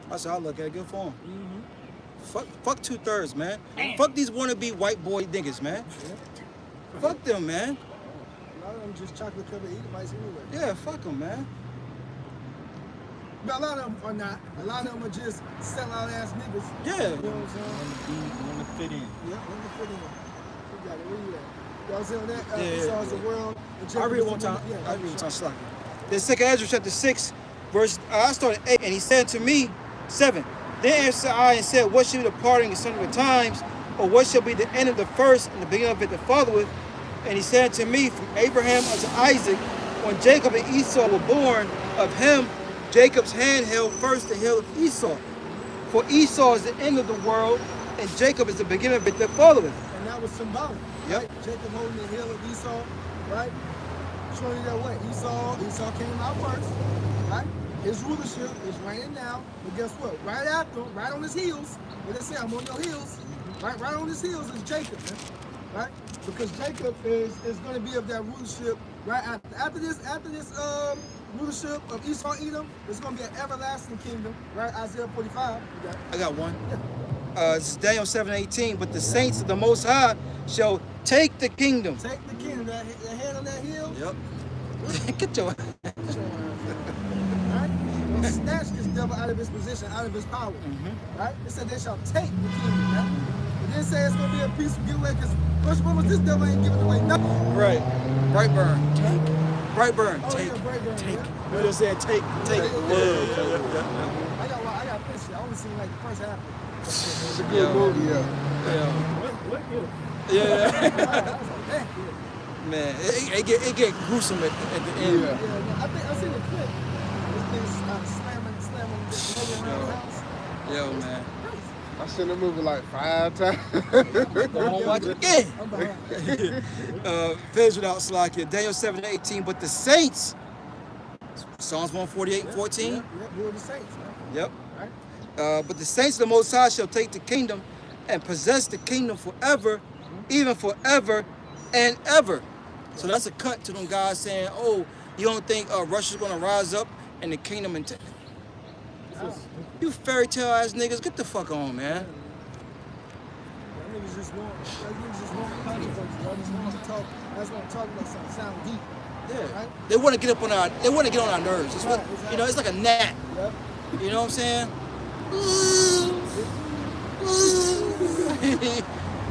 That's how I look at it. Good for him. Fuck 2/3, man. Fuck these wannabe white boy niggas, man. Fuck them, man. A lot of them just chocolate covered Edomites anyway. Yeah, fuck them, man. But a lot of them are not. A lot of them are just sellout ass niggas. Yeah. You know what I'm saying? Want to fit in. Yeah, let me fit in. You got it. Where you at? You know what I'm saying? That Yeah. Esau's the world. I read it one time. Yeah, I read it one time. Slack. Then 2nd Ezra chapter 6, verse. I started 8, and he said to me, 7. Then answered I and said, what shall be the parting concerning the times, or what shall be the end of the first and the beginning of it that followeth? And he said to me, from Abraham unto Isaac, when Jacob and Esau were born, of him Jacob's hand held first the heel of Esau. For Esau is the end of the world, and Jacob is the beginning of it that followeth. And that was symbolic. Yep. Right? Jacob holding the heel of Esau, right? Showing you that way. Esau came out first, right? His rulership is reigning now, but guess what? Right after, right on his heels, what they say, I'm on your heels. Right on his heels is Jacob, man. Right? Because Jacob is going to be of that rulership right after. After this rulership of Esau, Edom, it's going to be an everlasting kingdom. Right? Isaiah 45. I got one. Yeah. This is Daniel 7:18. But the saints of the Most High shall take the kingdom. Take the kingdom. That hand on that hill. Yep. Get your. Right? They'll snatch this devil out of his position, out of his power. Right? It said they shall take the kingdom. Right? It didn't say it's going to be a peaceful giveaway because first of all, this devil ain't giving away nothing. Right. Brightburn. Take. Brightburn. Oh, Take. yeah, Brightburn, Take. yeah. We just said take. Take. I got finished. I only seen like the first half of it. It's a good movie, yeah. Yeah. What is? Yeah. I was like, man. Man, it get gruesome at the end. Yeah. Yeah, I think I seen the clip. This thing slamming the around the house. Yo, man. I seen the movie like 5 times. Go home, watch it again. I'm behind. Finish without Slakia. Daniel 7:18. But the saints, Psalms 148:14. Yeah, we're the saints, man. Yep. Right? But the saints of the Most High shall take the kingdom and possess the kingdom forever, even forever and ever. So that's a cut to them guys saying, oh, you don't think Russia's going to rise up and the kingdom and you fairy tale ass niggas, get the fuck on, man. That niggas just want controversy. I just want to talk about something sound deep. Yeah. Right? They want to get on our nerves. It's what, you know, it's like a gnat. Yep. You know what I'm saying?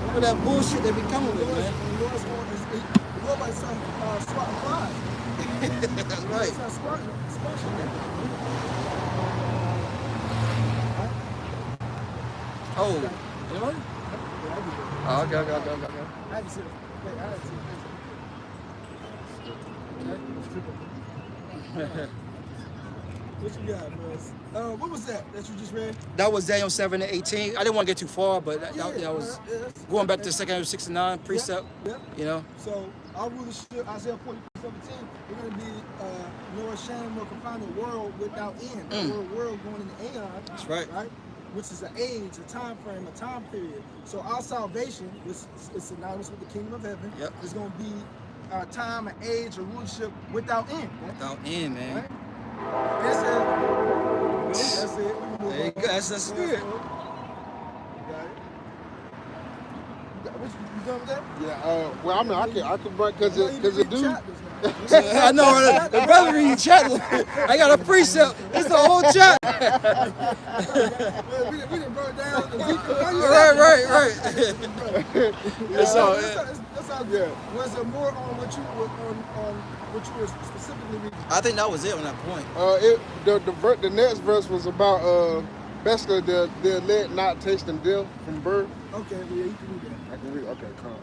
Look at that bullshit they be coming with, man. The Lord's going to Lord might start swatting flies. That's right. Start squashing them. Oh, you know what? Yeah, I Oh, okay. I had to see it. Wait, I had to see it. What you got, boys? What was that you just read? That was Daniel 7:18. I didn't want to get too far, but that was going back to 2 69 precept. Yep. You know. So our rulership, Isaiah 40:17, we're going to be nor ashamed nor confined a world without end. We're a world going into aeon. That's right. Right? Which is an age, a time frame, a time period. So our salvation, which is synonymous with the kingdom of heaven, is going to be a time, an age, a rulership without end. Right? Without end, man. Right? That's it. That's it. We can move There you on. go. That's the spirit. You got it. You done with that? Yeah, well, I mean, I can run because it do. I know, right? The brother reading chat. I got a precept. It's the whole chat. We done broke down. Right. That's all. That's all good. Was there more on what you were specifically reading? I think that was it on that point. The next verse was about basically the elect not tasting death from birth. Okay, well, yeah, you can do that. I can read. Okay, come on.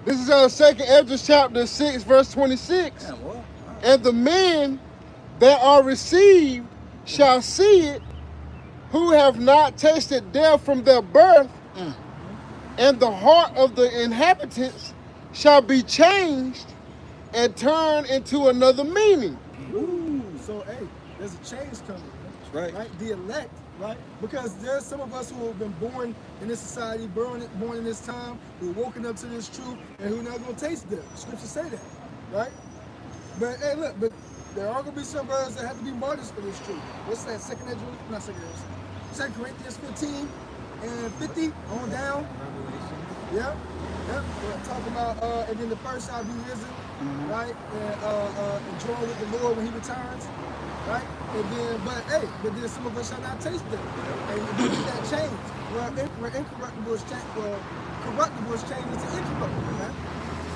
This is 2 Ezra chapter 6, verse 26. Man, what? And the men that are received shall see it, who have not tasted death from their birth, and the heart of the inhabitants shall be changed and turn into another meaning. Ooh, so hey, there's a change coming. Right. The elect, right? Because there's some of us who have been born in this society, born in this time, who are woken up to this truth, and who are not going to taste death. Scriptures say that, right? But hey, look, but there are going to be some brothers that have to be martyrs for this truth. What's that? 2 Corinthians 15 and 50 on down. Yep. We're talking about, and then the first shall be risen, right? And join with the Lord when He returns, right? And then, but then some of us shall not taste them. And we do that change. Where incorruptible is changed, corruptible is changed into incorruptible, right?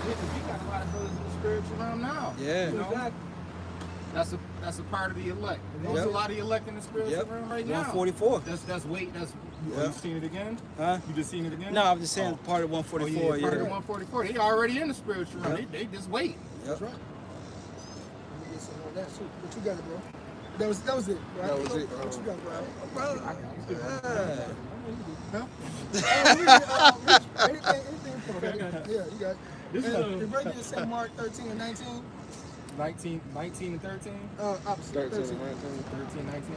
You got a lot of brothers in the spiritual realm now. Yeah. You know? Exactly. That's a part of the elect. There's a lot of elect in the spiritual realm right now. 144. That's weight. That's you seen it again? Huh? You just seen it again? No, I'm just saying part of Oh, 144. yeah, part of 144. They already in the spiritual realm. They just wait. Yep. That's right. Let me get some of that too. What you got, bro? That was it, right? That was it. What you got, bro? Yeah. Huh? Anything prophetic? Yeah, you got it. This is Did Brady say Mark 13 and 19? 19 and 13? Opposite. 13 and 19. 13, 19.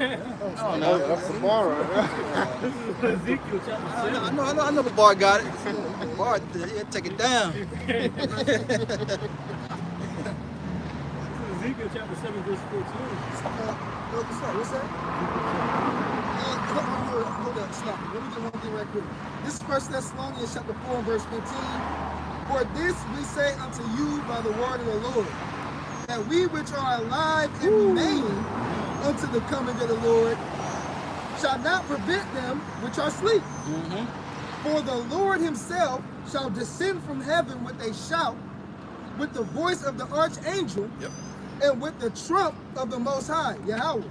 Oh, Oh, no. that's the bar right there. Ezekiel chapter 7. I know the bar got it. Bar, yeah, take it down. Ezekiel chapter 7, verse 14. What's that? Hold up, stop. Let me get one thing right quick. This is 1 Thessalonians chapter 4 and verse 15. For this we say unto you by the word of the Lord, that we which are alive and remain unto the coming of the Lord shall not prevent them which are asleep. For the Lord himself shall descend from heaven with a shout, with the voice of the archangel, and with the trump of the Most High, Yahweh.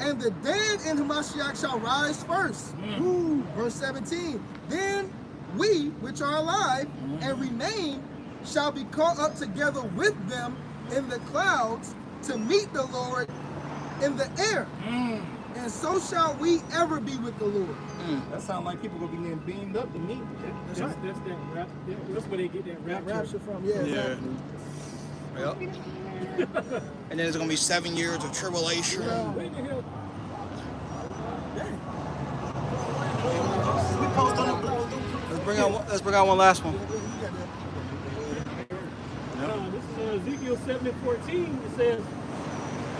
And the dead in Hamashiach shall rise first. Verse 17. Then we which are alive and remain shall be caught up together with them in the clouds to meet the Lord in the air. And so shall we ever be with the Lord. That sounds like people gonna be getting beamed up to meet. That's that rap. That's where they get that Rapture from, exactly. Yep. And then there's gonna be 7 years of tribulation. Where the hell? Let's bring out one last one. This is Ezekiel 7 and 14. It says,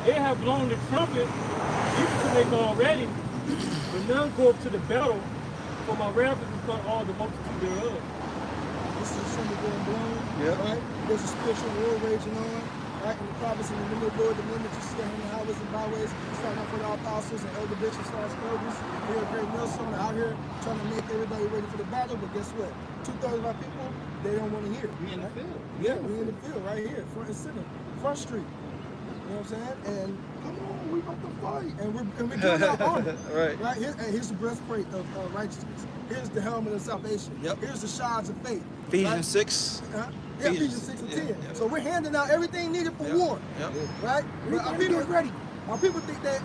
they have blown the trumpet, even to make all ready, but none go up to the battle, for my wrath is upon all the multitude thereof. This is a trumpet being blown, right? There's a spiritual war raging on, right? And the prophets in the middle of the Lord, the men that you see in the highways and byways, starting off with our apostles and elder bishops, stars, elders, here at Great Millstone, out here trying to make everybody ready for the battle, but guess what? 2/3 of our people, they don't want to hear it. We in the field. Yeah, we in the field right here, front and center, front street. You know what I'm saying? And come on, we about to fight. And we're doing our armor. Right. Here's the breastplate of righteousness. Here's the helmet of salvation. Here's the shards of faith. Ephesians 6. Ephesians 6 and 10. So we're handing out everything needed for war. Right? But our people ready. Our people think that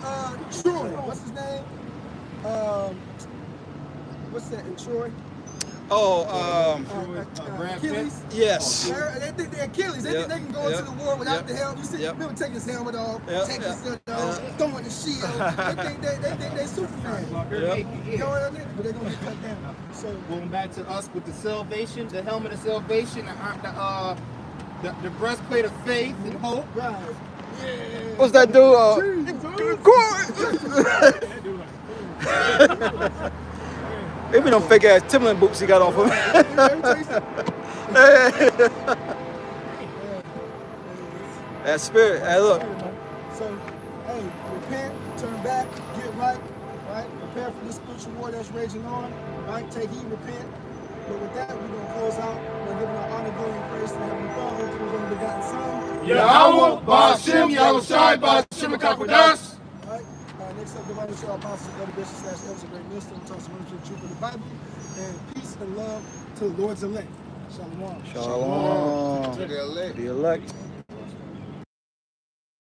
Troy, what's his name? What's that in Troy? Achilles. Yes. They think they're Achilles. They think they can go into the war without the helmet. You see, remember taking his helmet off, taking his shield off, throwing the shield. They think they Superman. You know what I mean? But they're gonna get cut down. So Going back to us with the salvation, the helmet of salvation, the breastplate of faith and hope. right. What's that dude? Maybe them fake ass Timberland boots he got on for me. That spirit. Hey, look. So, hey, repent, turn back, get right, prepare for this spiritual war that's raging on, right? Take heed, repent. But with that, we're gonna close out. We're giving our honor, glory, and praise to the Heavenly Father, to His only begotten Son. Yahweh, Ba'ashem, Yahushai, Ba'ashem, Akakodas. Right? Next up, divine show apostles, elder bishops, elders of Great Millstone, talks about the truth of the Bible, and peace and love to the Lord's elect. Shalom. Shalom. To the elect. The elect.